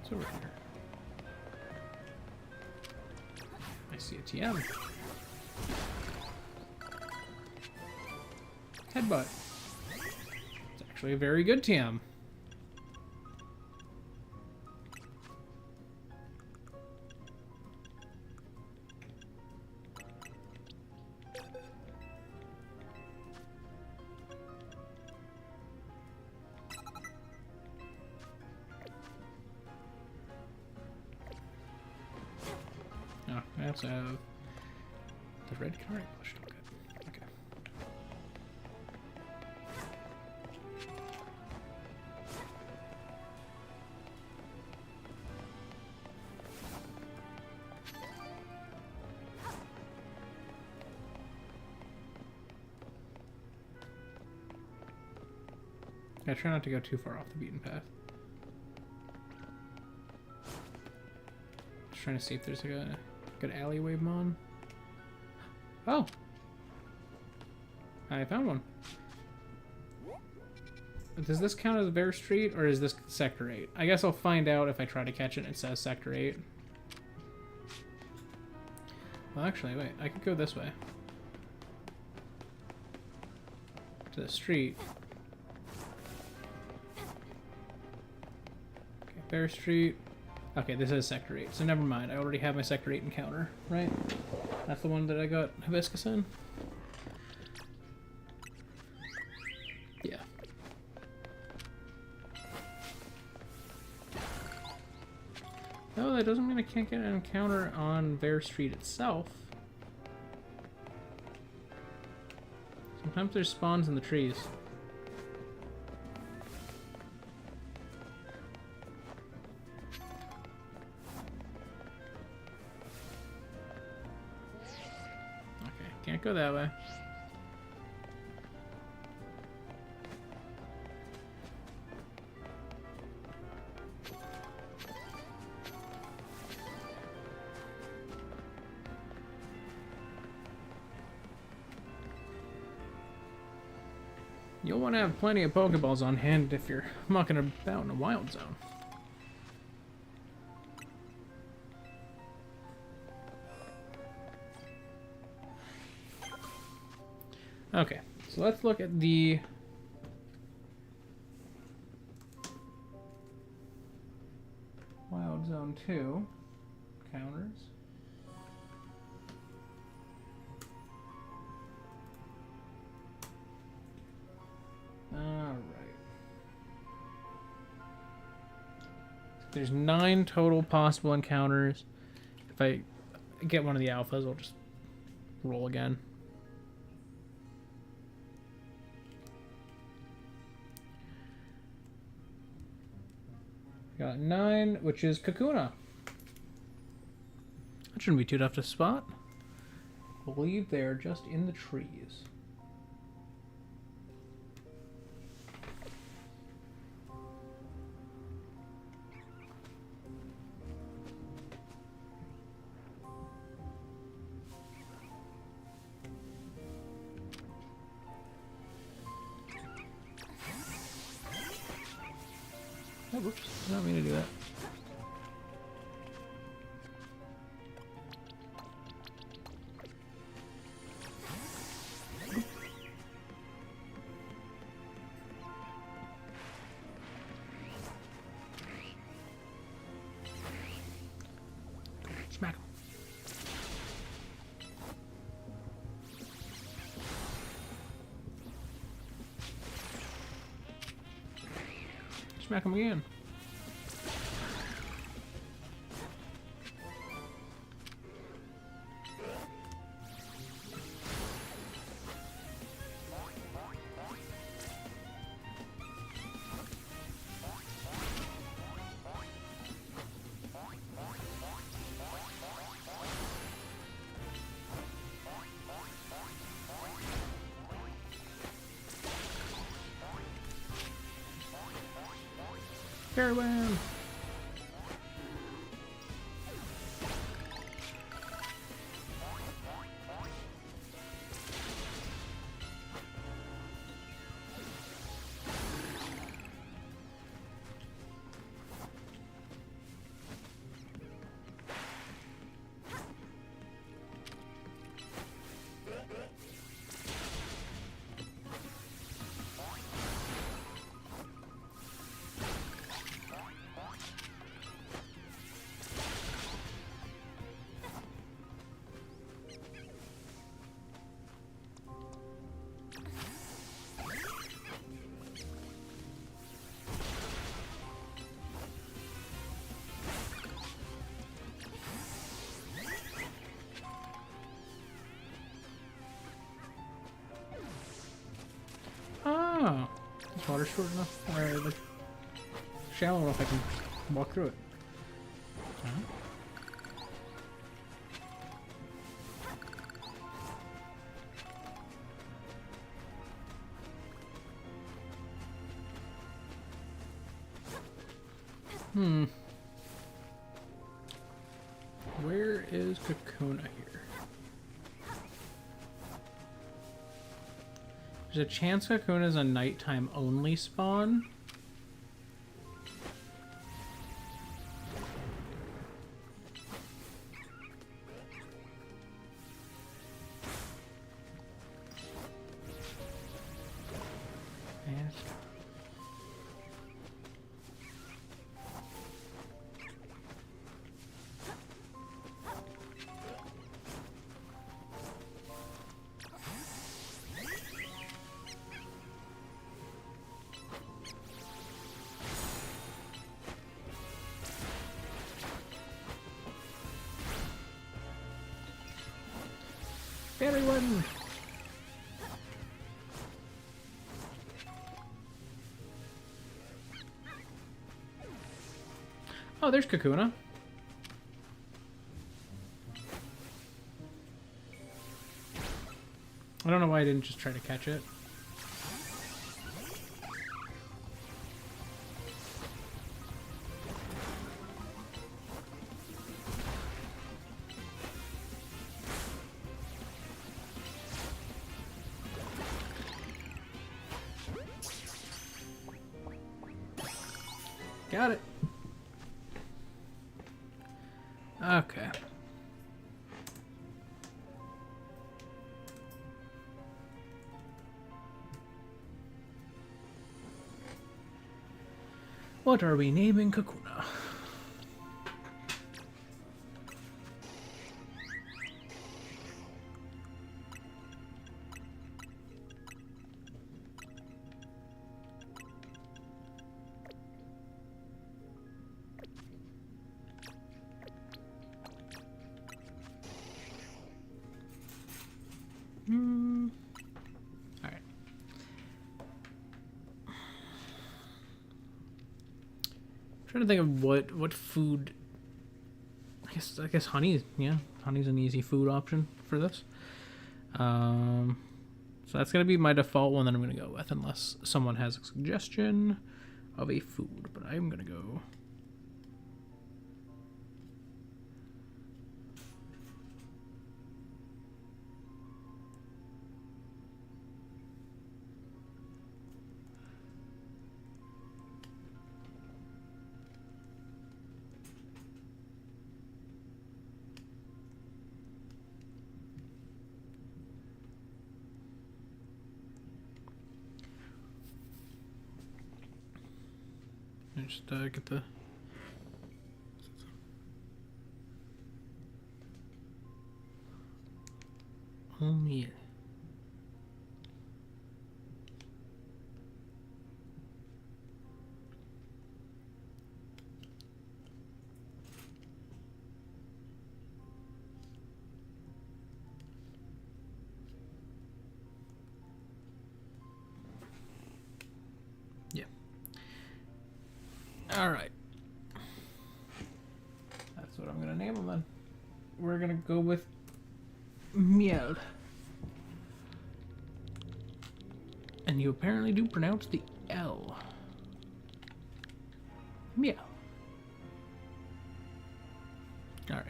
What's over here? I see a TM. Headbutt. It's actually a very good TM. Oh, that's the red curry bush. Okay. I try not to go too far off the beaten path. Just trying to see if there's like a good alleyway mon. Oh! I found one. Does this count as Bear Street, or is this Sector 8? I guess I'll find out if I try to catch it and it says Sector 8. Well, actually, wait. I could go this way. To the street. Okay, Bear Street. Okay, this is Sector 8, so never mind. I already have my Sector 8 encounter, right? That's the one that I got Hibiscus in? Yeah. No, that doesn't mean I can't get an encounter on Bear Street itself. Sometimes there's spawns in the trees. Can't go that way. You'll want to have plenty of Pokeballs on hand if you're mucking about in a wild zone. Okay, so let's look at the Wild Zone 2 counters. Alright. There's 9 total possible encounters. If I get one of the alphas, I'll just roll again. Got 9, which is Kakuna. That shouldn't be too tough to spot. I believe they're just in the trees. Oh, whoops. I don't mean to do that. Smack him. Smack him again. Farewell. Oh, this water's short enough, or like shallow enough I can walk through it. Where is Kakuna here? There's a chance Kakuna's a nighttime only spawn. Everyone! Oh, there's Kakuna. I don't know why I didn't just try to catch it. Got it. Okay. What are we naming Kakuna? All right. Trying to think of what food. I guess honey. Yeah, honey's an easy food option for this. So that's gonna be my default one that I'm gonna go with, unless someone has a suggestion of a food. But I'm gonna go. Just get the. Oh yeah. All right. That's what I'm gonna name them then. We're gonna go with Meow. And you apparently do pronounce the L. Meow. All right.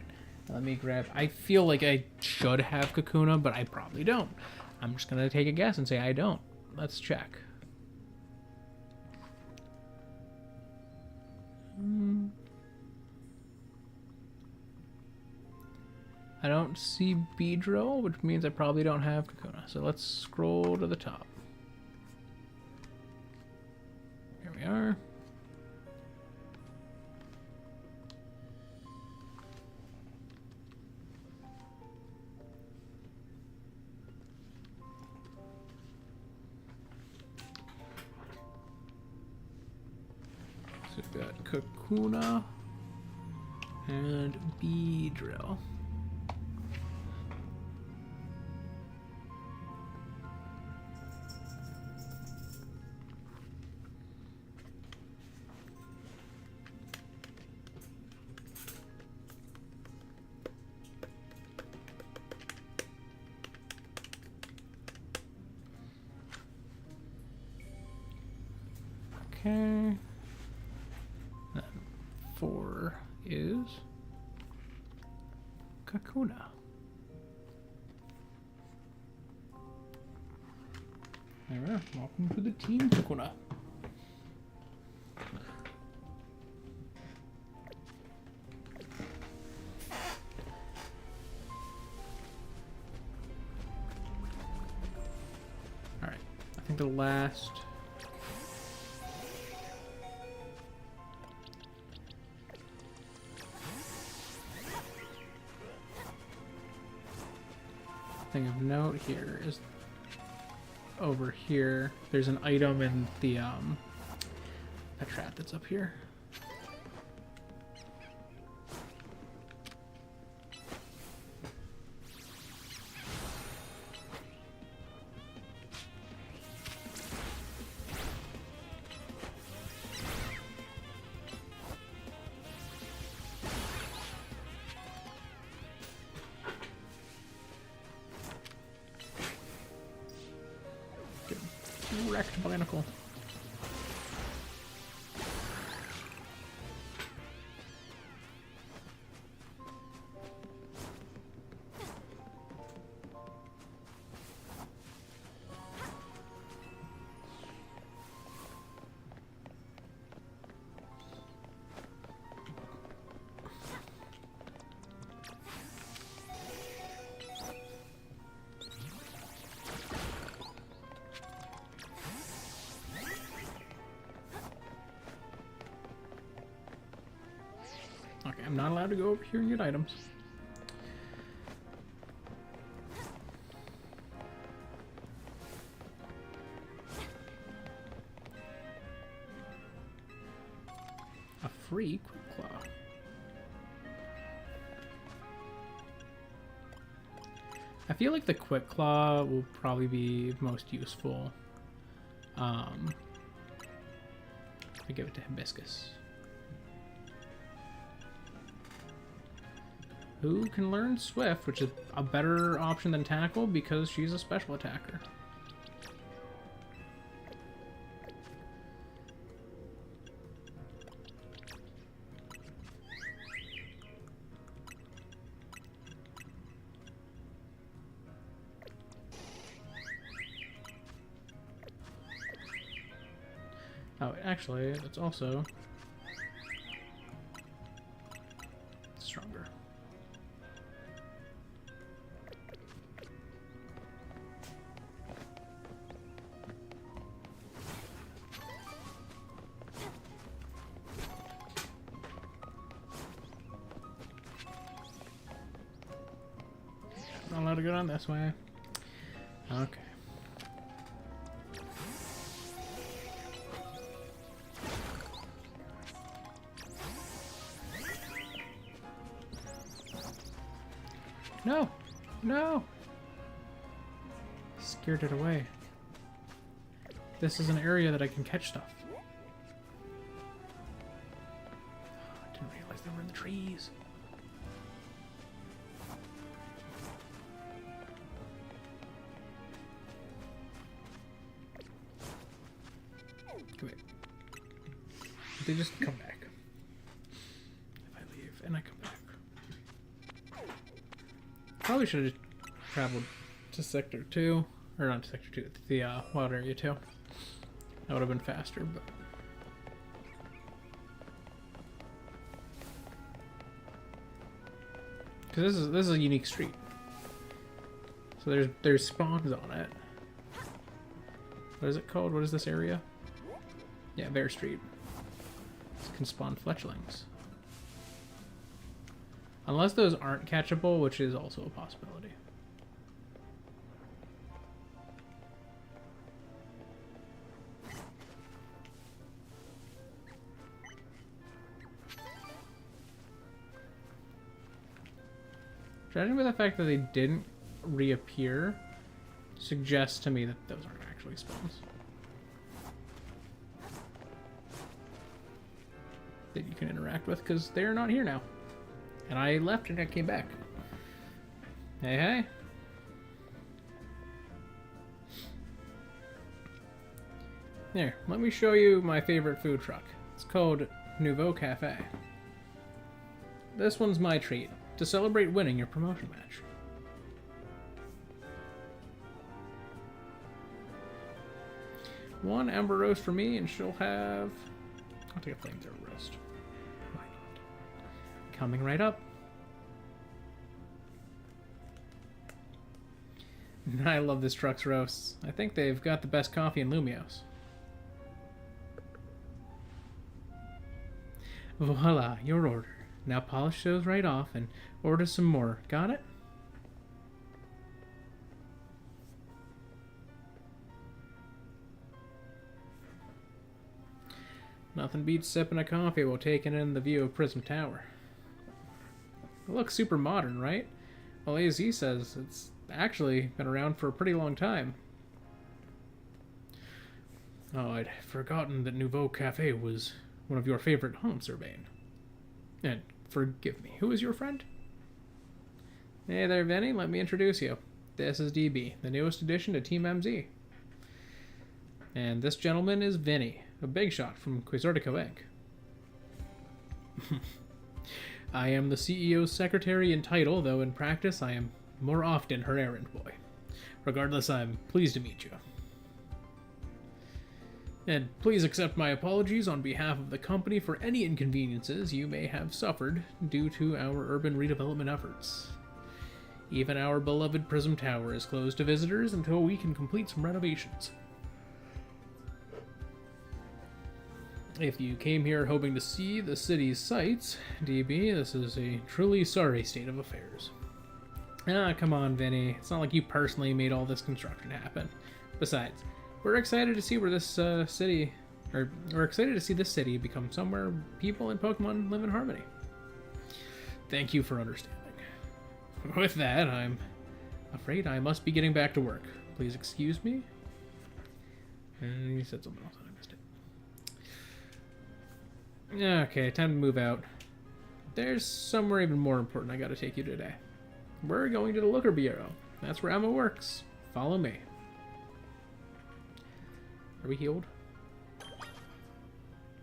Let me grab. I feel like I should have Kakuna, but I probably don't. I'm just gonna take a guess and say I don't. Let's check. I don't see Beedrill, which means I probably don't have Kakuna. So let's scroll to the top. Here we are. So we've got Kakuna and Beedrill. Okay. Then 4 is Kakuna. There we are. Welcome to the team, Kakuna. Alright. I think the last thing of note here is over here. There's an item in the a trap that's up here. wrecked Barnacle. Okay, I'm not allowed to go over here and get items. A free Quick Claw. I feel like the Quick Claw will probably be most useful. I give it to Hibiscus. Who can learn Swift, which is a better option than Tackle because she's a special attacker. Oh, actually, it's also stronger. Not allowed to go down this way. Okay. No! No! Scared it away. This is an area that I can catch stuff. I didn't realize they were in the trees. Wait. They just come back. If I leave and I come back. Probably should have traveled to Sector 2. Or not to Sector 2, the Wild Area 2. That would have been faster, but... Because this is a unique street. So there's spawns on it. What is it called? What is this area? Yeah, Bear Street. This can spawn fletchlings. Unless those aren't catchable, which is also a possibility. Judging by the fact that they didn't reappear, suggests to me that those aren't actually spawns. That you can interact with, because they're not here now. And I left and I came back. Hey, hey. There, let me show you my favorite food truck. It's called Nouveau Cafe. This one's my treat, to celebrate winning your promotion match. One Ember Roast for me, and she'll have... I'll take a Flamethrower Roast. Why not? Coming right up. I love this truck's roasts. I think they've got the best coffee in Lumiose. Voila, your order. Now polish those right off and order some more. Got it? Nothing beats sipping a coffee while taking in the view of Prism Tower. It looks super modern, right? Well, AZ says it's actually been around for a pretty long time. Oh, I'd forgotten that Nouveau Cafe was one of your favorite homes, Urbane. And forgive me, who is your friend? Hey there, Vinny, let me introduce you. This is DB, the newest addition to Team MZ. And this gentleman is Vinny, a big shot from Quixotico Inc. I am the CEO's secretary in title, though in practice I am more often her errand boy. Regardless, I'm pleased to meet you. And please accept my apologies on behalf of the company for any inconveniences you may have suffered due to our urban redevelopment efforts. Even our beloved Prism Tower is closed to visitors until we can complete some renovations. If you came here hoping to see the city's sights, DB, this is a truly sorry state of affairs. Ah, come on, Vinny. It's not like you personally made all this construction happen. Besides, we're excited to see where this we're excited to see this city become somewhere people and Pokemon live in harmony. Thank you for understanding. With that, I'm afraid I must be getting back to work. Please excuse me. And he said something else and I missed it. Okay, time to move out. There's somewhere even more important I gotta take you today. We're going to the Looker Bureau. That's where Emma works. Follow me. Are we healed?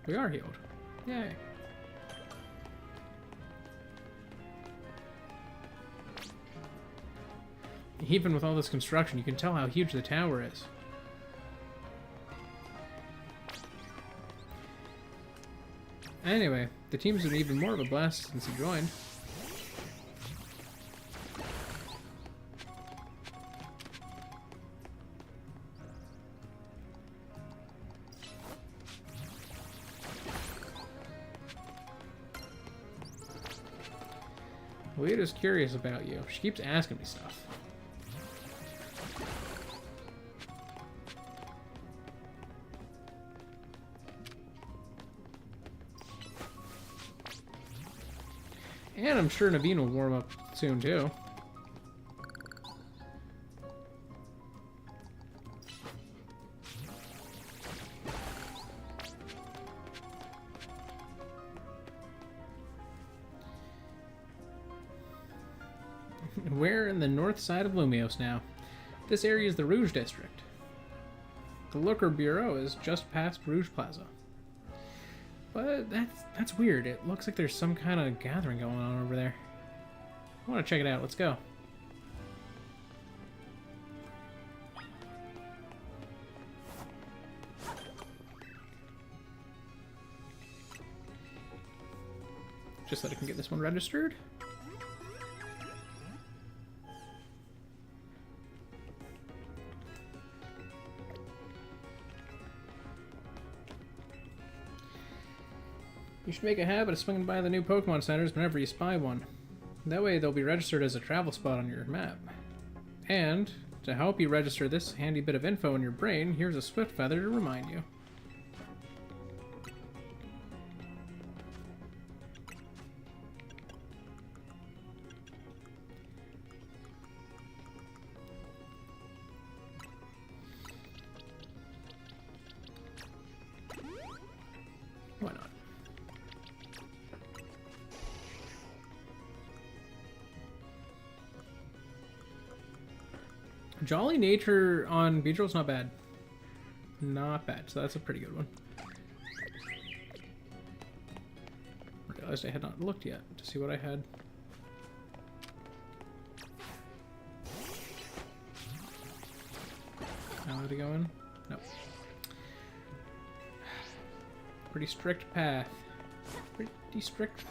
We are healed. Yay. Even with all this construction, you can tell how huge the tower is. Anyway, the team's been even more of a blast since you joined. Leita's curious about you. She keeps asking me stuff. And I'm sure Naveen will warm up soon, too. We're in the north side of Lumiose now. This area is the Rouge District. The Looker Bureau is just past Rouge Plaza. But that's weird. It looks like there's some kind of gathering going on over there. I want to check it out. Let's go. Just so I can get this one registered. You should make a habit of swinging by the new Pokemon centers whenever you spy one. That way they'll be registered as a travel spot on your map. And, to help you register this handy bit of info in your brain, here's a Swift Feather to remind you. Why not? Jolly Nature on Beedrill's not bad. Not bad, so that's a pretty good one. I realized I had not looked yet to see what I had. Now to go in? Nope. Pretty strict path. Pretty strict.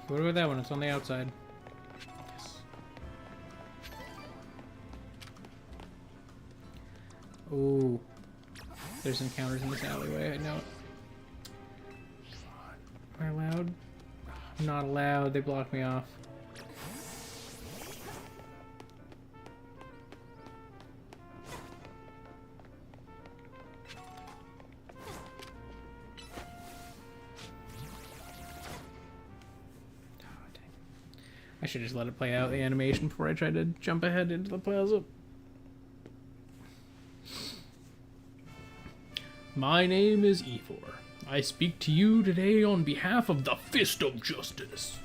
What about that one? It's on the outside. Yes. Ooh. There's encounters in this alleyway, I know it. Am I allowed? I'm not allowed, they blocked me off. I should just let it play out the animation before I try to jump ahead into the plaza. My name is Efor. I speak to you today on behalf of the Fist of Justice.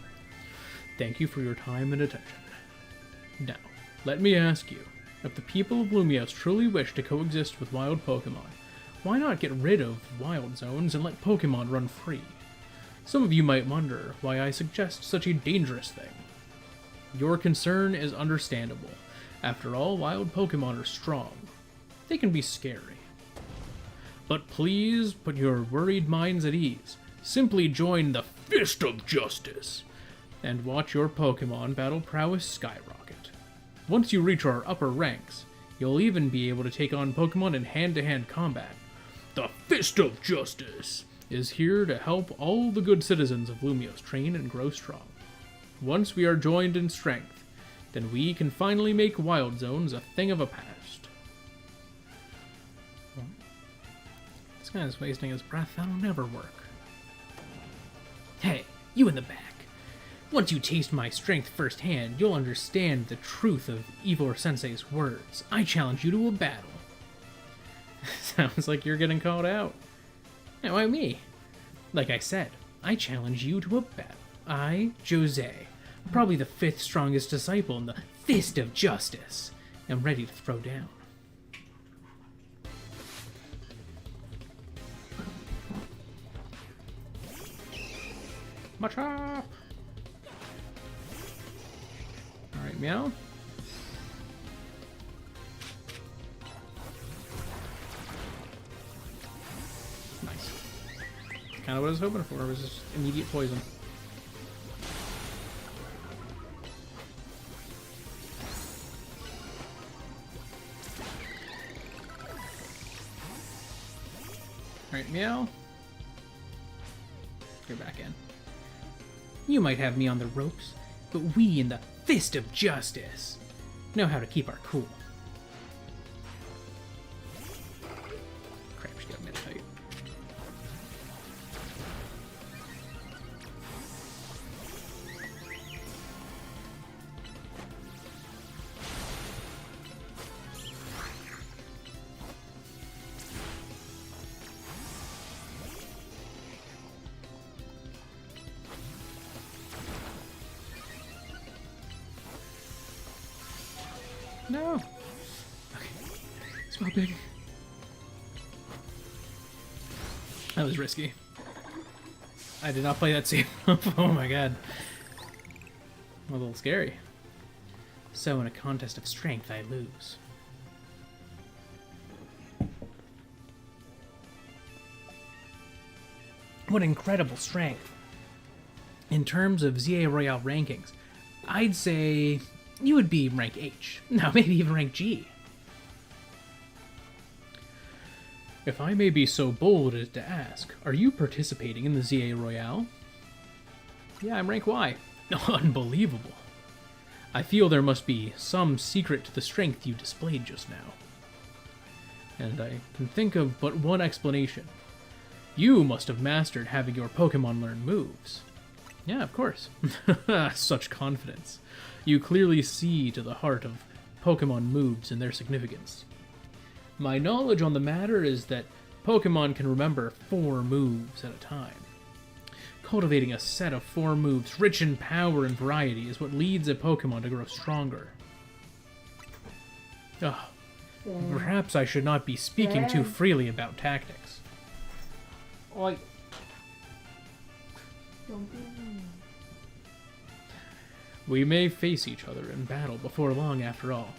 Thank you for your time and attention. Now, let me ask you, if the people of Lumiose truly wish to coexist with wild Pokémon, why not get rid of wild zones and let Pokémon run free? Some of you might wonder why I suggest such a dangerous thing. Your concern is understandable. After all, wild Pokémon are strong. They can be scary. But please put your worried minds at ease. Simply join the Fist of Justice and watch your Pokémon battle prowess skyrocket. Once you reach our upper ranks, you'll even be able to take on Pokémon in hand-to-hand combat. The Fist of Justice is here to help all the good citizens of Lumiose train and grow strong. Once we are joined in strength, then we can finally make wild zones a thing of a past. This guy's wasting his breath. That'll never work. Hey, you in the back. Once you taste my strength firsthand, you'll understand the truth of Ivor Sensei's words. I challenge you to a battle. Sounds like you're getting called out. Yeah, why me? Like I said, I challenge you to a battle. I, Jose, probably the 5th strongest disciple in the Fist of Justice, am ready to throw down. Machop! Alright, meow. Nice. Kind of what I was hoping for, was just immediate poison. Alright, meow. You're back in. You might have me on the ropes, but we in the Fist of Justice know how to keep our cool. Crap, she got mid-height. No! Okay. Smell big. That was risky. I did not play that safe. Oh my god. A little scary. So in a contest of strength, I lose. What incredible strength. In terms of ZA Royale rankings, I'd say you would be rank H. No, maybe even rank G. If I may be so bold as to ask, are you participating in the ZA Royale? Yeah, I'm rank Y. Unbelievable. I feel there must be some secret to the strength you displayed just now. And I can think of but one explanation. You must have mastered having your Pokémon learn moves. Yeah, of course. Such confidence. You clearly see to the heart of Pokémon moves and their significance. My knowledge on the matter is that Pokémon can remember 4 moves at a time. Cultivating a set of 4 moves rich in power and variety is what leads a Pokémon to grow stronger. Perhaps I should not be speaking too freely about tactics. Oi. Don't be mean. We may face each other in battle before long after all.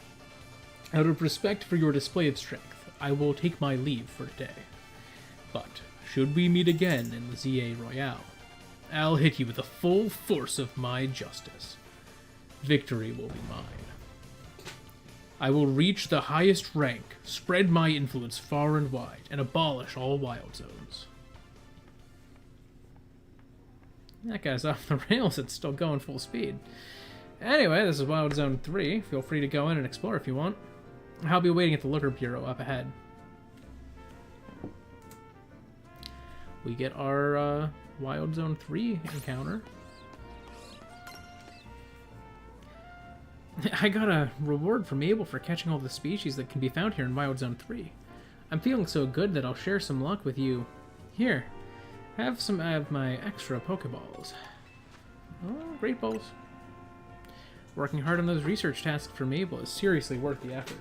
Out of respect for your display of strength, I will take my leave for today. But, should we meet again in the ZA Royale, I'll hit you with the full force of my justice. Victory will be mine. I will reach the highest rank, spread my influence far and wide, and abolish all wild zones. That guy's off the rails, it's still going full speed. Anyway, this is Wild Zone 3. Feel free to go in and explore if you want. I'll be waiting at the Looker Bureau up ahead. We get our Wild Zone 3 encounter. I got a reward from Mabel for catching all the species that can be found here in Wild Zone 3. I'm feeling so good that I'll share some luck with you. Here, have some of my extra Pokeballs. Oh, great balls. Working hard on those research tasks for Mabel is seriously worth the effort.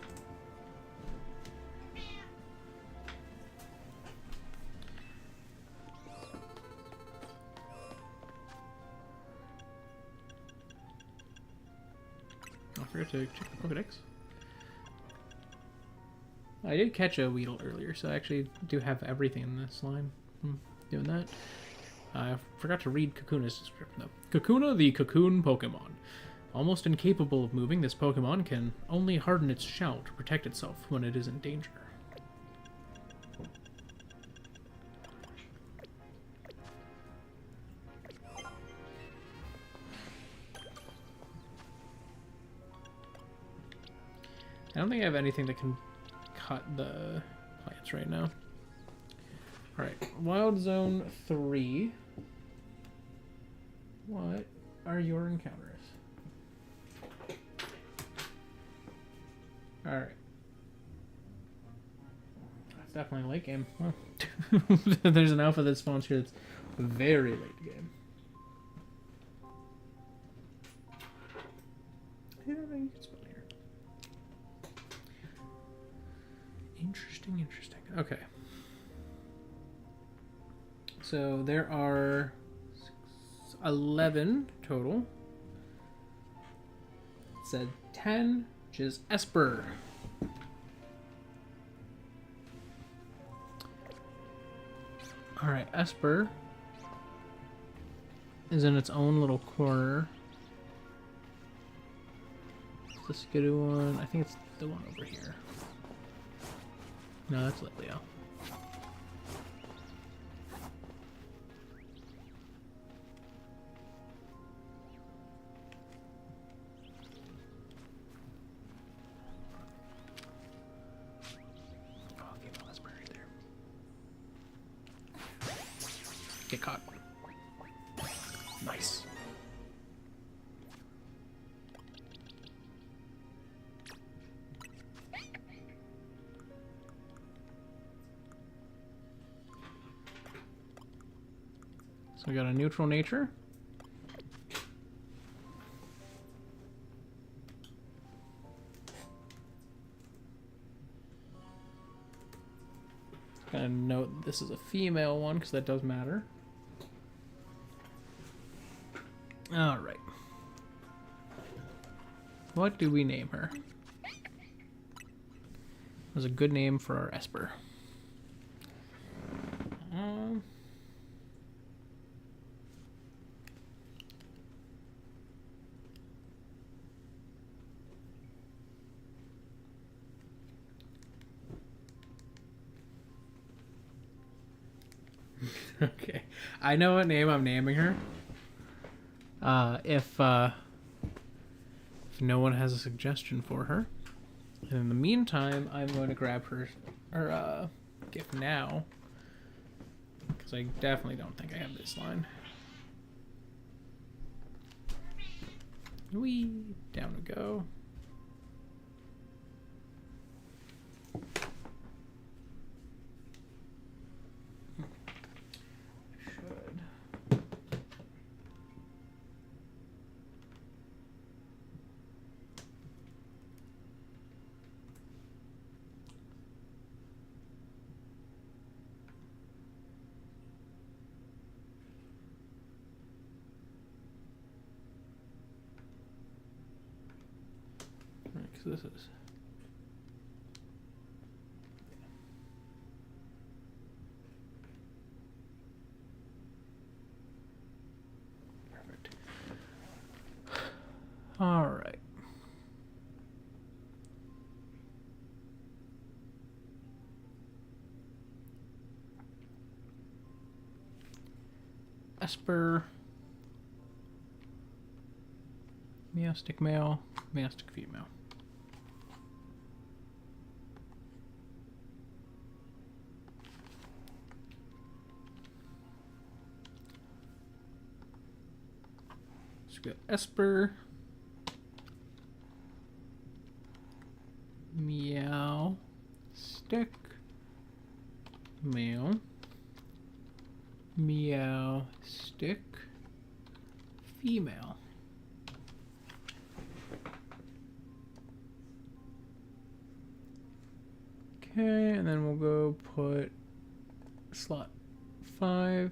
I forgot to check the Pokedex. I did catch a Weedle earlier, so I actually do have everything in this line. Doing that. I forgot to read Kakuna's description though. Kakuna, the cocoon Pokemon. Almost incapable of moving, this Pokemon can only harden its shell to protect itself when it is in danger. I don't think I have anything that can cut the plants right now. Alright, Wild Zone 3. What are your encounters? Alright. That's definitely a late game. Huh. There's an alpha that spawns here that's very late game. I don't know you can spawn here. Interesting, interesting. Okay. So there are 11 total. It said 10, which is Esper. Alright, Esper is in its own little corner. Is this a good one? I think it's the one over here. No, that's Litleo. Get caught. Nice. So we got a neutral nature. Gonna note this is a female one because that does matter. All right. What do we name her? Was a good name for our Esper. Okay, I know what name I'm naming her. If no one has a suggestion for her. And in the meantime, I'm going to grab her gift now. Because I definitely don't think I have this line. Whee! Down we go. So this is perfect. All right. Esper, Meowstic male, Meowstic female. So we got Esper, Meow, Stick, male, Meow, Stick, female. Okay, and then we'll go put slot 5.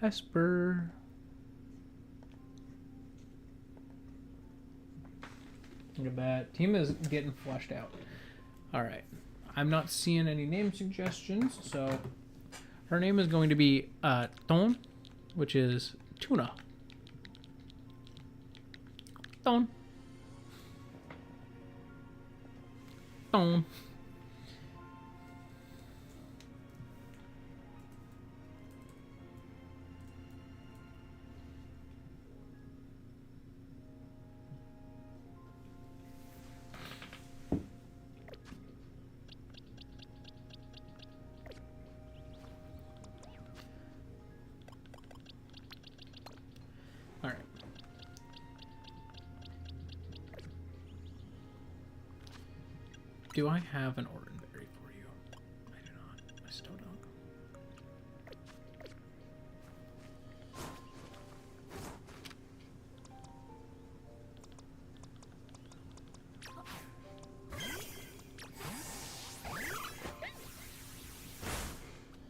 Esper. Look at that. Team is getting fleshed out. Alright. I'm not seeing any name suggestions, so her name is going to be Ton, which is tuna. Ton. Ton. Alright. Do I have an Ortonberry for you? I do not. I still don't.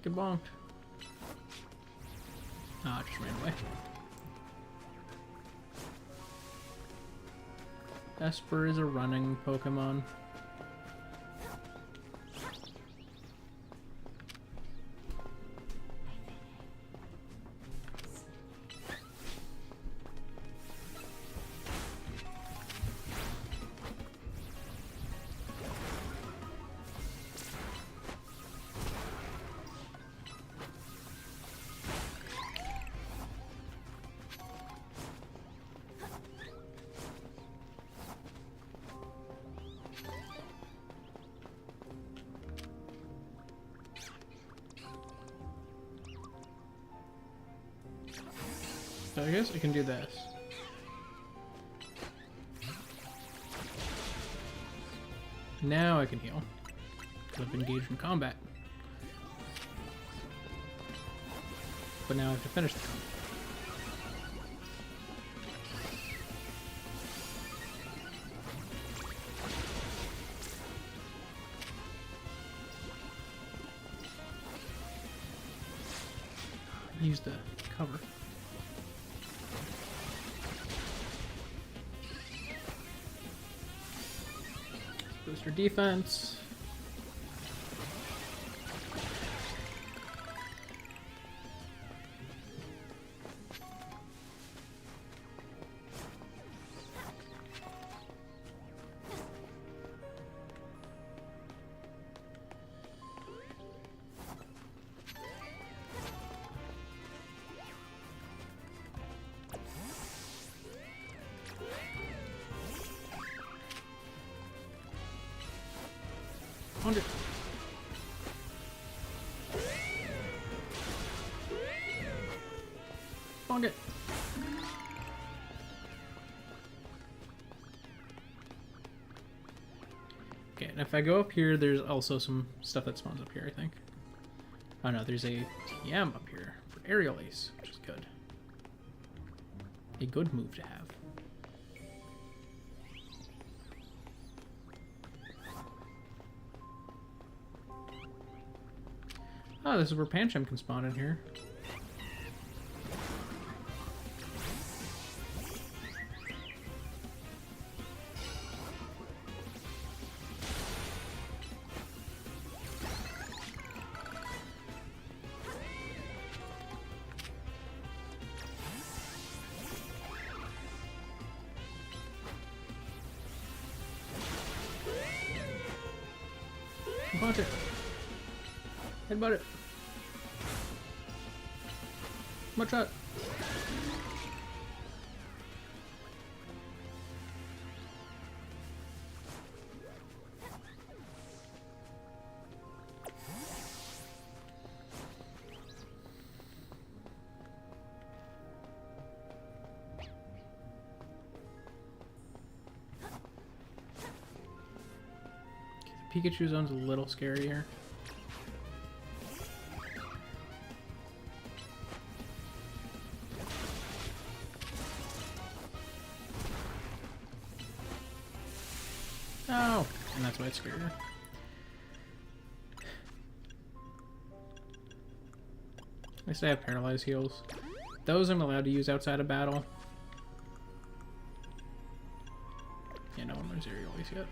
Get bonked. Ah, it just ran away. Esper is a running Pokemon. So I guess I can do this. Now I can heal. Because I've engaged in combat. But now I have to finish the combat. Use the cover. Booster defense. Bonk it. Okay, and if I go up here, there's also some stuff that spawns up here, I think. Oh no, there's a TM up here for Aerial Ace, which is good. A good move to have. Oh, this is where Pancham can spawn in here. Punch it. Headbutt it. Much shot. Okay, the Pikachu zone's a little scarier. why it's scarier. At least I have paralyzed heals. Those I'm allowed to use outside of battle. Yeah, no one learns aerials yet.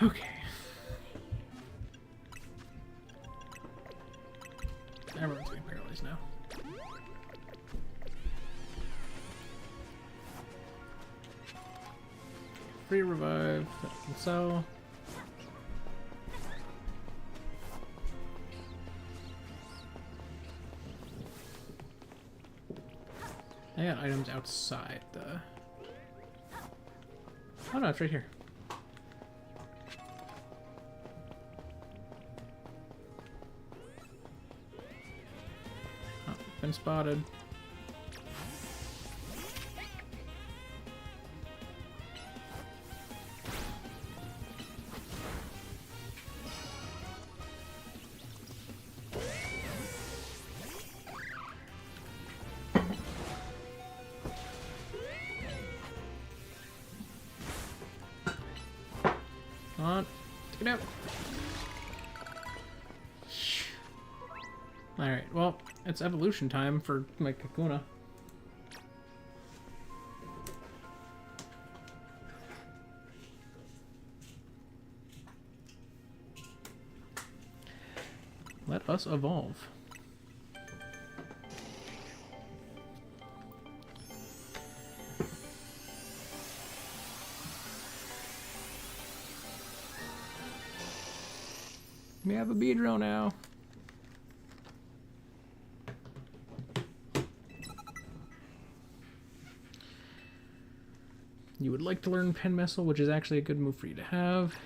Okay. Everyone's getting paralyzed now. Free revive. So. I got items outside the. Oh no, it's right here. Been spotted. Come on, take it out. Alright, well, it's evolution time for my Kakuna. Let us evolve. We have a Beedrill now. You would like to learn Pen Missile, which is actually a good move for you to have.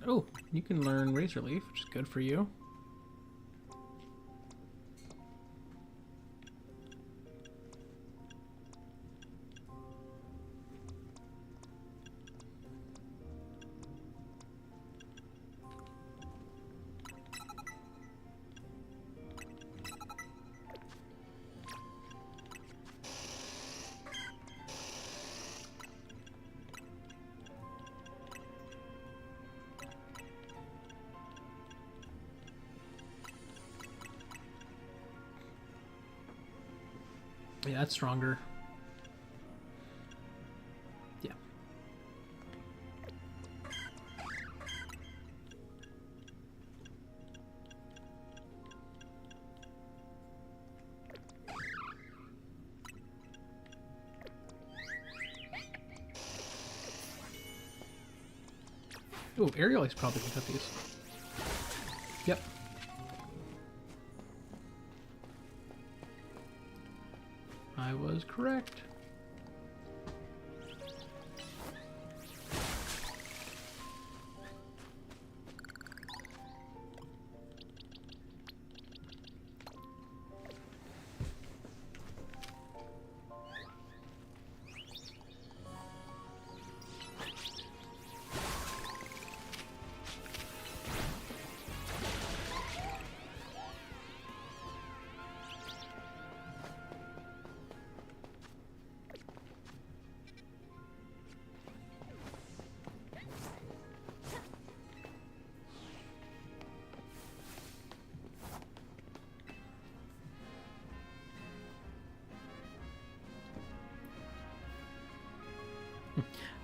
Oh, you can learn Razor Leaf, which is good for you. Yeah, that's stronger. Yeah. Oh, Aerial Ice probably can cut these. Yep. I was correct.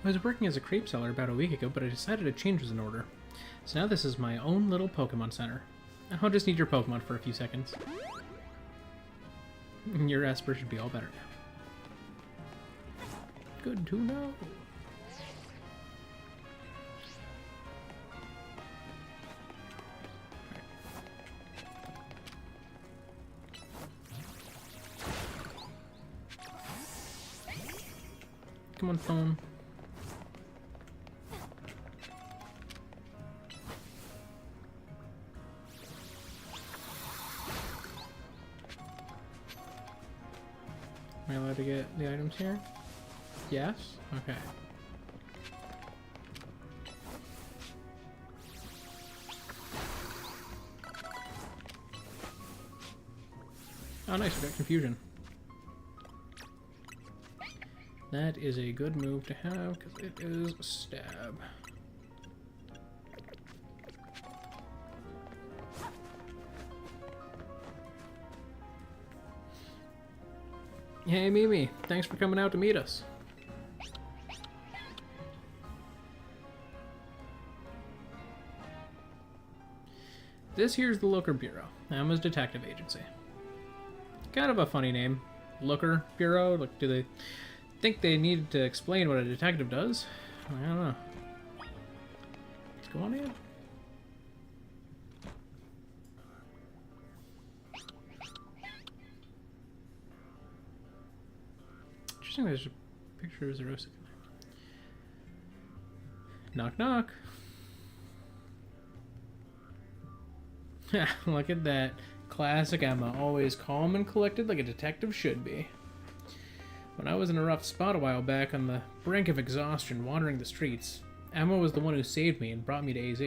I was working as a crepe seller about a week ago, but I decided a change was in order. So now this is my own little Pokemon center. I'll just need your Pokemon for a few seconds. Your Esper should be all better now. Good to know. Come on, phone. Am I allowed to get the items here? Yes? Okay. Oh, nice, we got confusion. That is a good move to have, because it is a stab. Hey, Mimi. Thanks for coming out to meet us. This here's the Looker Bureau, Emma's detective agency. Kind of a funny name. Looker Bureau? Like, do they think they needed to explain what a detective does? I don't know. Let's go on in. Interesting, there's a picture of Zerosa in there. Knock, knock. Look at that. Classic Emma, always calm and collected like a detective should be. When I was in a rough spot a while back on the brink of exhaustion wandering the streets, Emma was the one who saved me and brought me to AZ.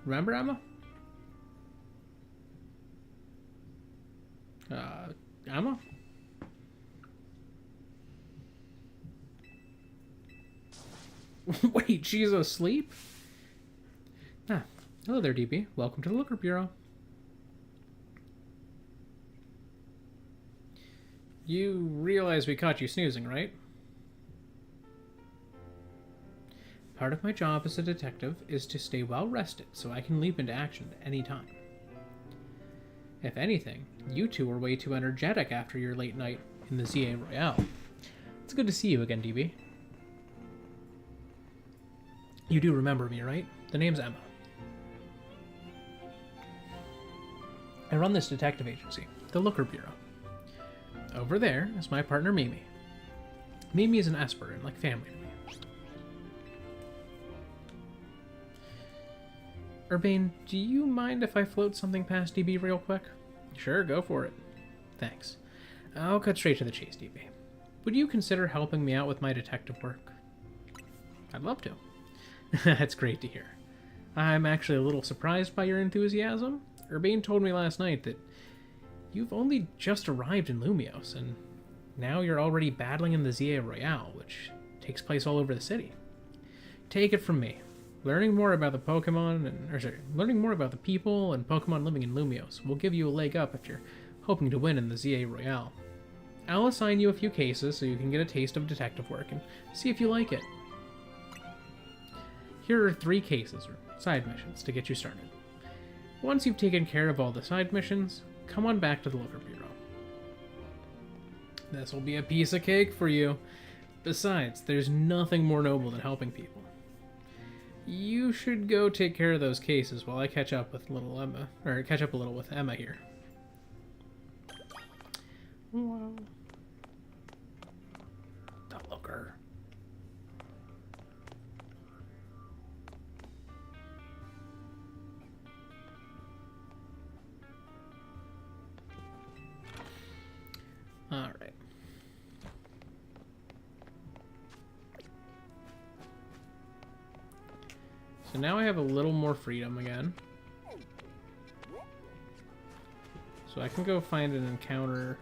Remember, Emma? Emma? Wait, she's asleep? Ah, hello there, DB. Welcome to the Looker Bureau. You realize we caught you snoozing, right? Part of my job as a detective is to stay well rested so I can leap into action at any time. If anything, you two were way too energetic after your late night in the ZA Royale. It's good to see you again, DB. You do remember me, right? The name's Emma. I run this detective agency, the Looker Bureau. Over there is my partner, Mimi. Mimi is an Esper and like family to me. Urbane, do you mind if I float something past DB real quick? Sure, go for it. Thanks. I'll cut straight to the chase, DB. Would you consider helping me out with my detective work? I'd love to. That's great to hear. I'm actually a little surprised by your enthusiasm. Urbane told me last night that you've only just arrived in Lumiose, and now you're already battling in the ZA Royale, which takes place all over the city. Take it from me. Learning more about the learning more about the people and Pokemon living in Lumiose will give you a leg up if you're hoping to win in the ZA Royale. I'll assign you a few cases so you can get a taste of detective work and see if you like it. Here are 3 cases, or side missions, to get you started. Once you've taken care of all the side missions, come on back to the Looker Bureau. This will be a piece of cake for you. Besides, there's nothing more noble than helping people. You should go take care of those cases while I catch up with little Emma, or catch up a little with Emma here. Wow. The Looker. Alright. So now I have a little more freedom again. So I can go find an encounter.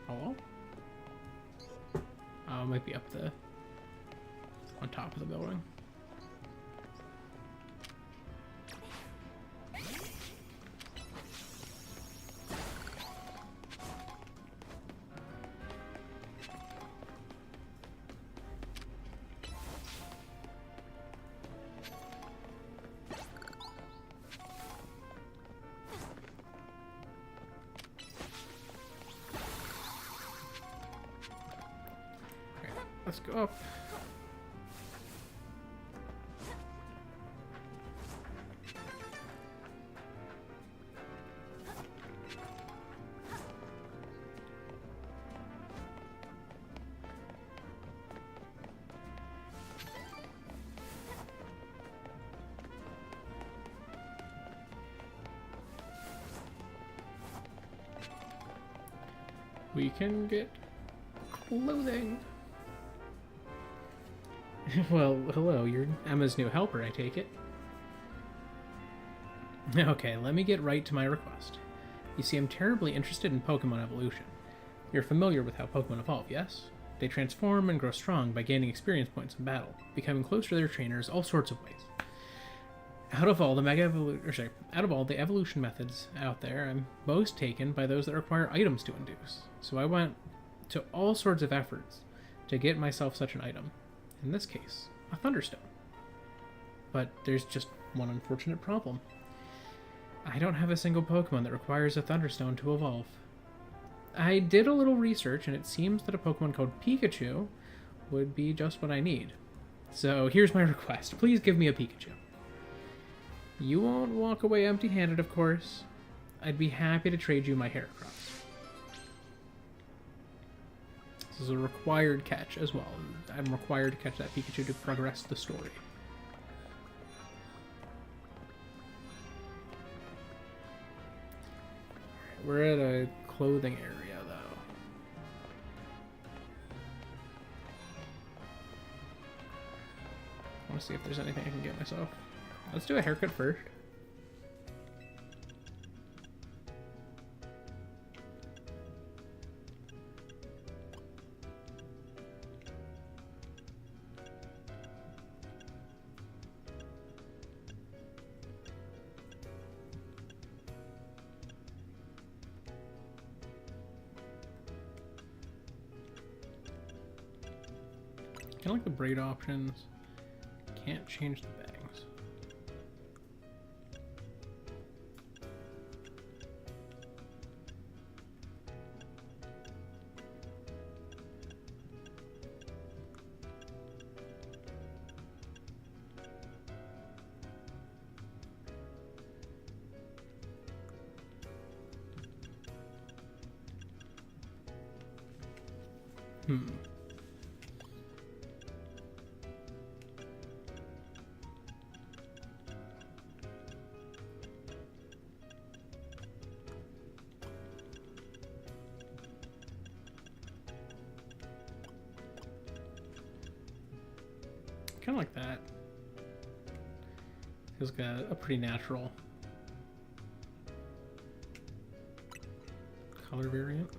Hello? Oh, it might be up on top of the building. Let's go up. We can get clothing. Well, hello, you're Emma's new helper, I take it. Okay, let me get right to my request. You see, I'm terribly interested in Pokemon evolution. You're familiar with how Pokemon evolve, yes? They transform and grow strong by gaining experience points in battle, becoming closer to their trainers all sorts of ways. Out of all the evolution methods out there, I'm most taken by those that require items to induce. So I went to all sorts of efforts to get myself such an item. In this case, a Thunderstone. But there's just one unfortunate problem. I don't have a single Pokemon that requires a Thunderstone to evolve. I did a little research, and it seems that a Pokemon called Pikachu would be just what I need. So here's my request. Please give me a Pikachu. You won't walk away empty-handed, of course. I'd be happy to trade you my Heracross. This is a required catch as well. I'm required to catch that Pikachu to progress the story. We're at a clothing area, though. I want to see if there's anything I can get myself. Let's do a haircut first. I like the braid options. Can't change the bangs. Kind of like that. Feels like a pretty natural color variant.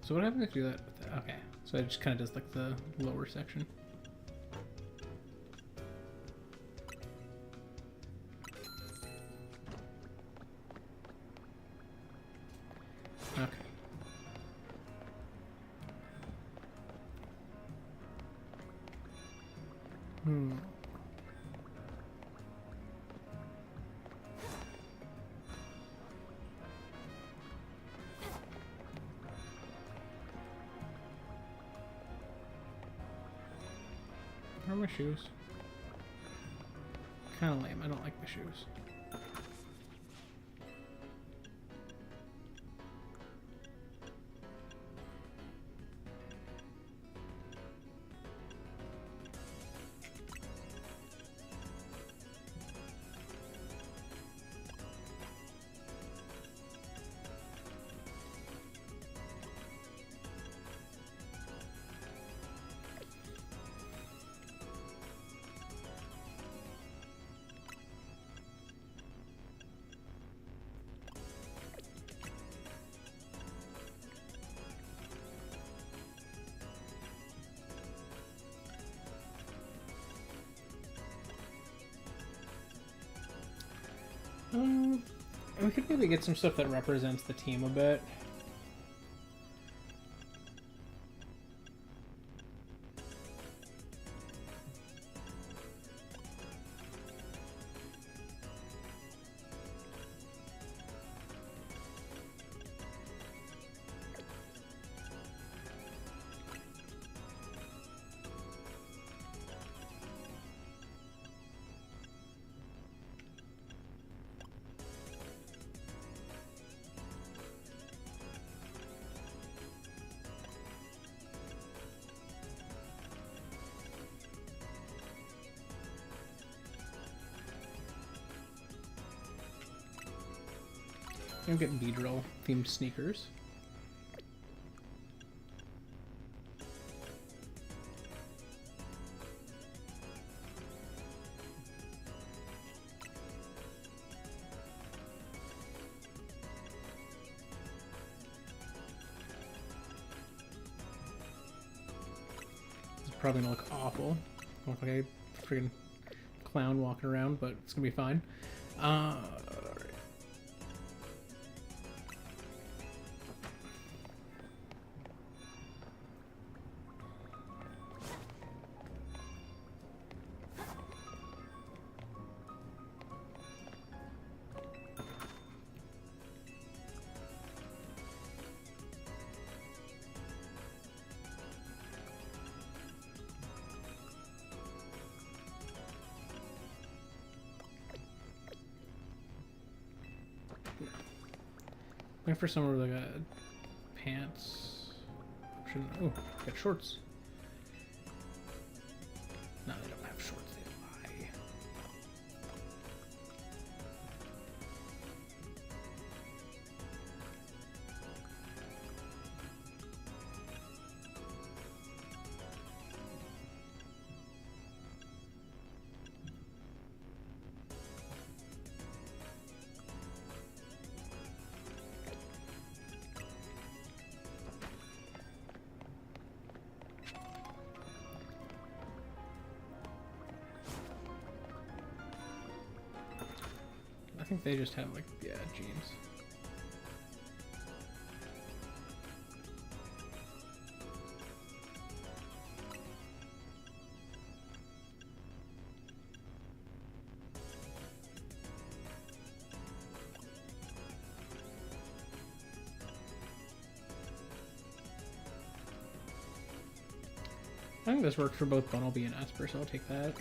So what happens if you do that with that? Okay, so it just kind of does like the lower section. Okay. Where are my shoes? Kind of lame. I don't like the shoes. We could maybe get some stuff that represents the team a bit. I'm getting Beedrill themed sneakers. Probably gonna look awful. Look like a freaking clown walking around, but it's gonna be fine. Alright. Looking for somewhere with like a pants option. Oh, got shorts. No, they don't have shorts, they lie. I think they just have like, yeah, jeans. I think this works for both Bunnelby and Esper, so I'll take that.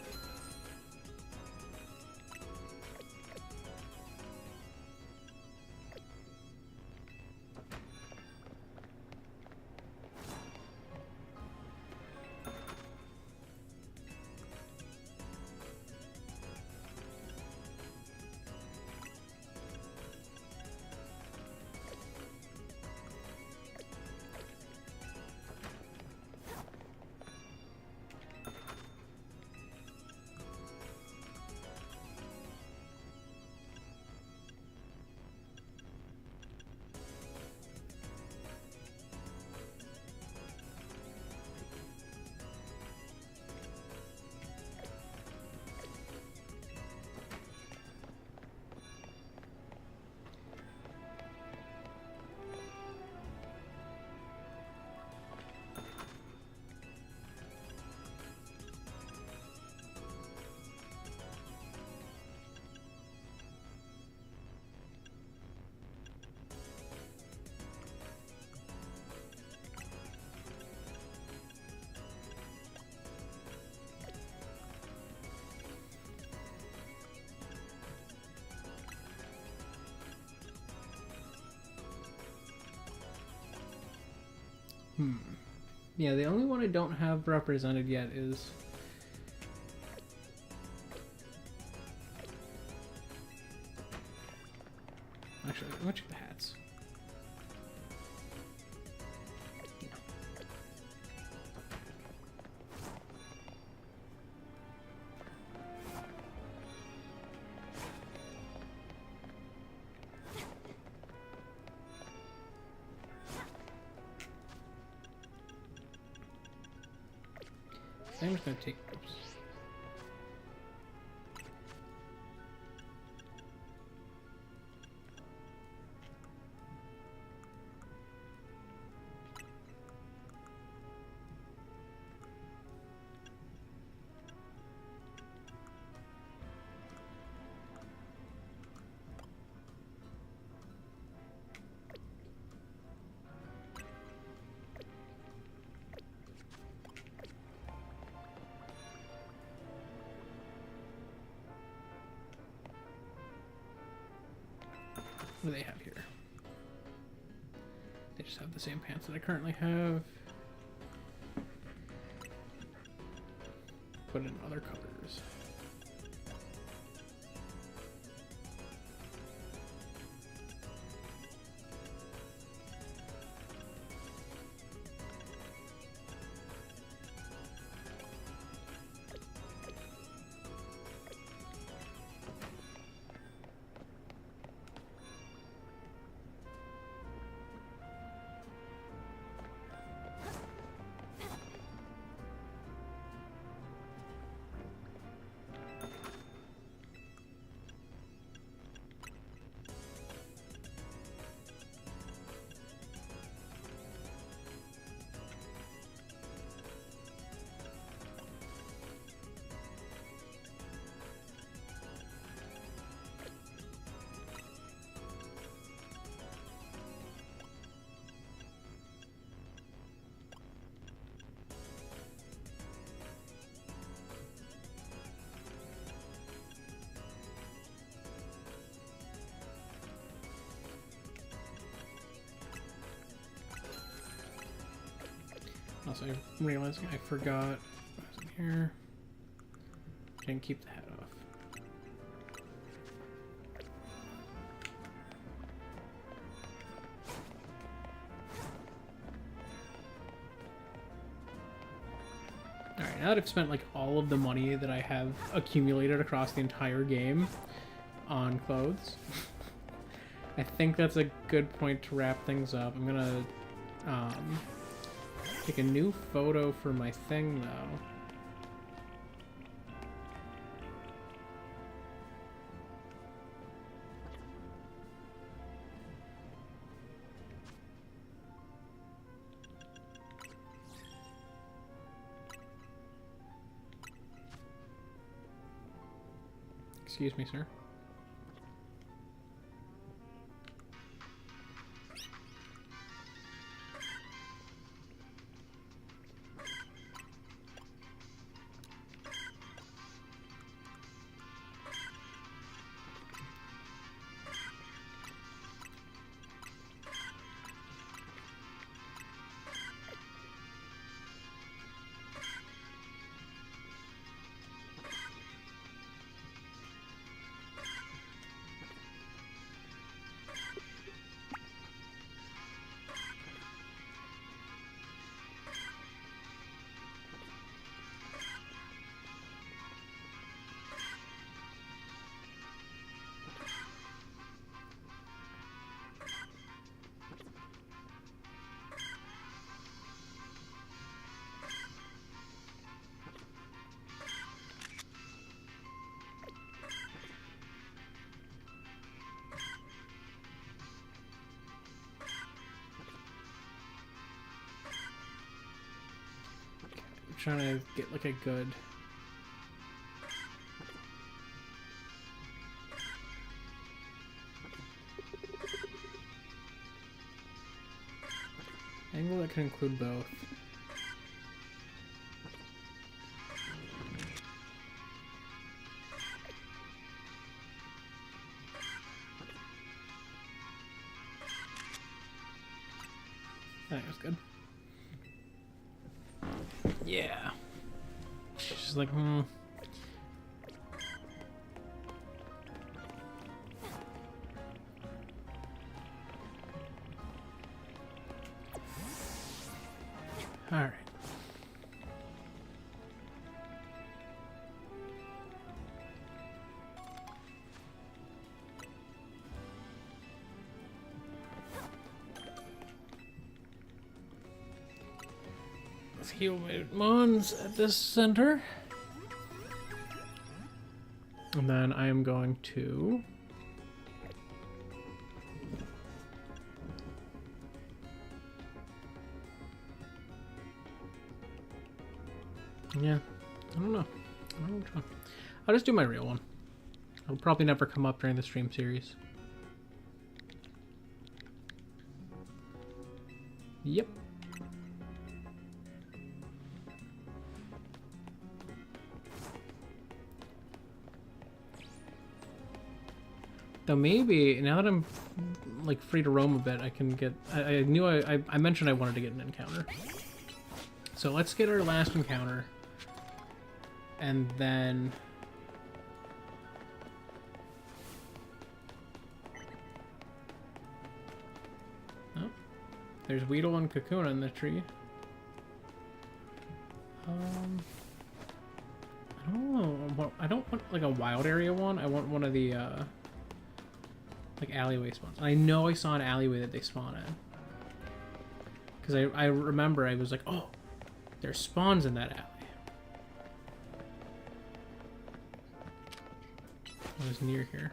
Yeah, the only one I don't have represented yet is... Actually, I'm gonna check the hats. I'm just gonna take oops. What do they have here? They just have the same pants that I currently have. Put in other colors. Also, I'm realizing I forgot what was in here. Didn't keep the hat off. Alright, now that I've spent like all of the money that I have accumulated across the entire game on clothes, I think that's a good point to wrap things up. I'm gonna take a new photo for my thing though. Excuse me, sir. Trying to get like a good angle that can include both. That was good. Yeah. She's like, Alright. Let's heal my mons at this center. And then I am going to yeah, I don't know. I don't know which one. I'll just do my real one. It'll probably never come up during the stream series. Yep. Though maybe, now that I'm like free to roam a bit, I can get... I knew I mentioned I wanted to get an encounter. So let's get our last encounter. And then... Oh, there's Weedle and Kakuna in the tree. I don't know. I don't want like a wild area one. I want one of the like alleyway spawns. I know I saw an alleyway that they spawn in. Because I remember I was like, oh, there's spawns in that alley. I was near here.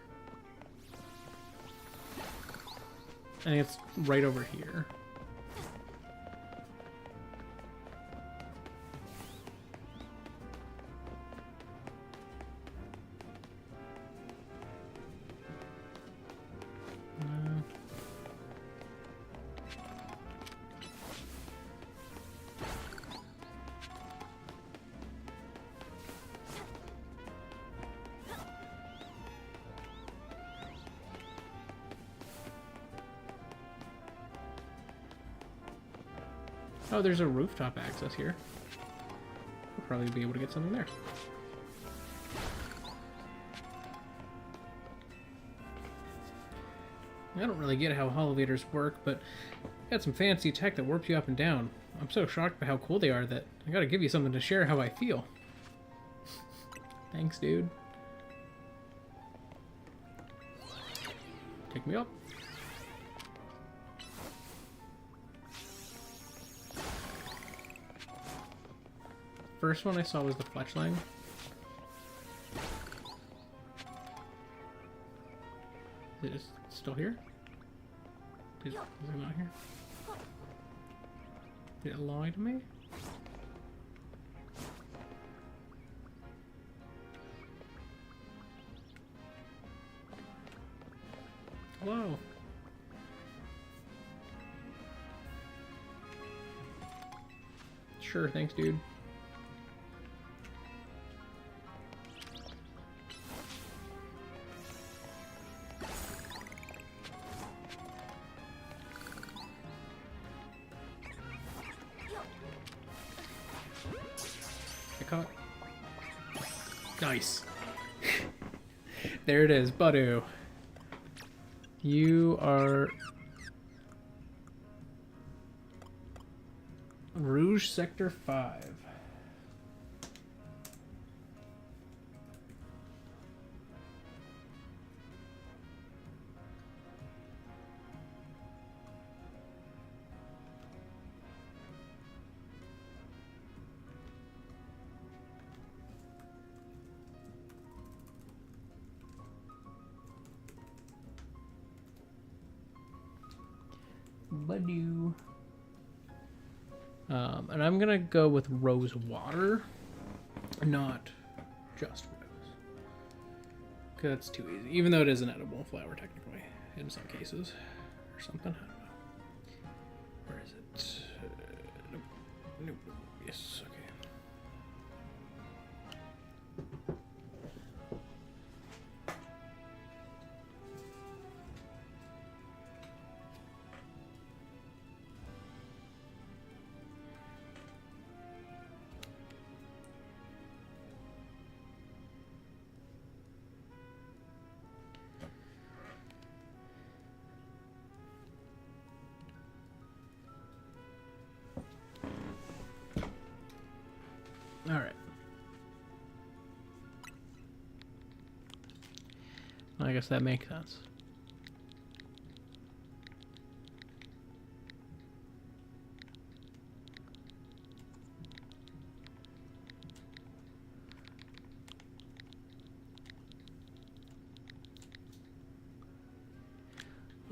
I think it's right over here. Oh, there's a rooftop access here. We'll probably be able to get something there. I don't really get how elevators work, but got some fancy tech that warps you up and down. I'm so shocked by how cool they are that I gotta give you something to share how I feel. Thanks, dude. Take me up. First one I saw was the Fletchling. Is it still here? Is it not here? Did it lie to me? Hello. Sure, thanks, dude. Nice. There it is, Budu. You are Rouge Sector 5. Budu. And I'm gonna go with rose water, not just rose. Cause that's too easy. Even though it is an edible flower technically, in some cases, or something. I don't know. Where is it? Nope. Nope. Yes. Okay. All right. I guess that makes sense.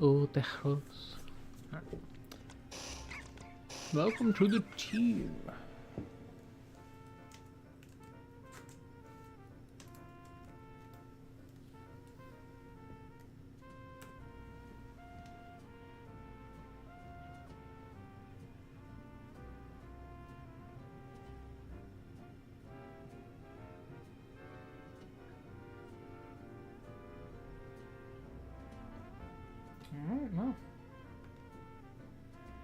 Oh, the house. All right. Welcome to the team. Alright, well.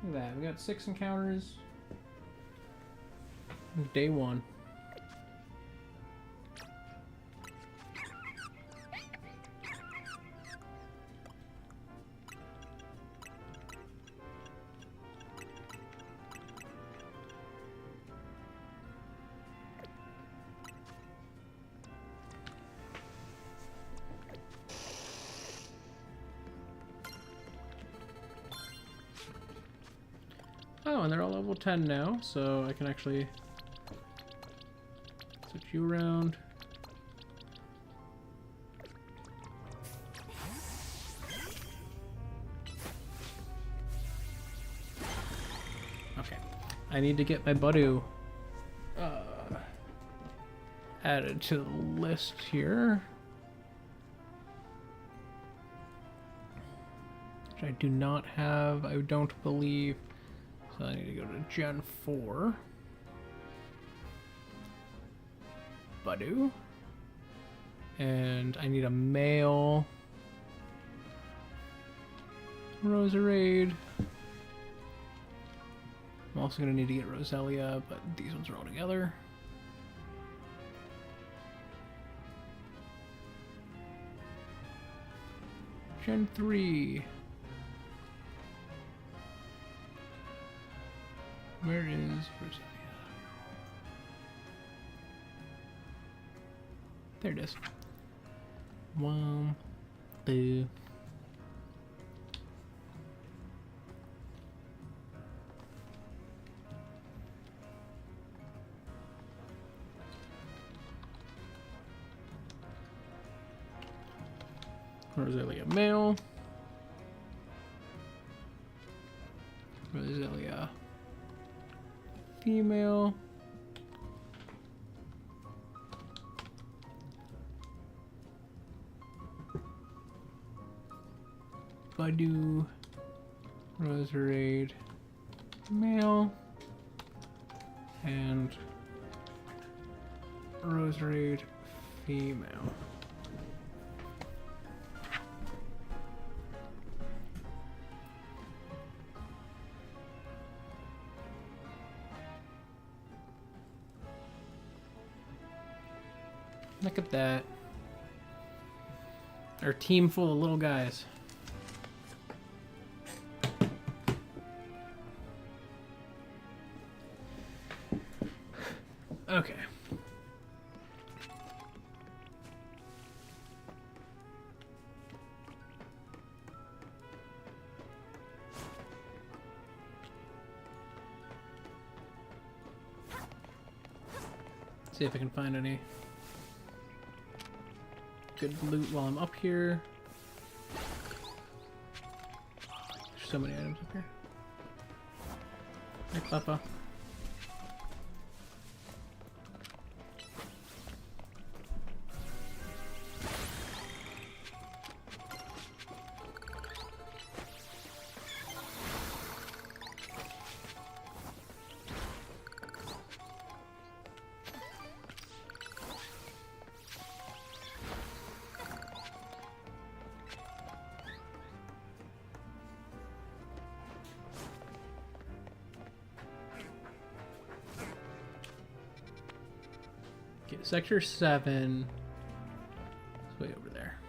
Look at that. We got 6 encounters. Day 1. Oh, and they're all level 10 now, so I can actually switch you around. Okay. I need to get my Budu added to the list here. Which I do not have, I don't believe. So I need to go to Gen 4. Budu. And I need a male Roserade. I'm also going to need to get Roselia, but these ones are all together. Gen 3. Where is Roselia? There it is. 1, 2. Roselia male. Roselia female. Badu Roserade male and Roserade female. Look at that. Our team full of little guys. Okay. See if I can find any good loot while I'm up here. There's so many items up here. Hey, Papa. Sector 7 is way over there.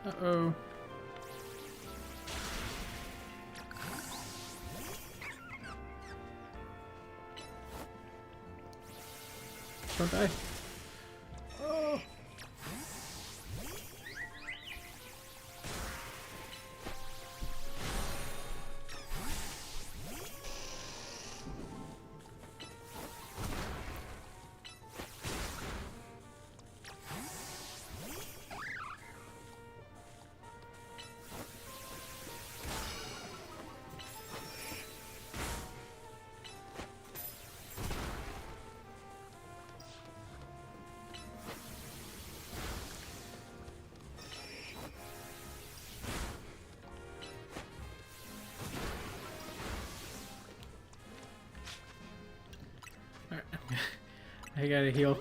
Uh-oh. Don't die. Oh. I gotta heal.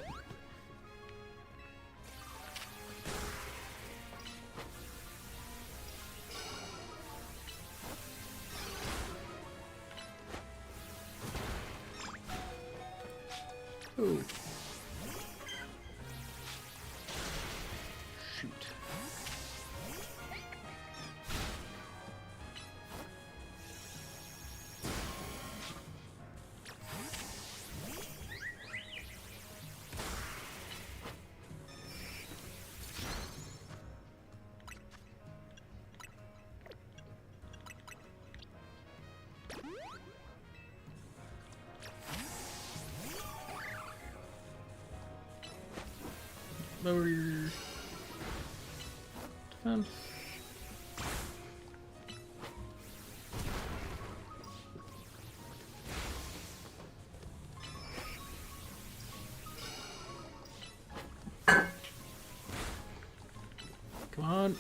Ooh. Shoot. Lower your defense. Come on.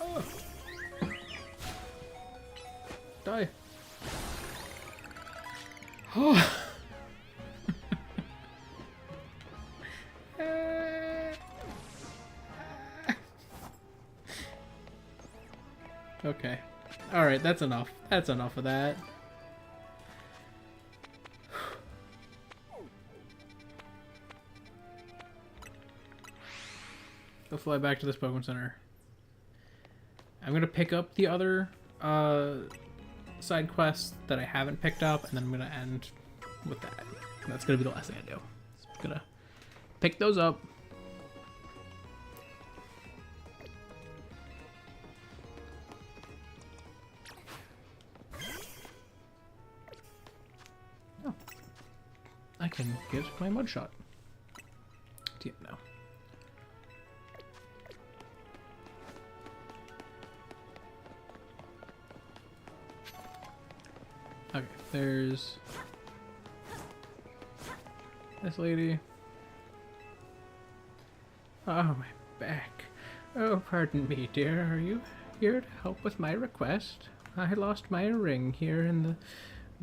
Oh. Die. Oh. Okay. Alright, that's enough. That's enough of that. Go fly back to this Pokemon Center. I'm gonna pick up the other side quests that I haven't picked up, and then I'm gonna end with that. That's gonna be the last thing I do. So I'm gonna pick those up. Oh. I can get my mud shot. TM now. Okay, there's this lady. Oh, my back. Oh, pardon me, dear. Are you here to help with my request? I lost my ring here in the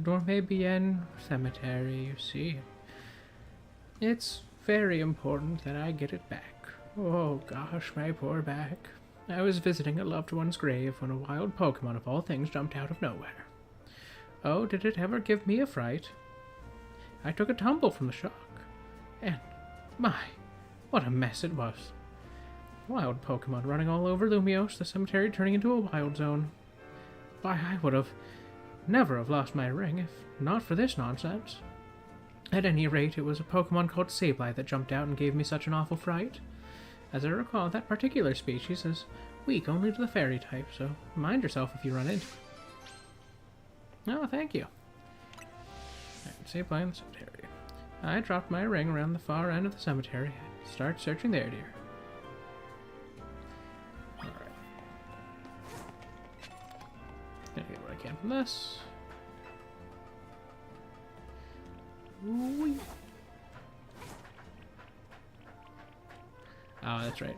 Dormebien cemetery, you see. It's very important that I get it back. Oh, gosh, my poor back. I was visiting a loved one's grave when a wild Pokemon of all things jumped out of nowhere. Oh, did it ever give me a fright? I took a tumble from the shock. And, my, what a mess it was. Wild Pokemon running all over Lumiose, the cemetery turning into a wild zone. Why, I would have never have lost my ring if not for this nonsense. At any rate, it was a Pokemon called Sableye that jumped out and gave me such an awful fright. As I recall, that particular species is weak only to the fairy type, so mind yourself if you run into it. Oh, thank you. Sableye in the cemetery. I dropped my ring around the far end of the cemetery. Start searching there, dear. Alright. Gonna get what I can from this. Whee. Oh, that's right.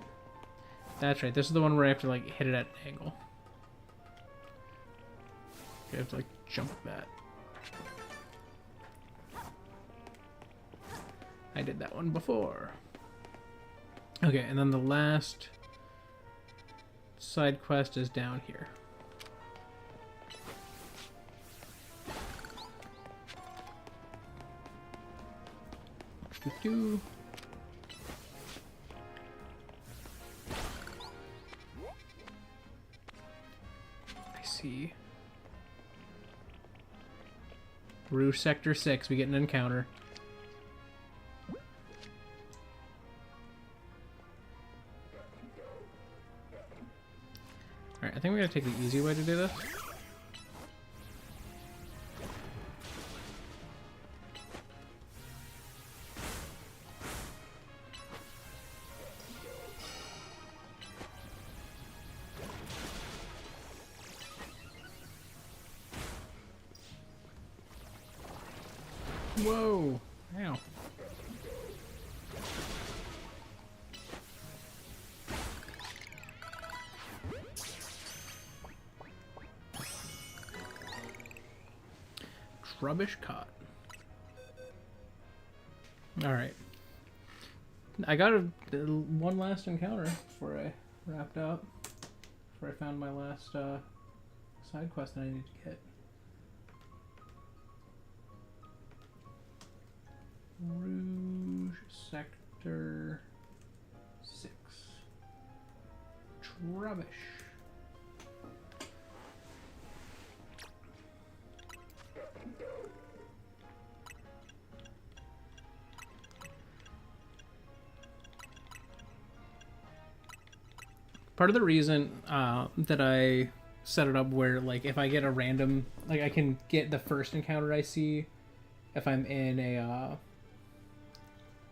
That's right. This is the one where I have to, like, hit it at an angle. I have to, like, jump that. I did that one before. Okay, and then the last side quest is down here. Doo-doo. I see. Rouge Sector 6, we get an encounter. Alright, I think we're gonna take the easy way to do this. Whoa! Ow. Rubbish caught. Alright. I got one last encounter before I wrapped up. Before I found my last side quest that I need to get. Rouge Sector 6. Rubbish. Part of the reason that I set it up where, like, if I get a random, like, I can get the first encounter I see if I'm in a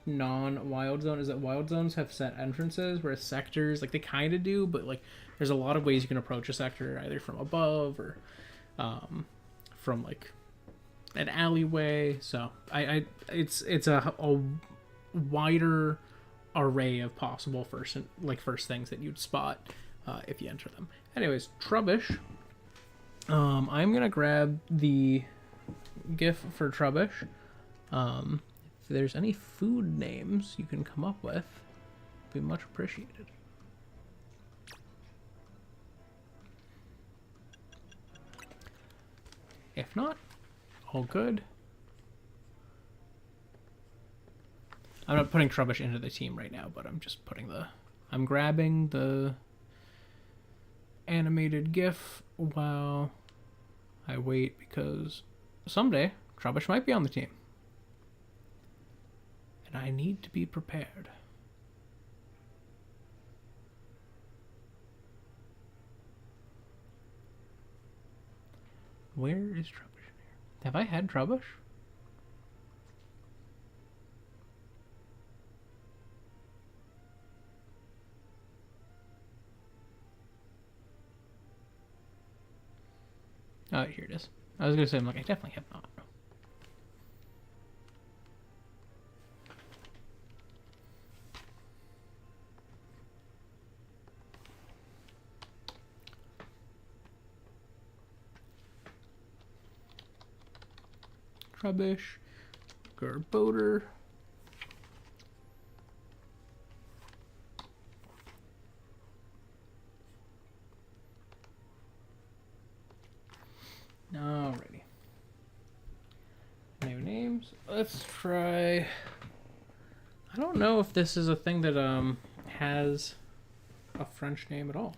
non-wild zone, is that wild zones have set entrances, whereas sectors, like, they kind of do, but, like, there's a lot of ways you can approach a sector, either from above or from, like, an alleyway. So it's a wider array of possible first things that you'd spot if you enter them. Anyways, Trubbish I'm gonna grab the GIF for Trubbish. If there's any food names you can come up with, it'd be much appreciated. If not, all good. I'm not putting Trubbish into the team right now, but I'm just putting I'm grabbing the animated GIF while I wait, because someday Trubbish might be on the team. And I need to be prepared. Where is Trubbish in here? Have I had Trubbish? Oh, here it is. I was going to say, I definitely have not. Trubbish, Gerboder. Alrighty. New names. Let's try. I don't know if this is a thing that has a French name at all.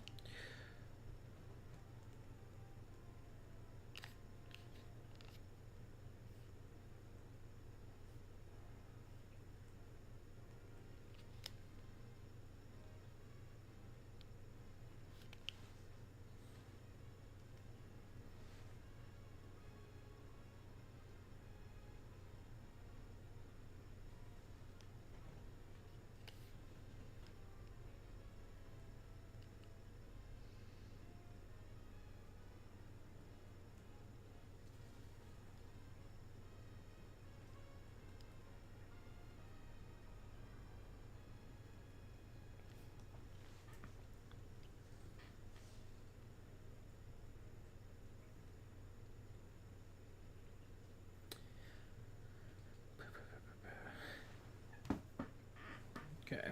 Okay.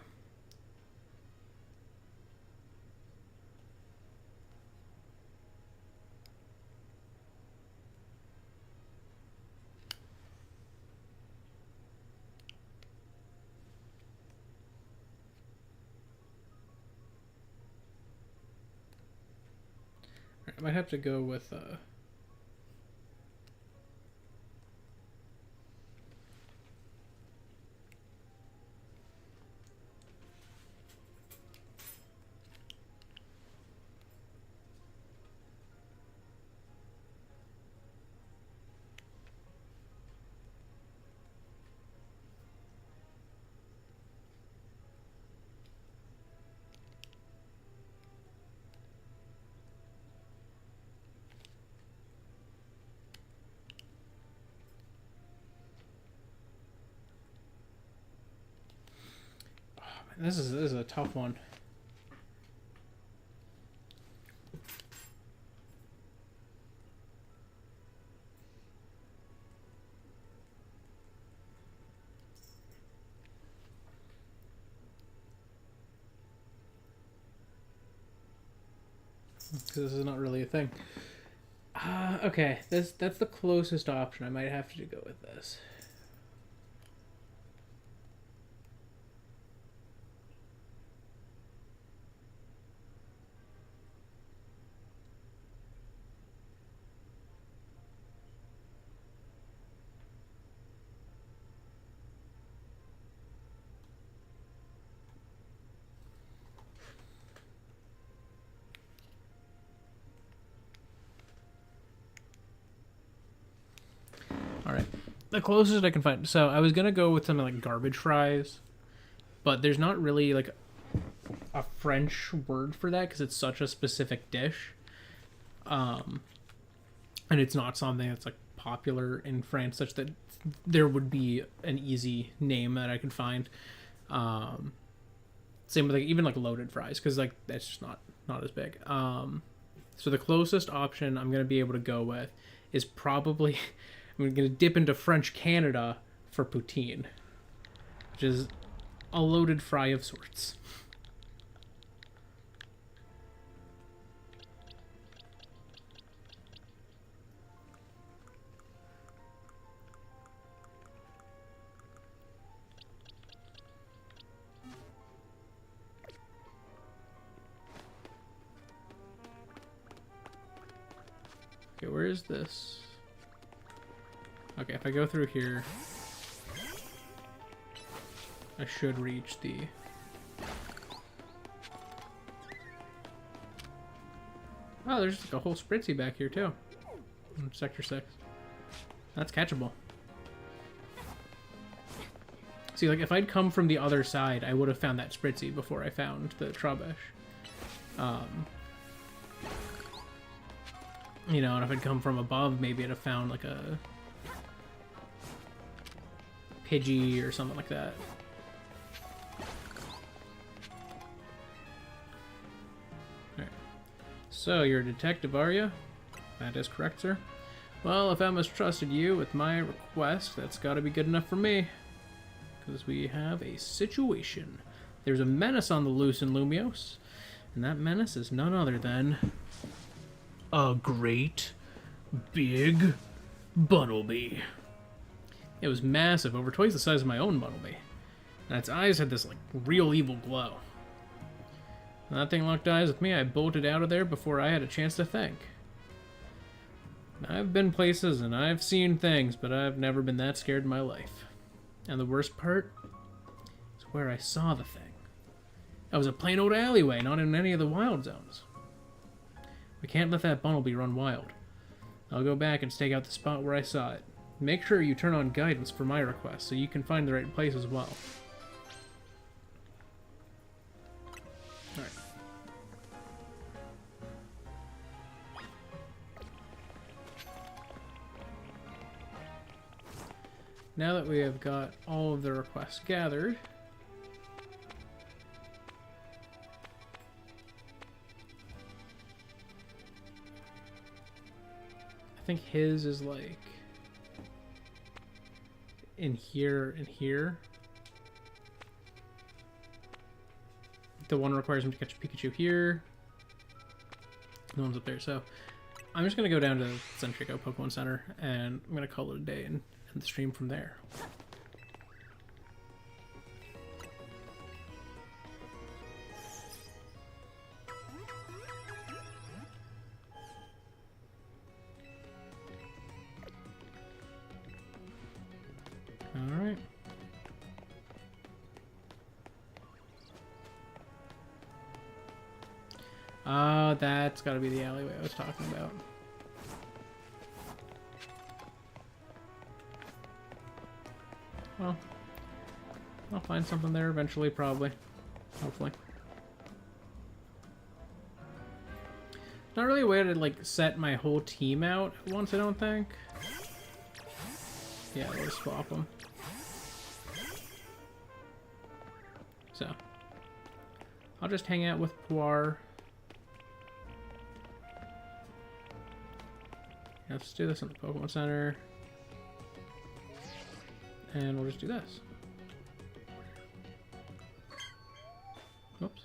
I might have to go with this is a tough one. Because this is not really a thing. Okay, that's the closest option. I might have to go with this. Alright. The closest I can find. So I was going to go with something like garbage fries. But there's not really like a French word for that because it's such a specific dish. And it's not something that's like popular in France such that there would be an easy name that I could find. Same with like even like loaded fries because like that's just not as big. So the closest option I'm going to be able to go with is probably I'm going to dip into French Canada for poutine, which is a loaded fry of sorts. Okay, where is this? Okay, if I go through here, I should reach the... Oh, there's like a whole Spritzy back here too. In Sector 6. That's catchable. See, like, if I'd come from the other side, I would have found that Spritzy before I found the Trubbish. You know, and if I'd come from above, maybe I'd have found, like, a Pidgey or something like that. Alright. So, you're a detective, are you? That is correct, sir. Well, if Emma's trusted you with my request, that's gotta be good enough for me. Because we have a situation. There's a menace on the loose in Lumiose, and that menace is none other than... a great big Bunnelby. It was massive, over twice the size of my own Bunnelby. And its eyes had this, like, real evil glow. When that thing locked eyes with me, I bolted out of there before I had a chance to think. I've been places and I've seen things, but I've never been that scared in my life. And the worst part is where I saw the thing. That was a plain old alleyway, not in any of the wild zones. We can't let that Bunnelby run wild. I'll go back and stake out the spot where I saw it. Make sure you turn on guidance for my request so you can find the right place as well. Alright. Now that we have got all of the requests gathered, I think his is like in here and here. The one requires him to catch a Pikachu here. No one's up there, so I'm just gonna go down to Centrico Pokemon Center and I'm gonna call it a day and end the stream from there. Alright. That's gotta be the alleyway I was talking about. Well, I'll find something there eventually, probably. Hopefully. Not really a way to, like, set my whole team out at once, I don't think. Yeah, we'll swap them. So, I'll just hang out with Puar. Let's do this in the Pokemon Center. And we'll just do this. Oops.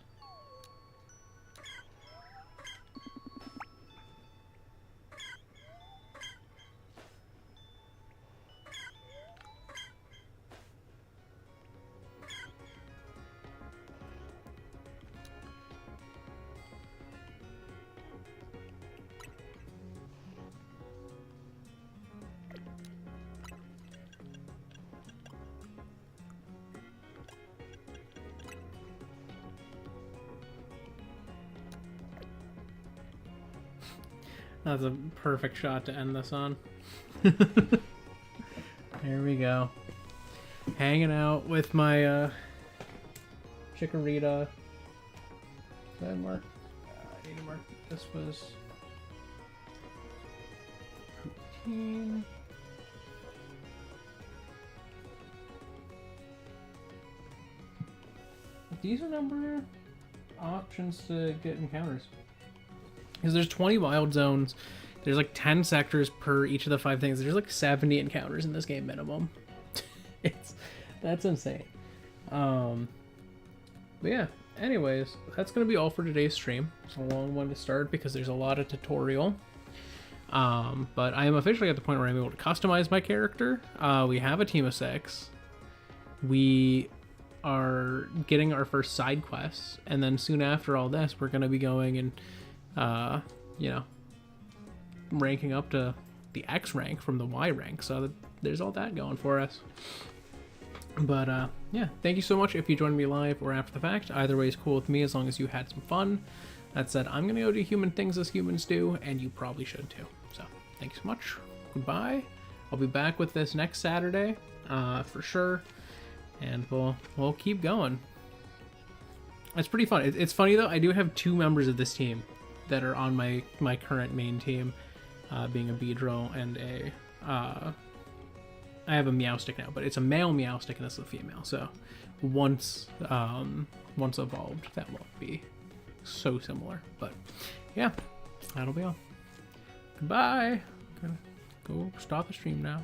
That's a perfect shot to end this on. There we go. Hanging out with my Chikorita. Did I mark? I need to mark. This was poutine. A decent number of options to get encounters. Because there's 20 wild zones. There's like 10 sectors per each of the 5 things. There's like 70 encounters in this game minimum. That's insane. But yeah, anyways, that's going to be all for today's stream. It's a long one to start because there's a lot of tutorial. But I am officially at the point where I'm able to customize my character. We have a team of 6. We are getting our first side quests, and then soon after all this, we're going to be going and, you know, ranking up to the X rank from the Y rank. So there's all that going for us. But yeah, thank you so much if you joined me live or after the fact. Either way is cool with me as long as you had some fun. That said, I'm gonna go do human things as humans do, and you probably should too. So thank you so much. Goodbye. I'll be back with this next Saturday for sure, and we'll keep going. It's pretty fun. It's funny though, I do have 2 members of this team that are on my current main team, being a Beedrill and a I have a Meowstic now, but it's a male Meowstic and this is a female. So once evolved, that won't be so similar. But yeah, that'll be all. Goodbye. Gonna go stop the stream now.